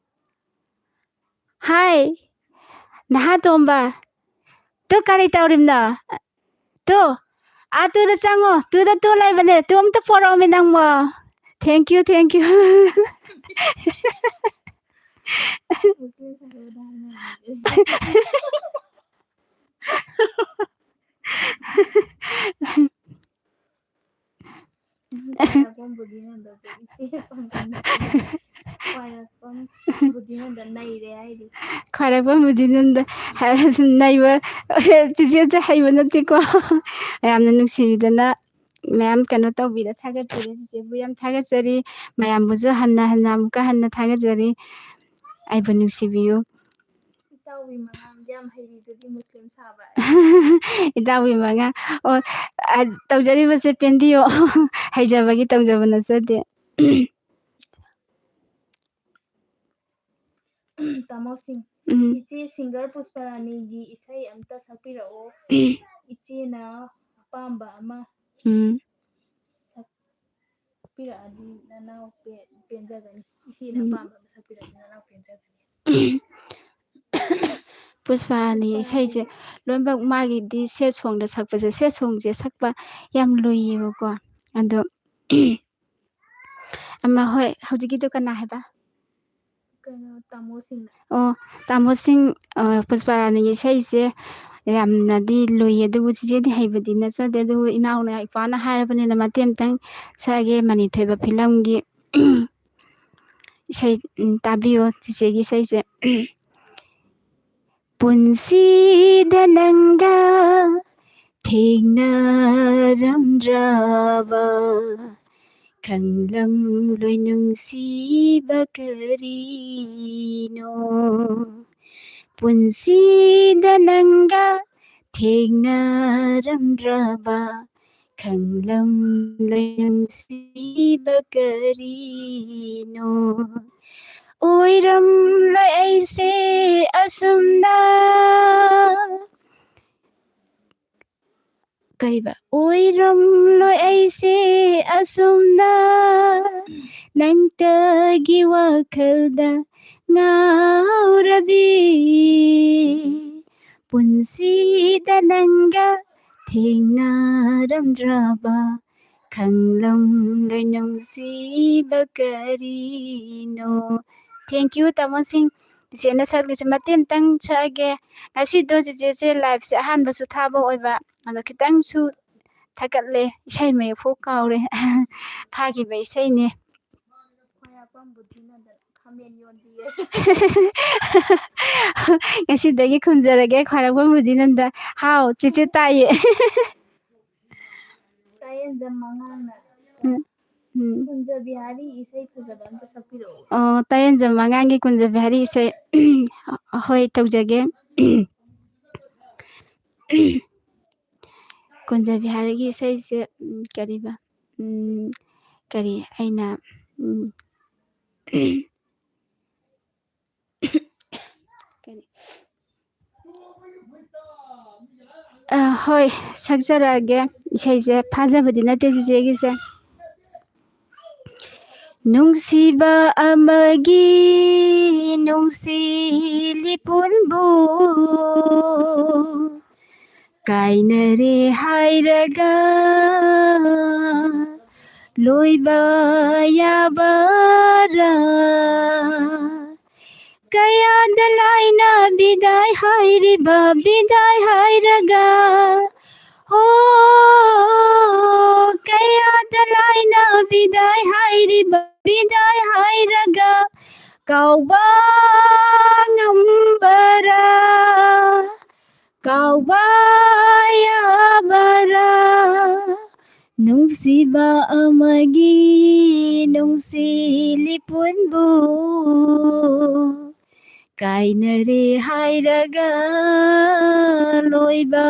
ꯍꯥꯏ ꯅꯍꯥ ꯇꯣꯝꯕ ꯇꯨ ꯀꯔꯤ ꯇꯧꯔꯤꯕꯅꯣ ꯇꯨ ꯇꯨꯗ ꯆꯪꯉꯣ ꯇꯨꯗ ꯇꯨ ꯂꯩꯕꯅꯦ ꯇꯨ ꯑꯝꯇ ꯄꯣꯔꯛꯑꯣꯃꯤ ꯅꯪꯕꯣ ꯊꯦꯡꯀ꯭ꯌꯨ ꯃꯨꯁꯂꯤꯝ ꯁꯥꯔꯛꯑꯣꯗ ꯍꯥꯏꯅꯕꯅꯦ ꯈ꯭ꯋꯥꯏꯔꯥꯛꯄꯝ ꯕꯨꯙꯤꯅꯟꯗꯁꯨ ꯏꯆꯦ ꯄꯥꯡꯒꯟ ꯅꯨꯄꯤꯅ ꯈ꯭ꯋꯥꯏꯔꯥꯛꯄꯝ ꯕꯨꯙꯤꯅꯟꯗ ꯅꯩꯔꯦ ꯍꯥꯏꯔꯤ ꯈ꯭ꯋꯥꯏꯔꯥꯛꯄꯝ ꯕꯨꯙꯤꯅꯟꯗ ꯁꯨꯝ ꯅꯩꯕ ꯆꯤꯆꯦꯁꯦ ꯍꯩꯕ ꯅꯠꯇꯦꯀꯣ ꯌꯥꯝꯅ ꯅꯨꯡꯁꯤꯕꯤꯗꯅ ꯃꯌꯥꯝ ꯀꯩꯅꯣ ꯇꯧꯕꯤꯔ ꯊꯥꯒꯠꯄꯤꯔꯦ ꯆꯤꯆꯦꯕꯨ ꯌꯥꯝ ꯊꯥꯒꯠꯆꯔꯤ ꯃꯌꯥꯝꯕꯨꯁꯨ ꯍꯟꯅ ꯑꯃꯨꯛꯀ ꯍꯟꯅ ꯊꯥꯒꯠꯆꯔꯤ ꯑꯩꯕꯨ ꯅꯨꯡꯁꯤꯕꯤꯌꯨ ꯏꯇꯥꯎꯒꯤ ꯃꯉꯥꯡꯗꯤ ꯌꯥꯝ ꯍꯩꯔꯤꯗꯨꯗꯤ ꯃꯨꯁꯂꯤꯝ ꯁꯥꯕ ꯏꯇꯥꯎꯕꯤ ꯃꯉꯥꯡ ꯇꯧꯖꯔꯤꯕꯁꯦ ꯄꯦꯟꯕꯤꯌꯣ ꯍꯩꯖꯕꯒꯤ ꯇꯧꯖꯕ ꯅꯠꯆꯗꯦ ꯇꯥꯃꯣꯁꯤꯡ ꯎꯝ ꯏꯆꯦ ꯁꯤꯡꯒꯔ ꯄꯨꯁꯄꯔꯥꯅꯤꯒꯤ ꯏꯁꯩ ꯑꯝꯇ ꯁꯛꯄꯤꯔꯛꯑꯣ ꯏꯆꯦꯅ ꯑꯄꯥꯝꯕ ꯑꯃ ꯎꯝ ꯁꯛꯄꯤꯔꯛꯑꯗꯤ ꯅꯅꯥꯎ ꯄꯦꯟꯖꯒꯅꯤ ꯏꯆꯦꯅ ꯑꯄꯥꯝꯕ ꯑꯃ ꯁꯛꯄꯤꯔꯛꯑꯗꯤ ꯅꯅꯥꯎ ꯄꯦꯟꯖꯒꯅꯤ ꯄꯨꯁꯄꯥꯔꯥꯅꯤ ꯏꯁꯩꯁꯦ ꯄꯨꯁꯄꯥꯔꯥꯅꯤꯒꯤ ꯂꯣꯏꯅꯃꯛ ꯃꯥꯒꯤꯗꯤ ꯁꯦꯠ ꯁꯣꯡꯗ ꯁꯛꯄꯁꯦ ꯁꯦꯠ ꯁꯣꯡꯁꯦ ꯁꯛꯄ ꯌꯥꯝ ꯂꯨꯏꯌꯦꯕꯀꯣ ꯑꯗꯣ ꯑꯃ ꯍꯣꯏ ꯍꯧꯖꯤꯛꯀꯤꯗꯣ ꯀꯅꯥ ꯍꯥꯏꯕ ꯀꯩꯅꯣ ꯇꯥꯃꯣꯁꯤꯡꯅ ꯑꯣ ꯇꯥꯃꯣꯁꯤꯡ ꯄꯨꯁꯄꯥꯔꯥꯅꯤꯒꯤ ꯏꯁꯩꯁꯦ ꯌꯥꯝꯅꯗꯤ ꯂꯨꯏ ꯑꯗꯨꯕꯨ ꯆꯤꯆꯦꯗꯤ ꯍꯩꯕꯗꯤ ꯅꯠꯆꯗꯦ ꯑꯗꯨꯕꯨ ꯏꯅꯥꯎꯅ ꯏꯄꯥꯅ ꯍꯥꯏꯔꯕꯅꯤꯅ ꯃꯇꯦꯛ ꯑꯃꯇꯪ ꯁꯛꯑꯒꯦ ꯃꯅꯤꯊꯣꯏꯕ ꯐꯤꯂꯝꯒꯤ ꯏꯁꯩ ꯇꯥꯕꯤꯌꯣ ꯆꯤꯆꯦꯒꯤ ꯏꯁꯩꯁꯦ ꯄꯨꯟꯁꯤꯗ ꯅꯪꯒ ꯊꯦꯡꯅꯔꯝꯗ꯭ꯔꯕ ꯈꯪꯂꯝꯂꯣꯏ ꯅꯨꯡꯁꯤꯕ ꯀꯔꯤꯅꯣ ꯄꯨꯟꯁꯤꯗ ꯅꯪꯒ ꯊꯦꯡꯅꯔꯝꯗ꯭ꯔꯕ ꯈꯪꯂꯝꯂꯣꯏ ꯅꯨꯡꯁꯤꯕ ꯀꯔꯤꯅꯣ ꯑꯣꯏꯔꯝꯂꯣꯏ ꯑꯩꯁꯦ ꯑꯁꯨꯝꯅ ꯑꯣꯏꯔꯝꯂꯣꯏ ꯑꯩꯁꯦ ꯑꯁꯨꯝꯅ ꯅꯪꯇꯒꯤ ꯋꯥꯈꯜꯗ ꯉꯥꯎꯔꯕꯤ ꯄꯨꯟꯁꯤꯗ ꯅꯪꯒ ꯊꯦꯡꯅꯔꯝꯗ꯭ꯔꯕ ꯈꯪꯂꯝꯂꯣꯏ ꯅꯨꯡꯁꯤꯕ ꯀꯔꯤꯅꯣ ꯊꯦꯡꯀ꯭ꯌꯨ ꯇꯥꯃꯣꯁꯤꯡ ꯆꯤꯆꯦꯅ ꯁꯛꯂꯤꯁꯦ ꯃꯇꯦꯛ ꯑꯃꯇꯪ ꯁꯛꯑꯒꯦ ꯉꯁꯤꯗꯣ ꯆꯤꯆꯦꯁꯦ ꯂꯥꯏꯐꯁꯦ ꯑꯍꯥꯟꯕꯁꯨ ꯊꯥꯕ ꯑꯣꯏꯕ ꯑꯗꯣ ꯈꯤꯇꯪꯁꯨ ꯊꯥꯒꯠꯂꯦ ꯏꯁꯩ ꯃꯌꯦꯛꯐꯥꯎ ꯀꯥꯎꯔꯦ ꯐꯥꯈꯤꯕ ꯏꯁꯩꯅꯦ ꯈ꯭ꯋꯥꯏꯔꯥꯛꯄꯝ ꯕꯨꯙꯤꯅꯟꯗ ꯈꯥꯃꯦꯟ ꯌꯣꯟꯕꯤꯌꯦ ꯉꯁꯤꯗꯒꯤ ꯈꯨꯝꯖꯔꯒꯦ ꯈ꯭ꯋꯥꯏꯔꯥꯛꯄꯝ ꯕꯨꯙꯤꯅꯟꯗ ꯍꯥꯎ ꯆꯤꯆꯦ ꯇꯥꯏꯌꯦ ꯇꯥꯌꯦꯟꯖꯝ ꯃꯉꯥꯡꯅ ꯎꯝ ꯀꯨꯟꯖꯕꯤꯍꯥꯔꯤ ꯏꯁꯩ ꯐꯖꯕ ꯑꯝꯇ ꯁꯛꯄꯤꯔꯛꯑꯣ ꯑꯣ ꯇꯥꯌꯦꯟꯖꯝ ꯃꯉꯥꯡꯒꯤ ꯀꯨꯟꯖꯕꯤꯍꯥꯔꯤ ꯏꯁꯩ ꯍꯣꯏ ꯇꯧꯖꯒꯦ ꯀꯨꯟꯖꯕꯤꯍꯥꯔꯤꯒꯤ ꯏꯁꯩꯁꯦ ꯀꯔꯤꯕ ꯀꯔꯤ ꯑꯩꯅ ꯀꯔꯤ ꯍꯣꯏ ꯁꯛꯆꯔꯛꯑꯒꯦ ꯏꯁꯩꯁꯦ ꯐꯥꯖꯕꯗꯤ ꯅꯠꯇꯦ ꯆꯤꯆꯦꯒꯤꯁꯦ ꯅꯨꯡꯁꯤꯕ ꯑꯃꯒꯤ ꯅꯨꯡꯁꯤ ꯂꯤꯄꯨꯟꯕꯨ ꯀꯥꯏꯅꯔꯦ ꯍꯥꯏꯔꯒ ꯂꯣꯏꯕ ꯌꯥꯕꯔꯥ ꯀꯌꯥꯗ ꯂꯥꯏꯅ ꯕꯤꯗꯥꯏ ꯍꯥꯏꯔꯤꯕ ꯕꯤꯗꯥꯏ ꯍꯥꯏꯔꯒ ꯍꯣ kayada laina bidai hairiba bidai hairaga kauba ngambara kauba yabara nungsiba amagi nungsilipundbu kainare hairaga loiba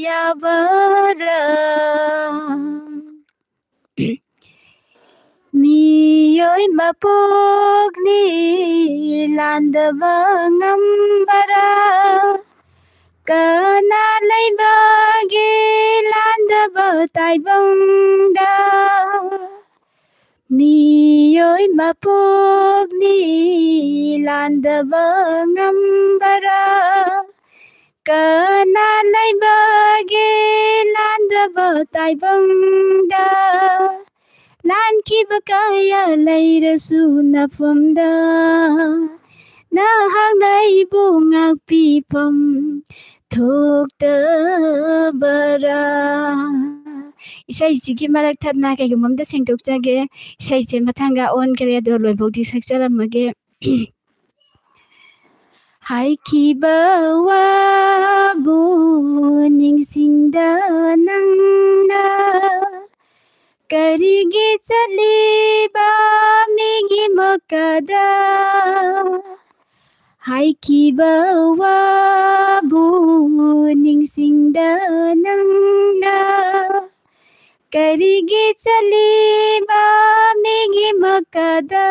yabara miyoi mapokni landaba ngambara kana laibage landaba taibangda miyoi mapokni landaba ngambara kana laibage landaba taibangda ꯂꯥꯟꯈꯤꯕ ꯀꯌꯥ ꯂꯩꯔꯁꯨ ꯅꯐꯝꯗ ꯅꯍꯥꯛꯅ ꯑꯩꯕꯨ ꯉꯥꯛꯄꯤꯐꯝ ꯊꯣꯛꯇꯕꯔꯥ ꯏꯁꯩꯁꯤꯒꯤ ꯃꯔꯛ ꯊꯠꯅ ꯀꯩꯒꯨꯝꯕ ꯑꯝꯇ ꯁꯦꯡꯗꯣꯛꯆꯒꯦ ꯏꯁꯩꯁꯦ ꯃꯊꯪꯒ ꯑꯣꯟꯈ꯭ꯔꯦ ꯑꯗꯣ ꯂꯣꯏꯐꯧꯗꯤ ꯁꯛꯆꯔꯝꯃꯒꯦ ꯍꯥꯏꯈꯤꯕ ꯋꯥꯕꯨ ꯅꯤꯡꯁꯤꯡꯗ ꯅꯪꯅ ꯀꯔꯤꯒꯤ ꯆꯠꯂꯤꯕ ꯃꯤꯒꯤ ꯃꯀꯗ ꯍꯥꯏꯈꯤꯕ ꯋꯥꯕꯨ ꯅꯤꯡꯁꯤꯡꯗ ꯅꯪꯅ ꯀꯔꯤꯒꯤ ꯆꯠꯂꯤꯕ ꯃꯤꯒꯤ ꯃꯀꯗ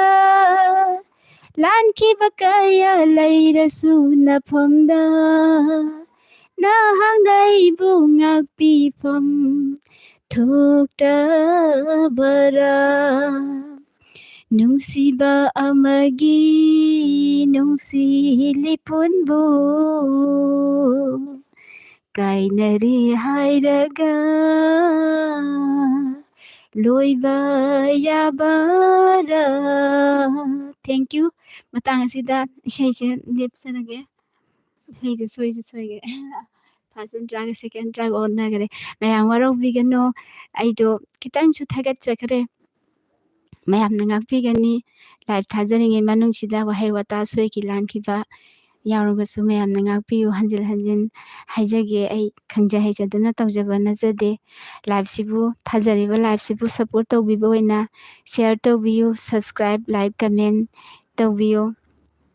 ꯂꯥꯟꯈꯤꯕ ꯀꯌꯥ ꯂꯩꯔꯁꯨ ꯅꯐꯝꯗ ꯅꯍꯥꯛꯅ ꯑꯩꯕꯨ ꯉꯥꯛꯄꯤꯐꯝ ꯊꯣꯛꯇꯕꯔꯥ ꯅꯨꯡꯁꯤꯕ ꯑꯃꯒꯤ ꯅꯨꯡꯁꯤꯂꯤꯄꯨꯟꯕꯨ ꯀꯥꯏꯅꯔꯦ ꯍꯥꯏꯔꯒ ꯂꯣꯏꯕ ꯌꯥꯕꯔꯥ ꯊꯦꯡꯛ ꯌꯨ ꯃꯇꯥꯡ ꯑꯁꯤꯗ ꯏꯁꯩꯁꯦ ꯂꯦꯞꯆꯔꯒꯦ ꯏꯁꯩꯁꯦ ꯁꯣꯏꯁꯨ ꯁꯣꯏꯈ꯭ꯔꯦ ꯐꯥꯔꯁ ꯑꯦꯟꯇ꯭ꯔꯥꯒ ꯁꯦꯀꯦꯟ ꯑꯦꯟꯇ꯭ꯔꯥꯒ ꯑꯣꯟꯅꯈ꯭ꯔꯦ ꯃꯌꯥꯝ ꯋꯥꯔꯧꯕꯤꯒꯅꯨ ꯑꯩꯗꯣ ꯈꯤꯇꯪꯁꯨ ꯊꯥꯒꯠꯆꯈ꯭ꯔꯦ ꯃꯌꯥꯝꯅ ꯉꯥꯛꯄꯤꯒꯅꯤ ꯂꯥꯏꯚ ꯊꯥꯖꯔꯤꯉꯩ ꯃꯅꯨꯡꯁꯤꯗ ꯋꯥꯍꯩ ꯋꯥꯇꯥ ꯁꯣꯏꯈꯤ ꯂꯥꯟꯈꯤꯕ ꯌꯥꯎꯔꯒꯁꯨ ꯃꯌꯥꯝꯅ ꯉꯥꯛꯄꯤꯌꯨ ꯍꯟꯖꯤꯟ ꯍꯟꯖꯤꯟ ꯍꯥꯏꯖꯒꯦ ꯑꯩ ꯈꯪꯖ ꯍꯩꯖꯗꯅ ꯇꯧꯖꯕ ꯅꯠꯆꯗꯦ ꯂꯥꯏꯚꯁꯤꯕꯨ ꯊꯥꯖꯔꯤꯕ ꯂꯥꯏꯚꯁꯤꯕꯨ ꯁꯞꯄꯣꯔꯠ ꯇꯧꯕꯤꯕ ꯑꯣꯏꯅ ꯁꯤꯌꯔ ꯇꯧꯕꯤꯌꯨ ꯁꯕꯁꯀ꯭ꯔꯥꯏꯕ ꯂꯥꯏꯛ ꯀꯃꯦꯟ ꯇꯧꯕꯤꯌꯨ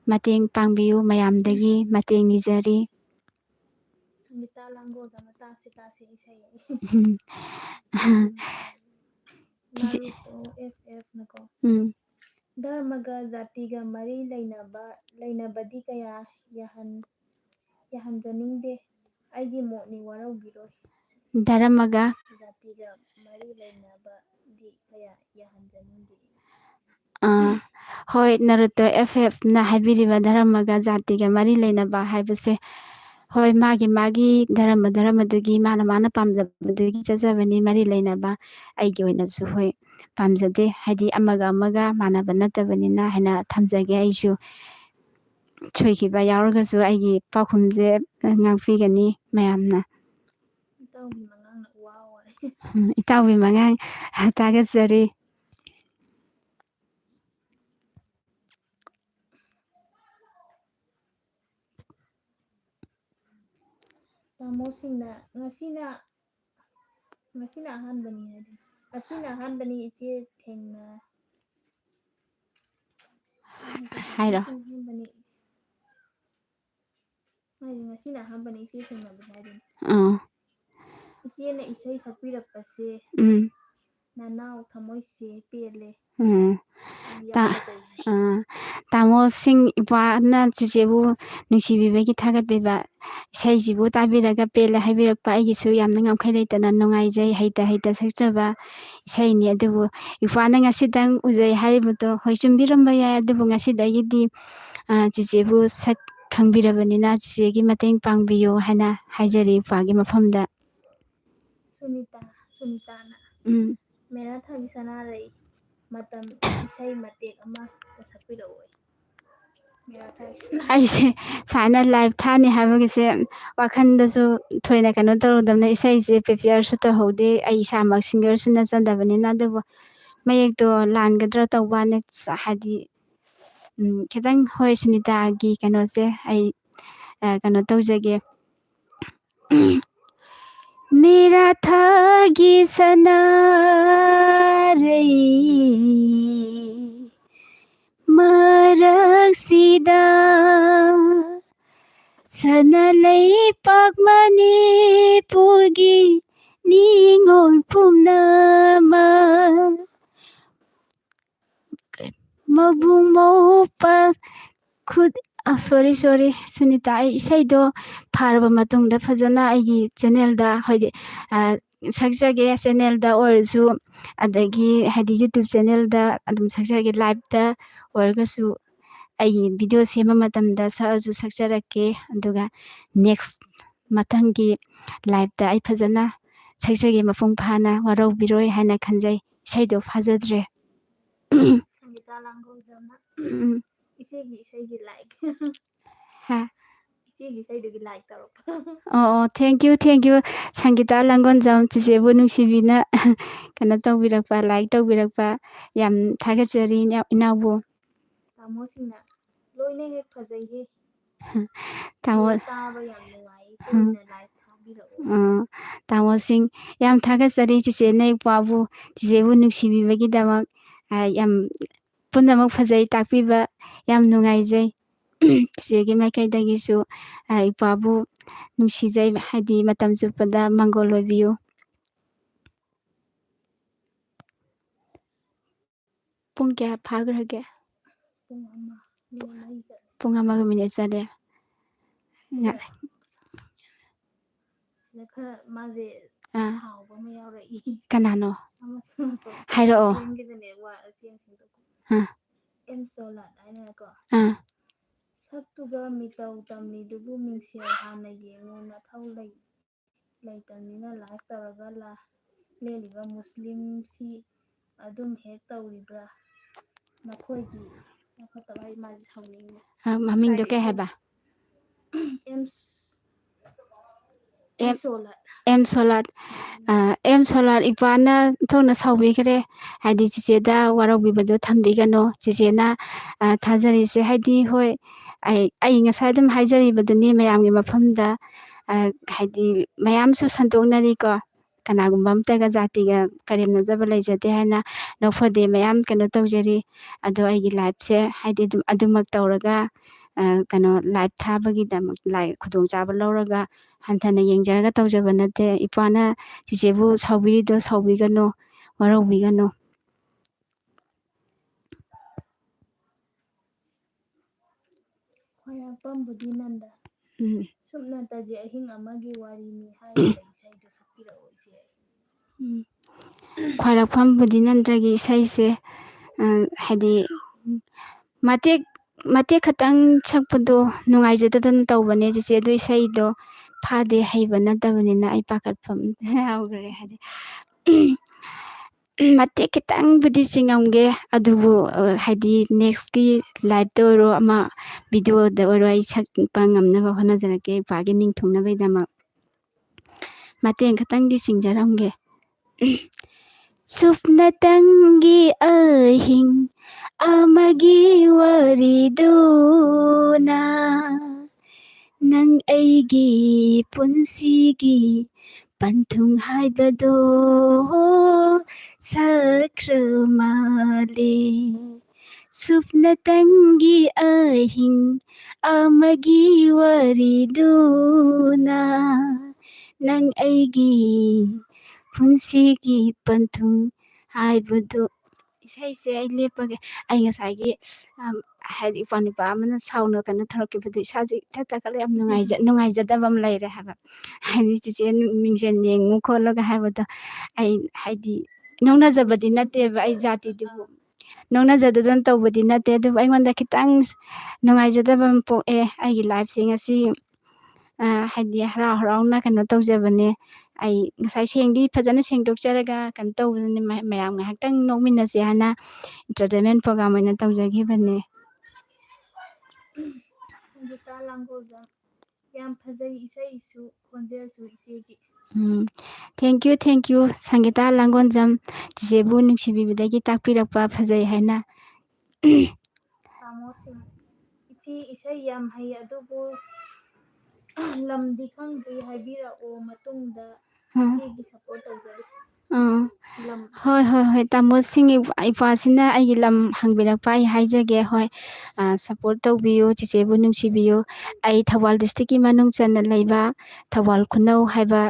ꯃꯇꯦꯡ ꯄꯥꯡꯕꯤꯌꯨ ꯃꯌꯥꯝꯗꯒꯤ ꯃꯇꯦꯡ ꯅꯤꯖꯔꯤ ꯃꯤꯇꯥ ꯂꯥꯡꯒꯣꯜꯗ ꯃꯇꯥꯁꯤ ꯇꯥꯁꯤ ꯏꯁꯩ ꯅꯥꯔꯨꯇꯣ FF ꯅꯀꯣ ꯙꯔꯃꯒ ꯖꯥꯇꯤꯒ ꯃꯔꯤ ꯂꯩꯅꯕꯗꯤ ꯀꯌꯥ ꯌꯥꯍꯟꯖꯅꯤꯡꯗꯦ ꯑꯩꯒꯤ ꯃꯣꯠꯅꯤ ꯋꯥꯔꯧꯕꯤꯔꯣꯏ ꯙꯔꯃꯒ ꯖꯥꯇꯤꯒ ꯃꯔꯤ ꯂꯩꯅꯕꯗꯤ ꯀꯌꯥ ꯌꯥꯍꯟꯖꯅꯤꯡꯗꯦ ꯍꯣꯏ ꯅꯔꯨꯇꯣ FFꯅ ꯍꯥꯏꯕꯤꯔꯤꯕ ꯙꯔꯃꯒ ꯖꯥꯇꯤꯒ ꯃꯔꯤ ꯂꯩꯅꯕ ꯍꯥꯏꯕꯁꯦ ꯍꯣꯏ ꯃꯥꯒꯤ ꯙꯔꯃꯗꯨꯒꯤ ꯃꯥꯅ ꯄꯥꯝꯖꯕꯗꯨꯒꯤ ꯆꯠꯆꯕꯅꯤ ꯃꯔꯤ ꯂꯩꯅꯕ ꯑꯩꯒꯤ ꯑꯣꯏꯅꯁꯨ ꯍꯣꯏ ꯄꯥꯝꯖꯗꯦ ꯍꯥꯏꯗꯤ ꯑꯃꯒ ꯃꯥꯟꯅꯕ ꯅꯠꯇꯕꯅꯤꯅ ꯍꯥꯏꯅ ꯊꯝꯖꯒꯦ ꯑꯩꯁꯨ ꯁꯣꯏꯈꯤꯕ ꯌꯥꯎꯔꯒꯁꯨ ꯑꯩꯒꯤ ꯄꯥꯎꯈꯨꯝꯁꯦ ꯉꯥꯛꯄꯤꯒꯅꯤ ꯃꯌꯥꯝꯅ ꯏꯇꯥꯎꯒꯤ ꯃꯉꯥꯡꯅ ꯋꯥ ꯋꯥꯏ ꯏꯇꯥꯎꯒꯤ ꯃꯉꯥꯡ ꯇꯥꯒꯠꯆꯔꯤ ꯇꯥꯃꯣꯁꯤꯡꯅ ꯉꯁꯤꯅ ꯑꯍꯥꯟꯕꯅꯤ ꯏꯆꯦ ꯍꯥꯏꯔꯣ ꯉꯁꯤꯅ ꯑꯍꯥꯟꯕꯅꯤ ꯏꯆꯦ ꯊꯦꯡꯅꯕ ꯍꯥꯏꯗꯨꯅꯤ ꯏꯆꯦꯅ ꯏꯁꯩ ꯁꯛꯄꯤꯔꯛꯄꯁꯦ ꯅꯅꯥꯎ ꯊꯃꯣꯏꯁꯦ ꯄꯦꯜꯂꯦ ꯌꯥꯝ ꯐꯖꯩ ꯇꯥꯃꯣꯁꯤꯡ ꯏꯄ꯭ꯋꯥꯅ ꯆꯤꯆꯦꯕꯨ ꯅꯨꯡꯁꯤꯕꯤꯕꯒꯤ ꯊꯥꯒꯠꯄꯤꯕ ꯏꯁꯩꯁꯤꯕꯨ ꯇꯥꯕꯤꯔꯒ ꯄꯦꯜꯂꯦ ꯍꯥꯏꯕꯤꯔꯛꯄ ꯑꯩꯒꯤꯁꯨ ꯌꯥꯝꯅ ꯉꯝꯈꯩ ꯂꯩꯇꯅ ꯅꯨꯡꯉꯥꯏꯖꯩ ꯍꯩꯇ ꯁꯛꯆꯕ ꯏꯁꯩꯅꯤ ꯑꯗꯨꯕꯨ ꯏꯄ꯭ꯋꯥꯅ ꯉꯁꯤꯇꯪ ꯎꯖꯩ ꯍꯥꯏꯔꯤꯕꯗꯣ ꯍꯣꯏ ꯆꯨꯝꯕꯤꯔꯝꯕ ꯌꯥꯏ ꯑꯗꯨꯕꯨ ꯉꯁꯤꯗꯒꯤꯗꯤ ꯆꯤꯆꯦꯕꯨ ꯈꯪꯕꯤꯔꯕꯅꯤꯅ ꯆꯤꯆꯦꯒꯤ ꯃꯇꯦꯡ ꯄꯥꯡꯕꯤꯌꯨ ꯍꯥꯏꯅ ꯍꯥꯏꯖꯔꯤ ꯏꯄ꯭ꯋꯥꯒꯤ ꯃꯐꯝꯗ. ꯁꯨꯅꯤꯇꯥꯅ ꯃꯦꯔꯥ ꯊꯥꯒꯤ ꯁꯅꯥꯔꯩ ꯃꯇꯝ ꯏꯁꯩ ꯃꯇꯦꯛ ꯑꯃ ꯁꯛꯄꯤꯔꯛꯑꯣ. ꯃꯦꯔꯥ ꯊꯥꯒꯤ ꯁꯅꯥꯔꯩ ꯑꯩꯁꯦ ꯁꯨꯃꯥꯏꯅ ꯂꯥꯏꯚ ꯊꯥꯅꯤ ꯍꯥꯏꯕꯒꯤꯁꯦ ꯋꯥꯈꯜꯗꯁꯨ ꯊꯣꯏꯅ ꯀꯩꯅꯣ ꯇꯧꯔꯨꯗꯕꯅꯤ. ꯏꯁꯩꯁꯦ ꯄ꯭ꯔꯤꯄꯦꯌꯔꯁꯨ ꯇꯧꯍꯧꯗꯦ. ꯑꯩ ꯏꯁꯥꯃꯛ ꯁꯤꯡꯒꯔꯁꯨ ꯅꯠꯆꯗꯕꯅꯤꯅ. ꯑꯗꯨꯕꯨ ꯃꯌꯦꯛꯇꯣ ꯂꯥꯟꯒꯗ꯭ꯔꯥ ꯇꯧꯕꯅꯦ. ꯍꯥꯏꯗꯤ खितंग होय सुनीतागी कनोसे आई कनो तौजगे. मेरा थागी सनारई मरक्सिदा सनलई पाक मणिपुरगी निंगोल पुमनामा मबुंग मौपा खुद सॉरी सुनीता आई इसाइदो फारबा मतुंगदा फजना आइगी चैनलदा होइदे सक्जगे चैनलदा ओरसु अदगी हाइदि यूट्यूब चैनलदा अदुम सक्जगे लाइवदा ओरगसु आइगी वीडियो सेमा मतमदा सअजु सक्जरके अदुगा नेक्स्ट मथंगी लाइवदा आई फजना सक्जगे मफुंग फाना वरौ बिरोय हाना खंजै इसाइदो फाजद्रे. संगीता लांगोजमना इसेगी लाइक Ha. इसेगी लाइक तरो. Thank you Sangeeta Langonjam चिचेबु नुंसिबिना कना तौबिरकपा लाइक तौबिरकपा याम थागेचरी इनावबु. तामोसिंगना लोइने हेक फजैहे. तामो ताबा याम नुंगाई तुमना लाइक थाबिरओ. तामोसिंग याम थागेचरी चिचे नै पाबु चिचेबु नुंसिबिबगिदमक याम पुनमक फजै ताकपिबा याम नुंगाइजै. चिचेगी माइकैदगिसु इपाबु नुंसिजै हाइदि मतम चुपदा मंगोल ओइबियु. पुंग क्या फाग्रगे? पुंग अमा मिनिट चले. खरा माजे सावबा मा यावरई. कनानो हाइरो. सेंगिदने वा सेंसिंदो. एम सोला आइनाको. सक्तुगा मितौ तमनिदुबु मिंसेल हाना येंगो मथौ लैतनिना लाइक तौरगा लेलिबा मुस्लिमसी अदुम हेक तौरिब्रा नखोइगी नखतबाई माजे साउनिंग. ममिंगदो के हैबा? एम सोलार इपाना थोना साउबिखरे हाइदि चिचेदा वारौबिबदो थम्बिगनो चिचेना थाजरिसे हाइदि होय आई ngasai dum haijaribaduni mayamgi mafamda हाइदि मयामसु संतोंनरिको कनागुम्बा अमतगा जातिगा करेमनजबा लैजते हाइना नौफदे मयाम कनो तौजरी. अदो आइगी लाइफसे हाइदि अदुमक तौरगा कनो लाइफ थाबगिदमक लाइक खुदोंचाबा लौरगा हंथना येंजरगा तौजबा नते. इपाना चिचेबु साउबिरिदो साउबिगनो वरौबिगनो. ꯈ꯭ꯋꯥꯏꯔꯥꯛꯄꯝꯕꯨꯗꯤ ꯅꯟꯗ ꯁꯨꯞꯅꯇꯒꯤ ꯑꯍꯤꯡ ꯑꯃꯒꯤ ꯋꯥꯔꯤꯅꯤ ꯍꯥꯏꯔꯤꯕ ꯏꯁꯩꯗꯨ ꯁꯛꯄꯤꯔꯛꯑꯣ ꯏꯆꯦ. ꯈ꯭ꯋꯥꯏꯔꯥꯛꯄꯝꯕꯨꯗꯤ ꯅꯟꯗ꯭ꯔꯒꯤ ꯏꯁꯩꯁꯦ ꯍꯥꯏꯗꯤ ꯃꯇꯦꯛ ꯈꯛꯇꯪ ꯁꯛꯄꯗꯣ ꯅꯨꯡꯉꯥꯏꯖꯗꯗꯅ ꯇꯧꯕꯅꯦ ꯆꯤꯆꯦ. ꯑꯗꯨ ꯏꯁꯩꯗꯣ ꯐꯥꯗꯦ ꯍꯩꯕ ꯅꯠꯇꯕꯅꯤꯅ ꯑꯩ ꯄꯥꯈꯠꯐꯝ ꯌꯥꯎꯈ꯭ꯔꯦ. ꯍꯥꯏꯗꯤ ꯃꯇꯦꯛ ꯈꯤꯇꯪꯕꯨꯗꯤ ꯆꯤꯡꯉꯝꯒꯦ ꯑꯗꯨꯕꯨ ꯍꯥꯏꯗꯤ ꯅꯦꯛꯁꯀꯤ ꯂꯥꯏꯚꯇ ꯑꯣꯏꯔꯣ ꯑꯃ ꯚꯤꯗꯤꯑꯣꯗ ꯑꯣꯏꯔꯣ ꯑꯩ ꯁꯛꯄ ꯉꯝꯅꯕ ꯍꯣꯠꯅꯖꯔꯛꯀꯦ ꯏꯄꯥꯒꯤ ꯅꯤꯡꯊꯨꯡꯅꯕꯒꯤꯗꯃꯛ. ꯃꯇꯦꯡ ꯈꯛꯇꯪꯗꯤ ꯆꯤꯡꯖꯔꯝꯒꯦ. ꯁꯨꯞꯅꯇꯪꯒꯤ ꯑꯍꯤꯡ ꯑꯃꯒꯤ ꯋꯥꯔꯤꯗꯨꯅ ꯅꯪ ꯑꯩꯒꯤ ꯄꯨꯟꯁꯤꯒꯤ ꯄꯟꯊꯨꯡ ꯍꯥꯏꯕꯗꯣ ꯁꯛꯈ꯭ꯔ ꯃꯥꯜꯂꯦ. ꯁꯨꯞꯅꯇꯪꯒꯤ ꯑꯍꯤꯡ ꯑꯃꯒꯤ ꯋꯥꯔꯤꯗꯨꯅ ꯅꯪ ꯑꯩꯒꯤ ꯄꯨꯟꯁꯤꯒꯤ ꯄꯟꯊꯨꯡ ꯍꯥꯏꯕꯗꯣ. ꯏꯁꯩꯁꯦ ꯑꯩ ꯂꯦꯞꯄꯒꯦ. ꯑꯩ ꯉꯁꯥꯏꯒꯤ ꯍꯥꯏꯗꯤ ꯏꯄ꯭ꯋꯥ ꯅꯨꯄꯥ ꯑꯃꯅ ꯁꯥꯎꯅ ꯀꯟꯅ ꯊꯧꯔꯛꯈꯤꯕꯗꯣ ꯏꯁꯥꯁꯦ ꯏꯊꯛ ꯊꯛꯀꯠꯂ ꯌꯥꯝ ꯅꯨꯡꯉꯥꯏꯖꯗꯕ ꯑꯃ ꯂꯩꯔꯦ ꯍꯥꯏꯕ. ꯍꯥꯏꯗꯤ ꯆꯤꯆꯦ ꯃꯤꯡꯁꯦꯟ ꯌꯦꯡꯉꯨ ꯈꯣꯠꯂꯒ ꯍꯥꯏꯕꯗꯣ ꯑꯩ ꯍꯥꯏꯗꯤ ꯅꯧꯅꯖꯕꯗꯤ ꯅꯠꯇꯦꯕ ꯑꯩ ꯖꯥꯇꯤꯗꯨꯕꯨ ꯅꯣꯛꯅꯖꯗꯨꯅ ꯇꯧꯕꯗꯤ ꯅꯠꯇꯦ ꯑꯗꯨꯕꯨ ꯑꯩꯉꯣꯟꯗ ꯈꯤꯇꯪ ꯅꯨꯡꯉꯥꯏꯖꯗꯕ ꯑꯃ ꯄꯣꯛꯑꯦ ꯑꯩꯒꯤ ꯂꯥꯏꯐꯁꯦ ꯉꯁꯤ ꯍꯥꯏꯗꯤ ꯍꯔꯥꯎ ꯍꯔꯥꯎꯅ ꯀꯩꯅꯣ ꯇꯧꯖꯕꯅꯦ ꯑꯩ ꯉꯁꯥꯏ ꯐꯖꯅ ꯁꯦꯡꯗꯣꯛꯆꯔꯒ ꯀꯩꯅꯣ ꯇꯧꯕꯗꯨꯅꯦ ꯃꯌꯥꯝ ꯉꯥꯏꯍꯥꯛꯇꯪ ꯅꯣꯛꯃꯤꯟꯅꯁꯦ ꯍꯥꯏꯅ ꯏꯟꯇꯔꯇꯦꯟꯃꯦꯟ ꯄ꯭ꯔꯣꯒꯥꯝ ꯑꯣꯏꯅ ꯇꯧꯖꯈꯤꯕꯅꯦ ꯁꯪꯒꯤꯇꯥ ꯂꯥꯡꯒꯣꯜꯖꯝ ꯌꯥꯝ ꯐꯖꯩ ꯏꯁꯩꯁꯨ ꯈꯣꯟꯖꯦꯜꯁꯨ ꯏꯆꯦꯒꯤ ꯊꯦꯡꯀ꯭ꯌꯨ ꯁꯪꯒꯤꯇꯥ ꯂꯥꯡꯒꯣꯜꯖꯝ ꯆꯤꯆꯦꯕꯨ ꯅꯨꯡꯁꯤꯕꯤꯕꯗꯒꯤ ꯇꯥꯛꯄꯤꯔꯛꯄ ꯐꯖꯩ ꯍꯥꯏꯅ ꯇꯥꯃꯣꯁꯤꯡ ꯏꯆꯦ ꯏꯁꯩ ꯌꯥꯝ ꯍꯩ ꯑꯗꯨꯕꯨ ꯂꯝꯗꯤ ꯈꯪꯗ꯭ꯔꯤ ꯍꯥꯏꯕꯤꯔꯛꯑꯣ ꯃꯇꯨꯡꯗ ꯏꯆꯦꯒꯤ ꯁꯞꯄꯣꯔꯠ ꯇꯧꯖꯔꯤ ꯂꯝ ꯍꯣꯏ ꯇꯥꯃꯣꯁꯤꯡ ꯏꯄ꯭ꯋꯥꯁꯤꯅ ꯑꯩꯒꯤ ꯂꯝ ꯍꯪꯕꯤꯔꯛꯄ ꯑꯩ ꯍꯥꯏꯖꯒꯦ ꯍꯣꯏ ꯁꯞꯄꯣꯔꯠ ꯇꯧꯕꯤꯌꯨ ꯆꯤꯆꯦꯕꯨ ꯅꯨꯡꯁꯤꯕꯤꯌꯨ ꯑꯩ ꯊꯧꯕꯥꯜ ꯗꯤꯁꯇ꯭ꯔꯤꯛꯀꯤ ꯃꯅꯨꯡ ꯆꯟꯅ ꯂꯩꯕ ꯊꯧꯕꯥꯜ ꯈꯨꯅꯧ ꯍꯥꯏꯕ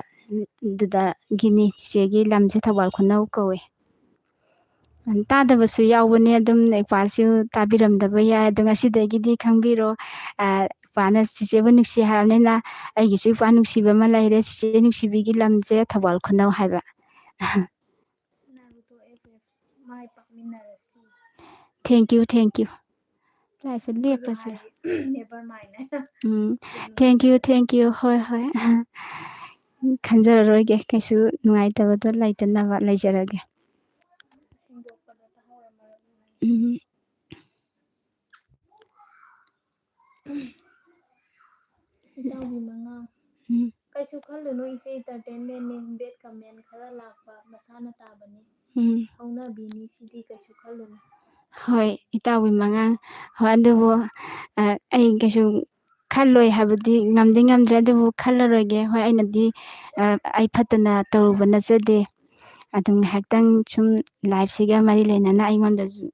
ꯑꯗꯨꯗꯒꯤꯅꯤ ꯆꯤꯆꯦꯒꯤ ꯂꯝꯁꯦ ꯊꯧꯕꯥꯜ ꯈꯨꯅꯧ ꯀꯧꯋꯦ ꯇꯥꯗꯕꯁꯨ ꯌꯥꯎꯕꯅꯦ ꯑꯗꯨꯝ ꯏꯄ꯭ꯋꯥꯁꯨ ꯇꯥꯕꯤꯔꯝꯗꯕ ꯌꯥꯏ ꯑꯗꯣ ꯉꯁꯤꯗꯒꯤꯗꯤ ꯈꯪꯕꯤꯔꯣ ꯏꯄ꯭ꯋꯥꯅ ꯆꯤꯆꯦꯕꯨ ꯅꯨꯡꯁꯤ ꯍꯥꯏꯔꯕꯅꯤꯅ ꯑꯩꯒꯤꯁꯨ ꯏꯄ꯭ꯋꯥ ꯅꯨꯡꯁꯤꯕ ꯑꯃ ꯂꯩꯔꯦ ꯆꯤꯆꯦ ꯅꯨꯡꯁꯤꯕꯤꯒꯤ ꯂꯝꯁꯦ ꯊꯧꯕꯥꯜ ꯈꯨꯅꯧ ꯍꯥꯏꯕ ꯅꯥꯔꯨꯇꯣ FF ꯃꯥꯏ ꯄꯥꯛꯃꯤꯟꯅꯔꯁꯤ ꯊꯦꯡꯀ꯭ꯌꯨ ꯂꯥꯏꯐꯁꯦ ꯑꯃꯨꯛꯀꯁꯨ ꯂꯦꯞꯄꯁꯦ ꯍꯥꯏꯔꯤ ꯅꯦꯚꯔ ꯃꯥꯏꯟ ꯌꯥꯝ ꯊꯦꯡꯀ꯭ꯌꯨ ꯍꯣꯏ ꯈꯟꯖꯔꯔꯣꯏꯒꯦ ꯀꯩꯁꯨ ꯅꯨꯡꯉꯥꯏꯇꯕꯗꯣ ꯂꯩꯇꯅꯕ ꯂꯩꯖꯔꯒꯦ ꯁꯦꯡꯗꯣꯛꯄꯗ ꯇꯥꯍꯧꯔꯝꯃꯔꯣꯏ ꯏꯇꯥꯎꯕꯤ ꯃꯉꯥꯡ ꯀꯩꯁꯨ ꯈꯜꯂꯨꯅꯨ ꯏꯆꯦ ꯏꯟꯇꯔꯇꯦꯟꯃꯦꯟꯅꯤ ꯕꯦꯠ ꯀꯃꯦꯟ ꯈꯔ ꯂꯥꯛꯄ ꯃꯁꯥꯅ ꯇꯥꯕꯅꯤ ꯍꯧꯅꯕꯤꯅꯤ ꯁꯤꯗꯤ ꯀꯩꯁꯨ ꯈꯜꯂꯨꯅꯨ ꯍꯣꯏ ꯏꯇꯥꯎꯕꯤ ꯃꯉꯥꯡ ꯍꯣꯏ ꯑꯗꯨꯕꯨ ꯑꯩ ꯀꯩꯁꯨ ꯈꯜꯂꯣꯏ ꯍꯥꯏꯕꯗꯤ ꯉꯝꯗ꯭ꯔꯦ ꯑꯗꯨꯕꯨ ꯈꯜꯂꯔꯣꯏꯒꯦ ꯍꯣꯏ ꯑꯩꯅꯗꯤ ꯑꯩ ꯐꯠꯇꯅ ꯇꯧꯔꯨꯕ ꯅꯠꯆꯗꯦ ꯑꯗꯨꯝ ꯉꯥꯏꯍꯥꯛꯇꯪ ꯁꯨꯝ ꯂꯥꯏꯐꯁꯤꯒ ꯃꯔꯤ ꯂꯩꯅꯅ ꯑꯩꯉꯣꯟꯗꯁꯨ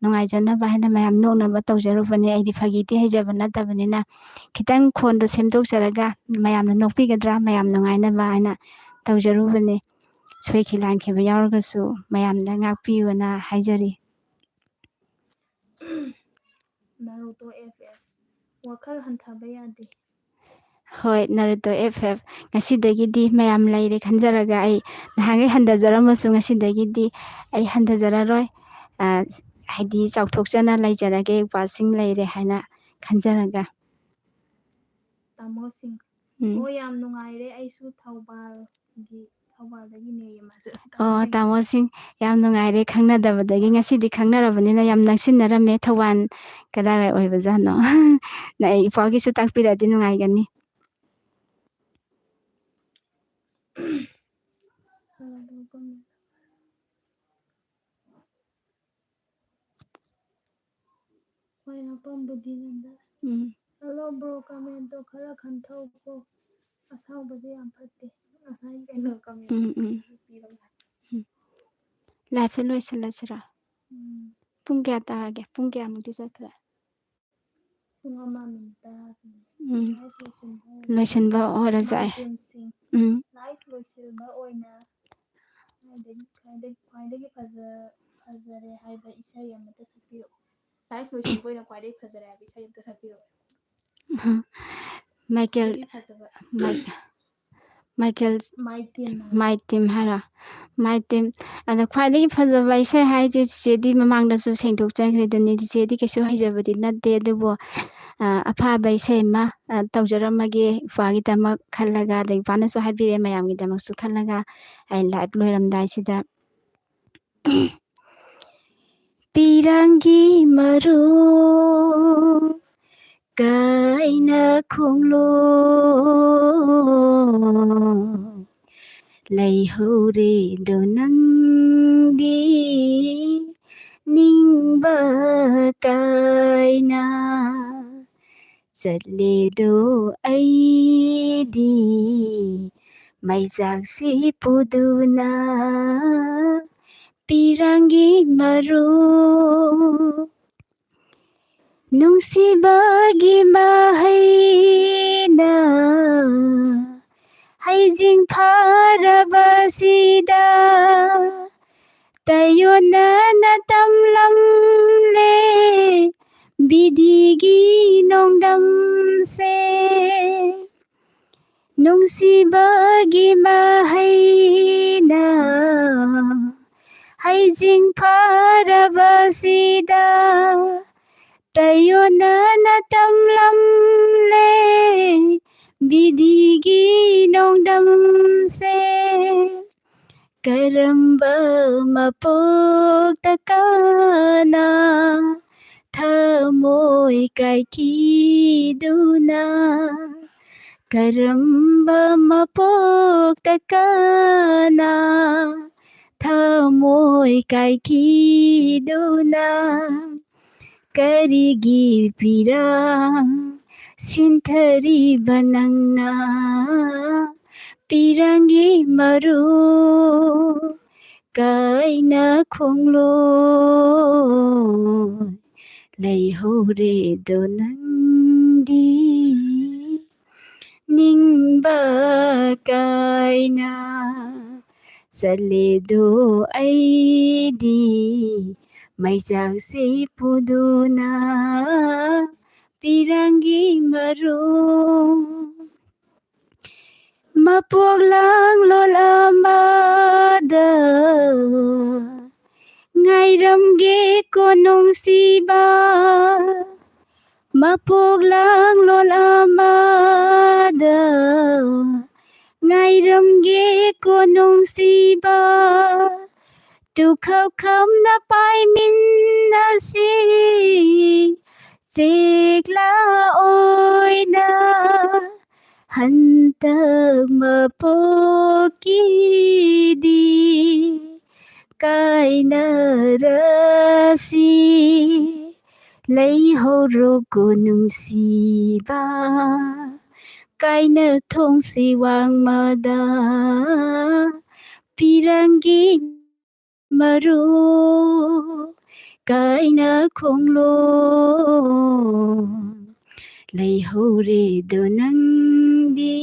ꯅꯨꯡꯉꯥꯏꯖꯅꯕ ꯍꯥꯏꯅ ꯃꯌꯥꯝ ꯅꯣꯛꯅꯕ ꯇꯧꯖꯔꯨꯕꯅꯦ ꯑꯩꯗꯤ ꯐꯥꯒꯤꯗꯤ ꯍꯩꯖꯕ ꯅꯠꯇꯕꯅꯤꯅ ꯈꯤꯇꯪ ꯈꯣꯟꯗꯣ ꯁꯦꯝꯗꯣꯛꯆꯔꯒ ꯃꯌꯥꯝꯅ ꯅꯣꯛꯄꯤꯒꯗ꯭ꯔꯥ ꯃꯌꯥꯝ ꯅꯨꯡꯉꯥꯏꯅꯕ ꯍꯥꯏꯅ ꯇꯧꯖꯔꯨꯕꯅꯦ ꯁꯣꯏꯈꯤ ꯂꯥꯟꯈꯤꯕ ꯌꯥꯎꯔꯒꯁꯨ ꯃꯌꯥꯝꯅ ꯉꯥꯛꯄꯤꯌꯨꯅ ꯍꯥꯏꯖꯔꯤ ꯅꯥꯔꯨꯇꯣ FF ꯋꯥꯈꯜ ꯍꯟꯊꯕ ꯌꯥꯗꯦ ꯍꯣꯏ ꯅꯥꯔꯨꯇꯣ FF ꯉꯁꯤꯗꯒꯤꯗꯤ ꯃꯌꯥꯝ ꯂꯩꯔꯦ ꯈꯟꯖꯔꯒ ꯑꯩ ꯅꯍꯥꯟꯈꯩ ꯍꯟꯊꯖꯔꯝꯃꯁꯨ ꯉꯁꯤꯗꯒꯤꯗꯤ ꯑꯩ ꯍꯟꯊꯖꯔꯔꯣꯏ ꯍꯥꯏꯗꯤ ꯆꯥꯎꯊꯣꯛꯆꯅ ꯂꯩꯖꯔꯒꯦ ꯏꯄ꯭ꯋꯥꯁꯤꯡ ꯂꯩꯔꯦ ꯍꯥꯏꯅ ꯈꯟꯖꯔꯒ ꯇꯥꯃꯣꯁꯤꯡ ꯌꯥꯝ ꯅꯨꯡꯉꯥꯏꯔꯦ ꯑꯩꯁꯨ ꯊꯧꯕꯥꯜꯗꯒꯤꯅꯦ ꯑꯣ ꯇꯥꯃꯣꯁꯤꯡ ꯌꯥꯝ ꯅꯨꯡꯉꯥꯏꯔꯦ ꯈꯪꯅꯗꯕꯗꯒꯤ ꯉꯁꯤꯗꯤ ꯈꯪꯅꯔꯕꯅꯤꯅ ꯌꯥꯝ ꯅꯛꯁꯤꯟꯅꯔꯝꯃꯦ ꯊꯧꯕꯥꯜ ꯀꯗꯥꯏꯋꯥꯏ ꯑꯣꯏꯕꯖꯥꯠꯅꯣ ꯑꯩ ꯏꯄ꯭ꯋꯥꯒꯤꯁꯨ ꯇꯥꯛꯄꯤꯔꯛꯑꯗꯤ ꯅꯨꯡꯉꯥꯏꯒꯅꯤ ꯍꯜꯂꯣ ꯕ꯭ꯔꯣ ꯀꯃꯦꯟꯇꯣ ꯈꯔ ꯈꯟꯊꯧꯀꯣ ꯑꯁꯥꯎꯕꯁꯦ ꯌꯥꯝ ꯐꯠꯇꯦ ꯉꯁꯥꯏ ꯀꯩꯅꯣ ꯀꯃꯦꯟ ꯂꯥꯏꯐꯁꯦ ꯂꯣꯏꯁꯤꯜꯂꯁꯤꯔꯣ ꯄꯨꯡ ꯀꯌꯥ ꯇꯥꯔꯒꯦ ꯄꯨꯡ ꯀꯌꯥꯃꯨꯛꯇꯤ ꯆꯠꯈ꯭ꯔꯦ ꯄꯨꯡ 1 ꯃꯤꯅꯤꯠ 10 ꯂꯣꯏꯁꯤꯟꯕ ꯑꯣꯏꯔꯖꯥꯏ ꯂꯥꯏꯐ ꯂꯣꯏꯁꯤꯟꯕ ꯑꯣꯏꯅ ꯈ꯭ꯋꯥꯏꯗꯒꯤ ꯐꯖꯔꯦ ꯍꯥꯏꯕ ꯏꯁꯩ ꯑꯃꯇ ꯁꯛꯄꯤꯔꯛꯎ ꯂꯥꯏꯐ ꯂꯣꯏꯁꯤꯟꯕ ꯑꯣꯏꯅ ꯈ꯭ꯋꯥꯏꯗꯒꯤ ꯐꯖꯔꯦ ꯍꯥꯏꯕ ꯏꯁꯩ ꯑꯃꯇ ꯁꯛꯄꯤꯔꯛꯎ ꯃꯥꯏꯀꯦꯜ ꯃꯥꯏ ꯇꯤꯝ ꯍꯥꯏꯔꯣ ꯃꯥꯏ ꯇꯤꯝ ꯑꯗ ꯈ꯭ꯋꯥꯏꯗꯒꯤ ꯐꯖꯕ ꯏꯁꯩ ꯍꯥꯏꯁꯦ ꯆꯤꯆꯦꯗꯤ ꯃꯃꯥꯡꯗꯁꯨ ꯁꯦꯡꯗꯣꯛꯆꯈ꯭ꯔꯦꯗꯨꯅꯤ ꯆꯤꯆꯦꯗꯤ ꯀꯩꯁꯨ ꯍꯩꯖꯕꯗꯤ ꯅꯠꯇꯦ ꯑꯗꯨꯕꯨ ꯑꯐꯕ ꯏꯁꯩ ꯑꯃ ꯇꯧꯖꯔꯝꯃꯒꯦ ꯏꯄ꯭ꯋꯥꯒꯤꯗꯃꯛ ꯈꯜꯂꯒ ꯑꯗꯩ ꯏꯄ꯭ꯋꯥꯅꯁꯨ ꯍꯥꯏꯕꯤꯔꯛꯑꯦ ꯃꯌꯥꯝꯒꯤꯗꯃꯛꯁꯨ ꯈꯜꯂꯒ ꯑꯩ ꯂꯥꯏꯐ ꯂꯣꯏꯔꯝꯗꯥꯏꯁꯤꯗ ꯄꯤꯔꯥꯡꯒꯤ ꯃꯔꯨ ꯀꯥꯏꯅ ꯈꯣꯡꯂꯣꯏ ꯂꯩꯍꯧꯔꯦꯗꯣ ꯅꯪꯒꯤ ꯅꯤꯡꯕ ꯀꯥꯏꯅ ꯆꯠꯂꯦꯗꯣ ꯑꯩꯗꯤ ꯃꯩꯆꯥꯛꯁꯤ ꯄꯨꯗꯨꯅ ꯄꯤꯔꯥꯡꯒꯤ ꯃꯔꯨ ꯅꯨꯡꯁꯤꯕꯒꯤ ꯃꯍꯩꯅ ꯍꯩꯖꯤꯡ ꯐꯔꯕꯁꯤꯗ ꯇꯥꯏꯌꯣꯟꯅꯅ ꯇꯝꯂꯝꯂꯦ ꯕꯤꯙꯤꯒꯤ ꯅꯣꯡꯗꯝꯁꯦ ꯅꯨꯡꯁꯤꯕꯒꯤ ꯃꯍꯩꯅ ꯍꯩꯖꯤꯡ ꯂꯥꯏꯖꯤꯡ ꯐꯔꯕꯁꯤꯗ ꯇꯥꯏꯑꯣꯟꯅꯅ ꯇꯝꯂꯝꯂꯦ ꯕꯤꯙꯤꯒꯤ ꯅꯣꯡꯗꯝꯁꯦ ꯀꯔꯝꯕ ꯃꯄꯣꯛꯇ ꯀꯅꯥ ꯊꯃꯣꯏ ꯀꯥꯏꯈꯤꯗꯨꯅ ꯀꯔꯝꯕ ꯃꯄꯣꯛꯇ ꯀꯅꯥ ꯊꯃꯣꯏ ꯀꯥꯏꯈꯤꯗꯨꯅ ꯀꯔꯤꯒꯤ ꯄꯤꯔꯥꯡ ꯁꯤꯟꯊꯔꯤꯕ ꯅꯪꯅ ꯄꯤꯔꯥꯡꯒꯤ ꯃꯔꯨ ꯀꯥꯏꯅ ꯈꯣꯡꯂꯣꯏ ꯂꯩꯍꯧꯔꯦꯗꯣ ꯅꯪꯗꯤ ꯅꯤꯡꯕ ꯀꯥꯏꯅ ꯆꯠꯂꯦꯗꯣ ꯑꯩꯗꯤ ꯃꯩꯆꯥꯛꯁꯤ ꯄꯨꯗꯨꯅ ꯄꯤꯔꯥꯡꯒꯤ ꯃꯔꯨ ꯃꯄꯣꯛꯂꯥꯡꯂꯣꯟ ꯑꯃꯗ ꯉꯥꯏꯔꯝꯒꯦꯀꯣ ꯅꯨꯡꯁꯤꯕ ꯃꯄꯣꯛꯂꯥꯡꯂꯣꯟ ꯑꯃꯗ ꯉꯥꯏꯔꯝꯒꯦꯀꯣ ꯅꯨꯡꯁꯤꯕ ꯇꯨꯈꯝꯅ ꯄꯥꯏꯃꯤꯟꯅꯁꯤ ꯆꯦꯛꯂꯥ ꯑꯣꯏꯅ ꯍꯟꯇꯛ ꯃꯄꯣꯛꯀꯤꯗꯤ ꯀꯥꯏꯅꯔꯁꯤ ꯂꯩꯍꯧꯔꯣꯀꯣ ꯅꯨꯡꯁꯤꯕ ꯀꯥꯏꯅꯊꯣꯡꯁꯤ ꯋꯥꯡꯃꯗ ꯄꯤꯔꯥꯡꯒꯤ ꯃꯔꯨ ꯀꯥꯏꯅ ꯈꯣꯡꯂꯣꯏ ꯂꯩꯍꯧꯔꯦꯗꯣ ꯅꯪꯗꯤ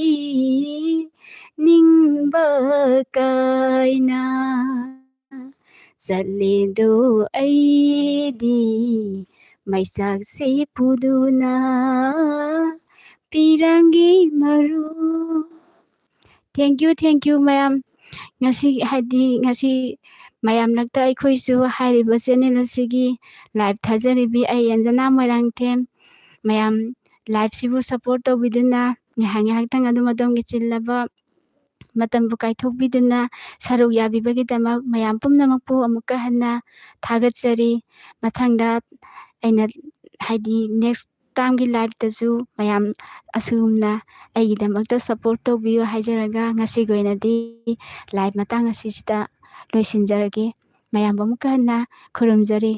ꯅꯤꯡꯕ ꯀꯥꯏꯅ ꯆꯠꯂꯦꯗꯣ ꯑꯩꯗꯤ ꯃꯩꯆꯥꯛꯁꯤ ꯄꯨꯗꯨꯅ ꯄꯤꯔꯥꯡꯒꯤ ꯃꯔꯨ ꯊꯦꯡꯛ ꯌꯨ ꯃꯌꯥꯝ ꯉꯁꯤ ꯉꯁꯤ ꯃꯌꯥꯝꯂꯛꯇ ꯑꯩꯈꯣꯏꯁꯨ ꯍꯥꯏꯔꯤꯕ ꯆꯦꯅꯦꯜ ꯑꯁꯤꯒꯤ ꯂꯥꯏꯚ ꯊꯥꯖꯔꯤꯕꯤ ꯑꯩ ꯑꯟꯖꯅꯥ ꯃꯣꯏꯔꯥꯡꯊꯦꯝ ꯃꯌꯥꯝ ꯂꯥꯏꯚꯁꯤꯕꯨ ꯁꯞꯄꯣꯔꯠ ꯇꯧꯕꯤꯗꯨꯅ ꯉꯥꯏꯍꯥꯛꯇꯪ ꯑꯗꯨꯝ ꯑꯗꯣꯝꯒꯤ ꯆꯤꯜꯂꯕ ꯃꯇꯝꯕꯨ ꯀꯥꯏꯊꯣꯛꯄꯤꯗꯨꯅ ꯁꯔꯨꯛ ꯌꯥꯕꯤꯕꯒꯤꯗꯃꯛ ꯃꯌꯥꯝ ꯄꯨꯝꯅꯃꯛꯄꯨ ꯑꯃꯨꯛꯀ ꯍꯟꯅ ꯊꯥꯒꯠꯆꯔꯤ ꯃꯊꯪꯗ ꯑꯩꯅ ꯅꯦꯛꯁ ꯇꯥꯏꯝꯒꯤ ꯂꯥꯏꯚꯇꯁꯨ ꯃꯌꯥꯝ ꯑꯁꯤꯒꯨꯝꯅ ꯑꯩꯒꯤꯗꯃꯛꯇ ꯁꯞꯄꯣꯔꯠ ꯇꯧꯕꯤꯌꯨ ꯍꯥꯏꯖꯔꯒ ꯉꯁꯤꯒꯤ ꯑꯣꯏꯅꯗꯤ ꯂꯥꯏꯚ ꯃꯇꯥꯡ ꯑꯁꯤꯁꯤꯗ ꯂꯣꯏꯁꯤꯟꯖꯔꯒꯦ ꯃꯌꯥꯝꯕꯨ ꯑꯃꯨꯛꯀ ꯍꯟꯅ ꯈꯨꯔꯨꯝꯖꯔꯤ